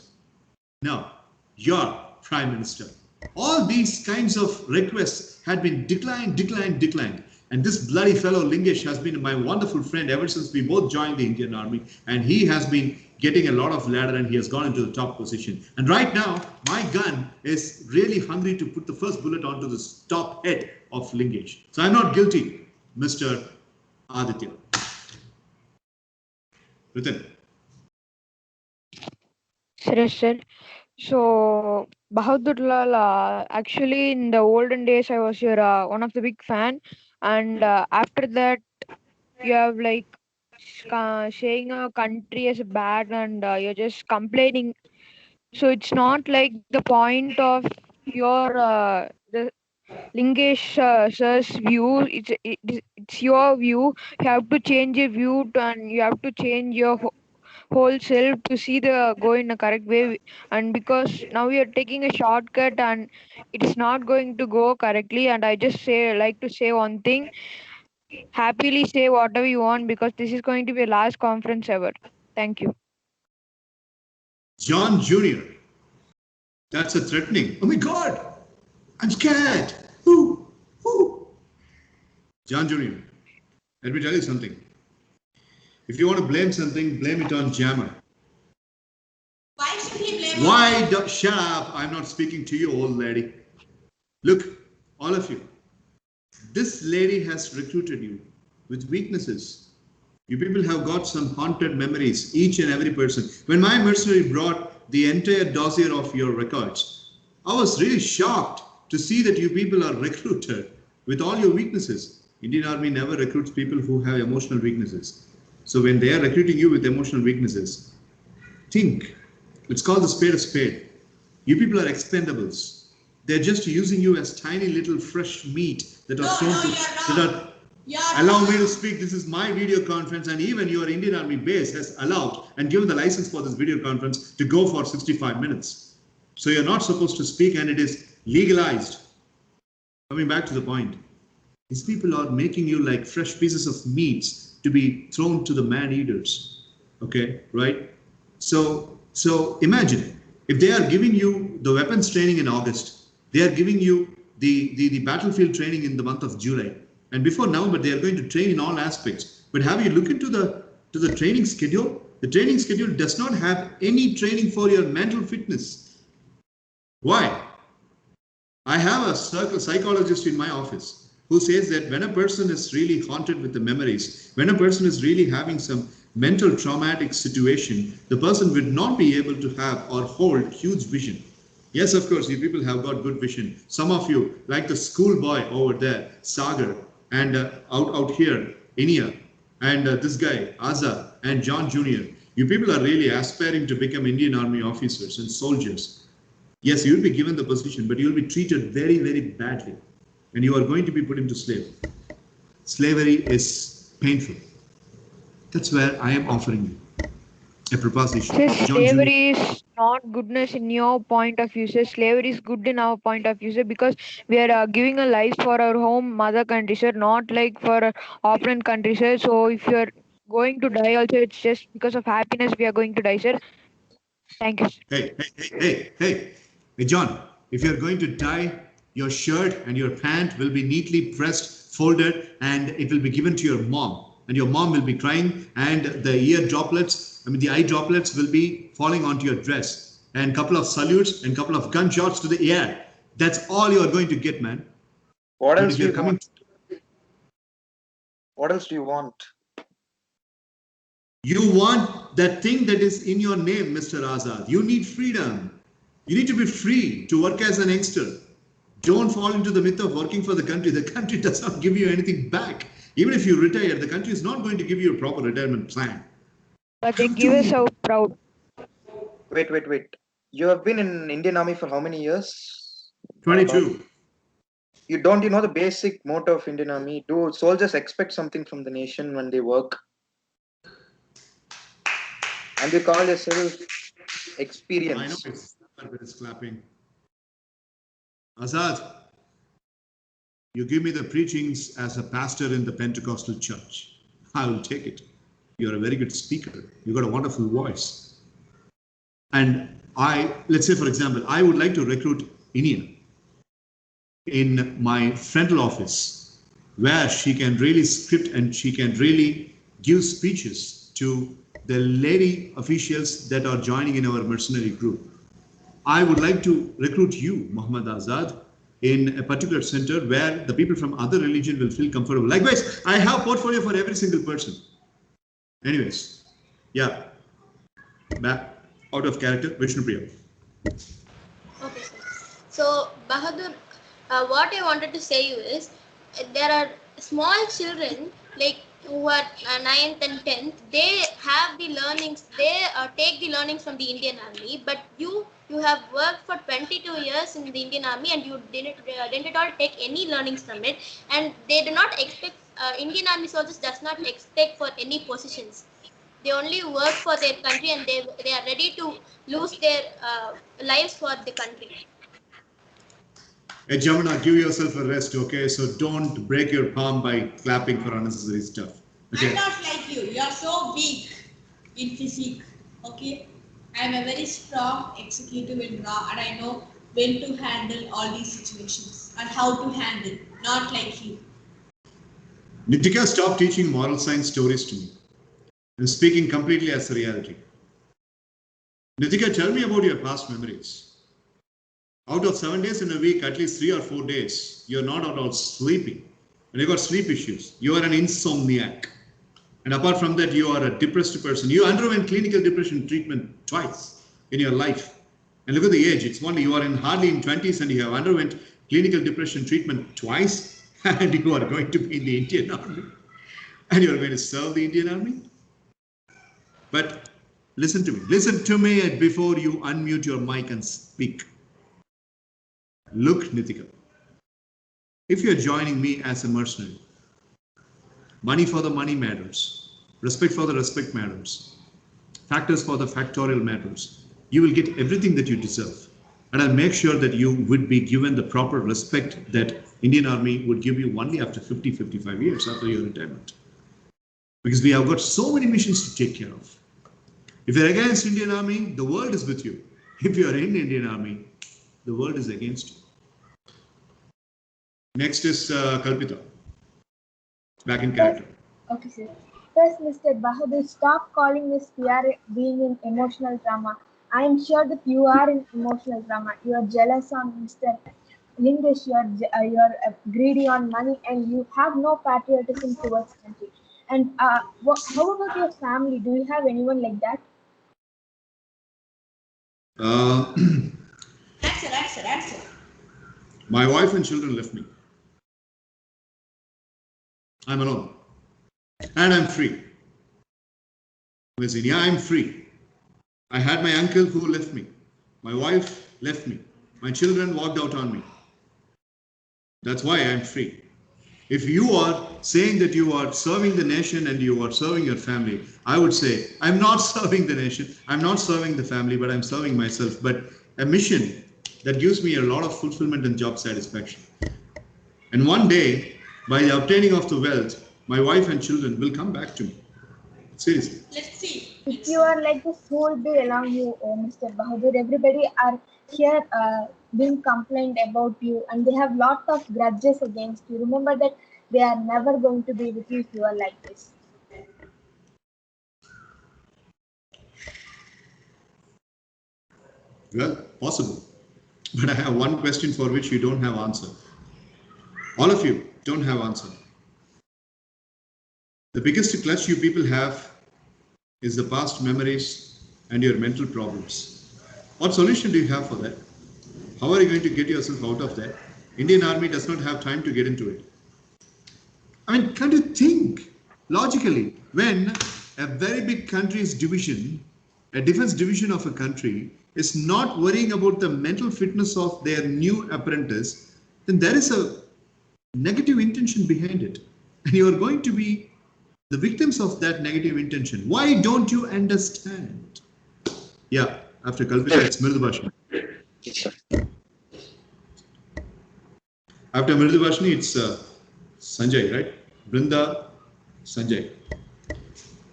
Now, your Prime Minister. All these kinds of requests had been declined. And this bloody fellow Lingesh has been my wonderful friend ever since we both joined the Indian Army. And he has been getting a lot of ladder and he has gone into the top position. And right now, my gun is really hungry to put the first bullet onto the top head of Lingesh. So I'm not guilty, Mr. Aditya. Ritin. Sir. So, Bahadur Lal, actually, in the olden days, I was your one of the big fan, and after that, you have like saying a country as bad, and you're just complaining. So it's not like the point of your the Lingesh sir's view. It's your view. You have to change your view, and you have to change your whole self to see the go in a correct way. And because now we are taking a shortcut and it's not going to go correctly, and I just like to say one thing: happily say whatever you want, because this is going to be a last conference ever. Thank you. John Jr. That's a threatening. Oh my God, I'm scared. Ooh. John Jr., let me tell you something. If you want to blame something, blame it on Jammer. Why should he blame Shut up. I'm not speaking to you, old lady. Look, all of you. This lady has recruited you with weaknesses. You people have got some haunted memories, each and every person. When my mercenary brought the entire dossier of your records, I was really shocked to see that you people are recruited with all your weaknesses. Indian Army never recruits people who have emotional weaknesses. So when they are recruiting you with emotional weaknesses, think. Let's call the spade a spade. You people are expendables. They're just using you as tiny little fresh meat that are allow me to speak. This is my video conference, and even your Indian Army base has allowed and given the license for this video conference to go for 65 minutes. So you're not supposed to speak, and it is legalized. Coming back to the point. These people are making you like fresh pieces of meats to be thrown to the man-eaters. Okay, right? So imagine if they are giving you the weapons training in August, they are giving you the battlefield training in the month of July, and before November they are going to train in all aspects. But have you looked into the training schedule? The training schedule does not have any training for your mental fitness. Why? I have a psychologist in my office who says that when a person is really haunted with the memories, when a person is really having some mental traumatic situation, the person would not be able to have or hold huge vision. Yes, of course, you people have got good vision. Some of you, like the schoolboy over there, Sagar, and out here, Inia, and this guy, Azad, and John Jr., you people are really aspiring to become Indian Army officers and soldiers. Yes, you will be given the position, but you will be treated very, very badly. And you are going to be put into slavery. Slavery is painful. That's where I am offering you a proposition. Sir, John Jr. slavery is not goodness in your point of view, sir. Slavery is good in our point of view, sir, because we are giving a life for our home mother country, sir, not like for opponent country, sir. So if you are going to die also, it's just because of happiness we are going to die, sir. Thank you, sir. Hey, John, if you're going to die, your shirt and your pant will be neatly pressed, folded, and it will be given to your mom. And your mom will be crying, and the the eye droplets will be falling onto your dress. And a couple of salutes and a couple of gunshots to the air. That's all you are going to get, man. What But else if do you're you coming want? What else do you want? You want that thing that is in your name, Mr. Azad. You need freedom. You need to be free to work as an youngster. Don't fall into the myth of working for the country. The country does not give you anything back. Even if you retire, the country is not going to give you a proper retirement plan. But they give us so proud. Wait. You have been in Indian Army for how many years? 22. You know the basic motto of Indian Army? Do soldiers expect something from the nation when they work? And you call yourself experience. I know it's clapping. Azad, you give me the preachings as a pastor in the Pentecostal church. I will take it. You're a very good speaker. You've got a wonderful voice. And let's say, for example, I would like to recruit Inia in my frontal office, where she can really script and she can really give speeches to the lady officials that are joining in our mercenary group. I would like to recruit you, Muhammad Azad, in a particular center where the people from other religion will feel comfortable. Likewise, I have portfolio for every single person. Anyways, yeah, back out of character, Vishnu Priya. Okay, sir. So, Bahadur, what I wanted to say you is there are small children like who are 9th and 10th. They have the learnings. They take the learnings from the Indian Army. But you have worked for 22 years in the Indian Army and you didn't at all take any learnings from it. And they do not expect. Indian Army soldiers does not expect for any positions. They only work for their country and they are ready to lose their lives for the country. Hey, Jamuna, give yourself a rest, okay? So don't break your palm by clapping for unnecessary stuff. Okay? I'm not like you. You are so weak in physique. Okay? I am a very strong executive in raw and I know when to handle all these situations and how to handle. Not like you. Nitika, stop teaching moral science stories to me. I'm speaking completely as a reality. Nitika, tell me about your past memories. Out of 7 days in a week, at least 3 or 4 days, you're not at all sleeping. And you've got sleep issues. You are an insomniac. And apart from that, you are a depressed person. You underwent clinical depression treatment twice in your life. And look at the age. It's only you are hardly in 20s and you have underwent clinical depression treatment twice. And you are going to be in the Indian Army. And you are going to serve the Indian Army. But listen to me. Listen to me before you unmute your mic and speak. Look, Nitika, if you're joining me as a mercenary, money for the money matters, respect for the respect matters, factors for the factorial matters. You will get everything that you deserve. And I'll make sure that you would be given the proper respect that Indian Army would give you only after 50, 55 years after your retirement. Because we have got so many missions to take care of. If you're against Indian Army, the world is with you. If you're in Indian Army, the world is against you. Next is Kalpita. Back in character. Okay, sir. First, Mr. Bahadur, stop calling us we are being in emotional drama. I am sure that you are in emotional drama. You are jealous on Mr. Lingesh, you are greedy on money, and you have no patriotism towards country. And how about your family? Do you have anyone like that? Answer. My wife and children left me. I'm alone. And I'm free. Listen, yeah, I'm free. I had my uncle who left me. My wife left me. My children walked out on me. That's why I'm free. If you are saying that you are serving the nation and you are serving your family, I would say, I'm not serving the nation, I'm not serving the family, but I'm serving myself. But a mission that gives me a lot of fulfillment and job satisfaction. And one day, by the obtaining of the wealth, my wife and children will come back to me. Seriously. Let's see. If you are like this, who will be along you, Mr. Bahadur? Everybody are here being complained about you, and they have lot of grudges against you. Remember that they are never going to be with you if you are like this. Well, possible. But I have one question for which you don't have answer. All of you don't have answer. The biggest clutch you people have is the past memories and your mental problems. What solution do you have for that? How are you going to get yourself out of that? Indian Army does not have time to get into it. I mean, can't you think logically when a very big country's division, a defense division of a country, is not worrying about the mental fitness of their new apprentice, then there is a negative intention behind it. And you are going to be the victims of that negative intention. Why don't you understand? Yeah, after Kalpita, it's Mridubhashini. After Mridubhashini, it's Sanjay, right? Brinda, Sanjay.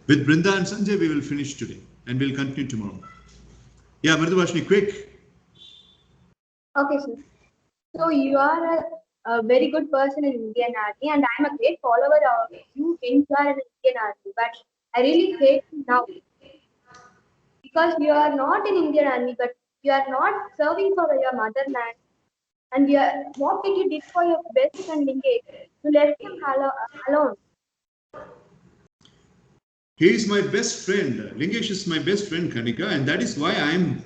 With Brinda and Sanjay, we will finish today and we'll continue tomorrow. Yeah, Mridubhashini, quick. Okay, sir. So you are a very good person in Indian Army, and I'm a great follower of you when you are in Indian Army. But I really hate you now because you are not in Indian Army, but you are not serving for your motherland. And you are, what did you did for your best friend Lingesh? You left him alone. He is my best friend. Lingesh is my best friend, Kanika, and that is why I'm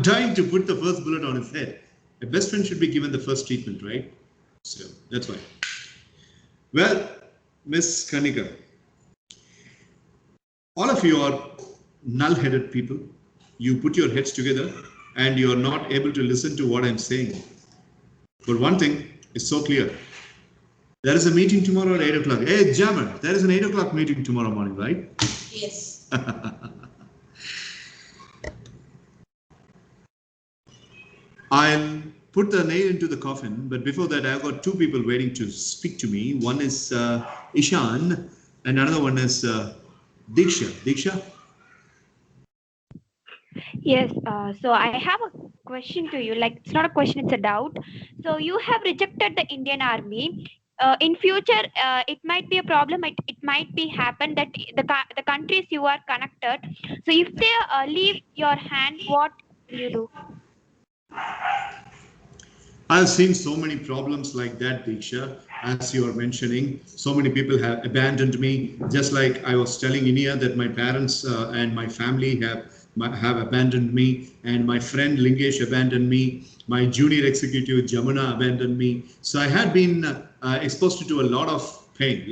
dying to put the first bullet on his head. A best friend should be given the first treatment, right? So that's why. Well, Miss Kanika, all of you are null-headed people. You put your heads together and you are not able to listen to what I'm saying. But one thing is so clear. There is a meeting tomorrow at 8 o'clock. Hey, Jammer, there is an 8 o'clock meeting tomorrow morning, right? Yes. I'll put the nail into the coffin, but before that, I've got two people waiting to speak to me. One is Ishan, and another one is Diksha. Diksha? Yes, so I have a question to you. Like, it's not a question, it's a doubt. So you have rejected the Indian Army. In future, it might be a problem. It might be happen that the countries you are connected. So if they leave your hand, what will you do? I've seen so many problems like that, Diksha, as you are mentioning. So many people have abandoned me, just like I was telling Inia that my parents and my family have abandoned me, and my friend Lingesh abandoned me, my junior executive Jamuna abandoned me. So I had been exposed to a lot of pain,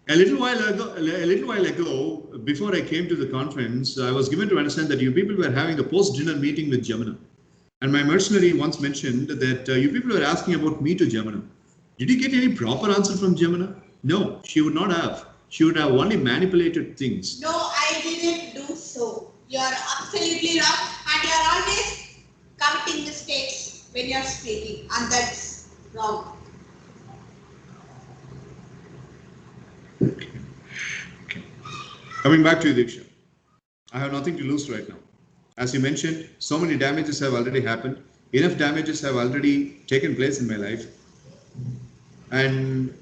A little while ago, before I came to the conference, I was given to understand that you people were having a post-dinner meeting with Jamuna. And my mercenary once mentioned that you people were asking about me to Jamuna. Did you get any proper answer from Jamuna? No, she would not have. She would have only manipulated things. No, I didn't do so. You are absolutely wrong, and you are always committing mistakes. when you are speaking, and that's wrong. Coming back to you, Diksha. I have nothing to lose right now. As you mentioned, so many damages have already happened. Enough damages have already taken place in my life. And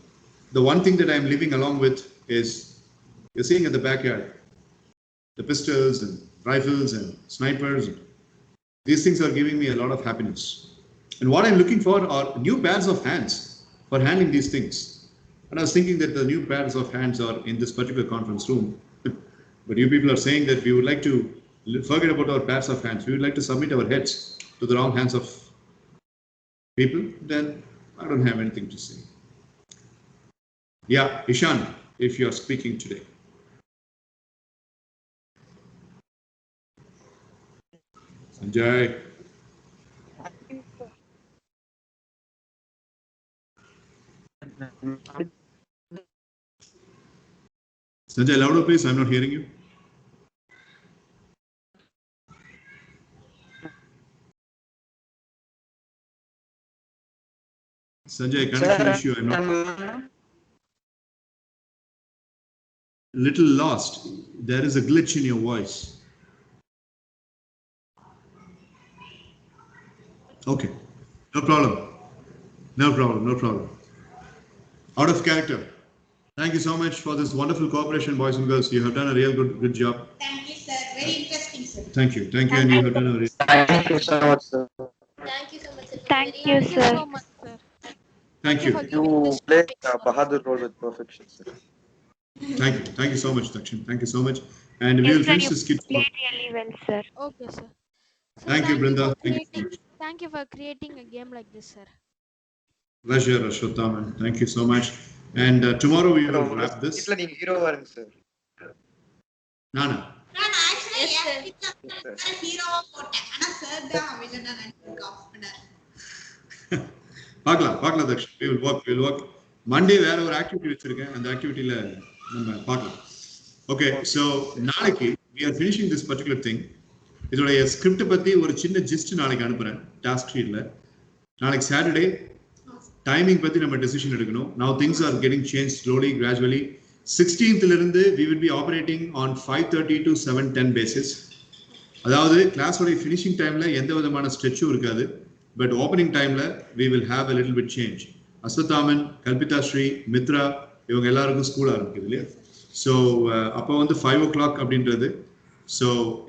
the one thing that I'm living along with is, you're seeing at the backyard, the pistols and rifles and snipers. These things are giving me a lot of happiness. And what I'm looking for are new pairs of hands for handling these things. And I was thinking that the new pairs of hands are in this particular conference room. But you people are saying that we would like to forget about our pairs of hands. We would like to submit our heads to the wrong hands of people. Then I don't have anything to say. Yeah, Ishan, if you are speaking today. Sanjay. Sanjay, louder please, I'm not hearing you. Sanjay, connection issue, I'm not. Little lost. There is a glitch in your voice. Okay, no problem. No problem, no problem. Out of character. Thank you so much for this wonderful cooperation, boys and girls. You have done a real good job. Thank you, sir. Very interesting, sir. Thank you, and you have done a real. Thank you so much, sir. Thank you so much, sir. Thank you, Thank you sir. so much, sir. Thank you. For giving You this played topic. Bahadur role with perfection, sir. Thank you so much, Dakshin. Thank you so much. And we Yes, will sir. finish You this skit. played really well, sir. Okay, sir. Sir, Thank you, Brinda. for Thank you so creating. much. Thank you for creating a game like this, sir. Pleasure, Ashwathaman. Thank you so much. And tomorrow we will wrap this. Itla நீங்க hero வாருங்க sir. Nana. நான் actually Yes, sir. ஹீரோவா போட்டேன். ஆனா sir தான் வில்லனா நினைச்சிருக்கா அப்படினாரு. பார்க்கலாம் Daksh. We will work. Monday வேற ஒரு ஆக்டிவிட்டி வச்சிருக்கேன். அந்த ஆக்டிவிட்டில நம்ம பார்க்கலாம். Okay, so நாளைக்கு we are finishing this particular thing. இதோட ஸ்கிரிப்ட் பத்தி ஒரு சின்ன ஜிஸ்ட் நாளைக்கு அனுப்புறேன் டாஸ்க் ஷீட்ல. நாளைக்கு சாட்டர்டே டைமிங் பத்தி நம்ம டெசிஷன் எடுக்கணும். Now things are getting changed slowly, gradually. 16th இருந்து we will be operating on 5:30 to 7:10 basis. அதாவது கிளாஸோட ஃபினிஷிங் டைம்ல எந்த விதமான ஸ்ட்ரெச்சும் இருக்காது. பட் ஓப்பனிங் டைம்ல we will have a little bit change. Ashwathaman, Kalpitha Sri, Mitra இவங்க எல்லாருக்கும் ஸ்கூல் ஆரம்பிக்குது இல்லையா? ஸோ அப்போ வந்து 5 o'clock அப்படின்றது. ஸோ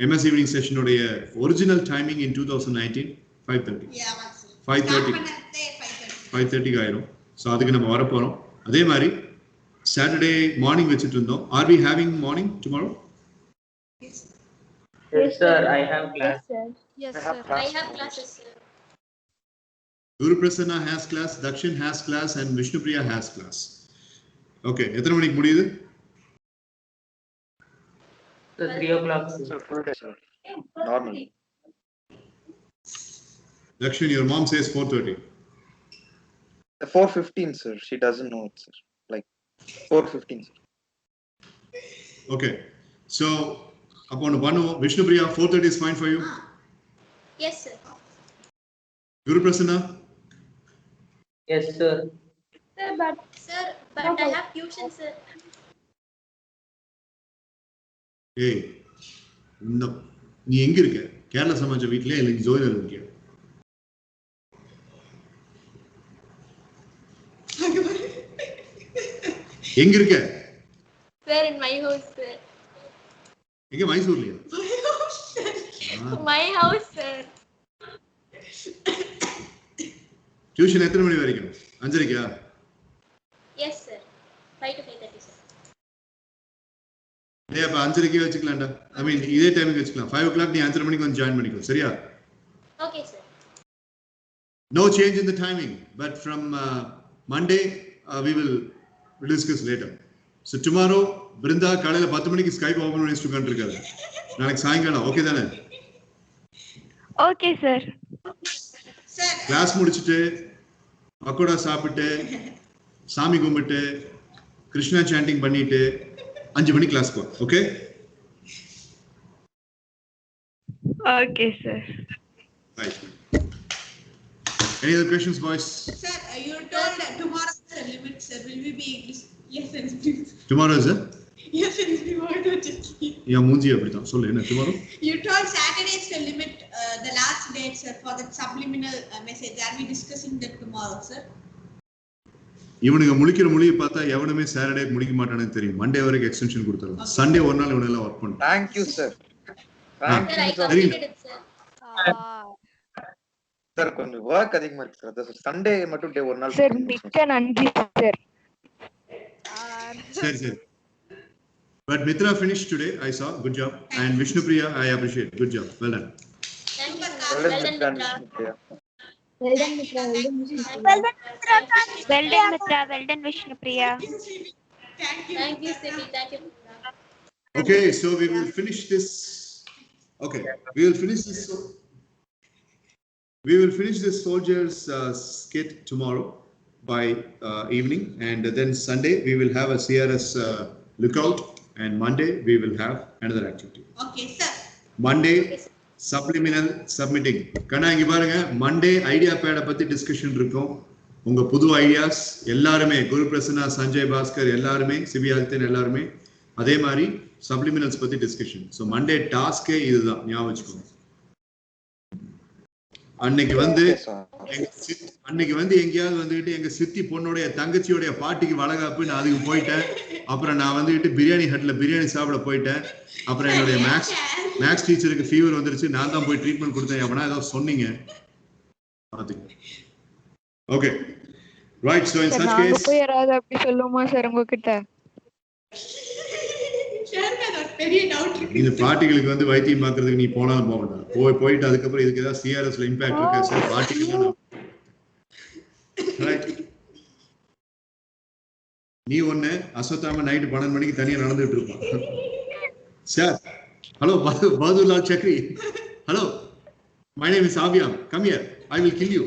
MS ஈவினிங் செஷனுடைய ஒரிஜினல் டைமிங் இன் 2019 5:30. 5:30 ஆயிரும். ஸோ அதுக்கு நம்ம வரப்போறோம். அதே மாதிரி சாட்டர்டே மார்னிங் வச்சுட்டு இருந்தோம். Are we having morning tomorrow? Yes, sir. I have class. Yes, sir. I have classes, sir. Guru Prasanna has class, Dakshin has class, and Vishnupriya has class. Okay, எத்தனை மணிக்கு முடியுது? So 3 o'clock. Sir, full day, sir. Normal. Dakshin, your mom says 4:30. 4:15, sir. She doesn't know it, sir. Like 4:15, sir. Okay, so upon one Vishnupriya, 4:30 is fine for you? Yes, sir. Guru Prasanna? Yes, sir. Sir, but I have tuition, sir. Hey, no. நீ எங்க இருக்க? கேரளா சமாஜ வீட்லயே இல்ல ஜோயில இருக்கியா? எங்க இருக்க? Sir, in my house, sir. எங்க மைசூர்லயா? My house, sir. Tuition எத்தனை மணி வரைக்கும்? 5:30க்கா? Yes, sir. 5 to 5:30, sir. டேய் அப்ப 5:30க்கே வச்சுக்கலாம்டா. I mean இதே டைமிங் வச்சுக்கலாம். 5 o'clock நீ 5:30 மணிக்கு வந்து ஜாயின் பண்ணிக்கோ. சரியா? Okay, sir. No change in the timing, but from Monday we will discuss later. So tomorrow Brinda காலையில 10 மணிக்கு ஸ்கைப் ஓபன் பண்ணி வச்சிட்டு உட்கார்ந்திருக்காரு. நாளைக்கு சாயங்காலம் ஓகே தானே? Okay, sir. கிளாஸ் முடிச்சிட்டு பக்கோடா சாப்பிட்டு சாமி கும்பிட்டு கிருஷ்ணா சாண்டிங் பண்ணிட்டு 5 மணி கிளாஸ் போ. Okay? Okay, sir. Right. Any other questions, boys? Sir, you told tomorrow the limit, sir. Will we be English? Yes, sir, please. Tomorrow is it? Yes, sir, why not? Yeah, மூஞ்சி அப்படிதான் சொல்லு என்ன tomorrow? You told Saturday is the limit, the last date, sir, for the subliminal message. Are we discussing that tomorrow, sir? இவனுங்க முழிக்கிற மொழியை பார்த்தா எவனுமே Saturday முடிக்க மாட்டானு தெரியும். மண்டே வரைக்கும் எக்ஸ்டென்ஷன் கொடுத்துருவோம். சண்டே ஒரு நாள் இவனெல்லாம் ஒர்க் பண்ணும். Thank you, sir. Sir, I completed it, sir. Sir, கொஞ்சம் ஒர்க் அதிகமா இருக்கு சார். அதான் சண்டே மட்டும் டே ஒரு நாள். சார் மிக்க நன்றி சார். சரி. But Mitra finished today, I saw. Good job. And Vishnupriya, I appreciate. Good job. Well done. Thank you, sir. Well done, Mitra. Well done, Mitra. Well done, Mitra. Well done, Mitra. Well done, Vishnupriya. Thank you, Skit. Thank you. Okay, so we will finish this. Okay, we will finish this. We will finish this soldiers skit tomorrow by evening, and then Sunday we will have a CRS lookout, and Monday we will have another activity. Okay, sir. Monday subliminal submitting. Kana inga parunga, Monday idea pad பத்தி discussion இருக்கும். உங்க புது ideas எல்லாருமே குரு பிரசன்னா, சஞ்சய் பாஸ்கர் எல்லாருமே, CV Adithan எல்லாருமே அதே மாதிரி சப்ளிமினல்ஸ் பத்தி டிஸ்கஷன். ஸோ மண்டே டாஸ்கே இதுதான், ஞாபகம் வச்சுக்கோங்க. அன்னைக்கு வந்து எங்கேயாவது வந்துகிட்டு எங்க சித்தி பொண்ணுடைய தங்கச்சியோடைய பாட்டிக்கு வளகாப்பு, நான் அதுக்கு போயிட்டேன். அப்புறம் நான் வந்துகிட்டு பிரியாணி ஹட்ல பிரியாணி சாப்பிட போயிட்டேன். அப்புறம் என்னுடைய மேக்ஸ் டீச்சருக்கு ஃபீவர் வந்துருச்சு, நான் தான் போய் ட்ரீட்மெண்ட் கொடுத்தேன். அப்படின்னா ஏதோ சொன்னீங்க பாத்துங்க. Okay right. So in such case போய் யாராவது அப்படி சொல்லுமா சார் உங்ககிட்ட? இந்த பாட்டிகளுக்கு வந்து வைத்தியம் பார்க்கறதுக்கு நீ போனாலும் போக வேண்டாம். போயிட்டு அதுக்கப்புறம் இதுக்கு ஏதாவது சிஆர்எஸ்ல இம்பாக்ட் இருக்கா சார்? பாட்டிகள் நீ ஒண்ணு அஸ்வத்தாம நைட்டு 12 மணிக்கு தனியா நடந்துட்டு இருப்பான். Sir hello Bahadurlal Chakri, hello my name is ஆபியாம், come here, I will kill you.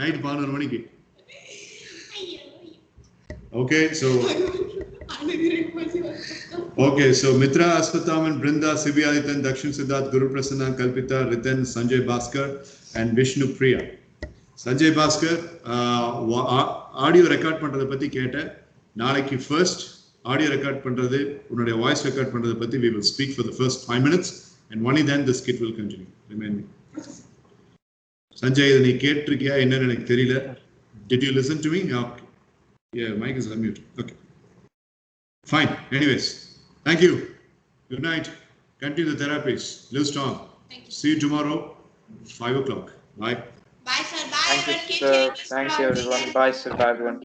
Night 11 மணிக்கு. Okay, so Mitra, Aswathaman, Brinda, Sivi Adityan, Dakshin Siddharth, Guru Prasanna, Kalpita, Ritan, Sanjay Bhaskar, and Vishnu Priya. Sanjay Bhaskar, audio record பண்றத பத்தி கேட்டேன். நாளைக்கு first audio record பண்றது, உன்னுடைய voice record பண்றத பத்தி we will speak for the first 5 minutes, and only then the skit will continue. Remind me. Sanjay, இதை நீ கேட்டிருக்கியா என்னன்னு எனக்கு தெரியல. Did you listen to me? Okay. Yeah, mic is unmuted. Okay. Fine. Anyways, thank you. Good night. Continue the therapies. Live strong. Thank you. See you tomorrow, 5 o'clock. Bye. Bye, sir. Bye, Thank you, sir. Thank you, everyone. Bye, sir. Bye, everyone.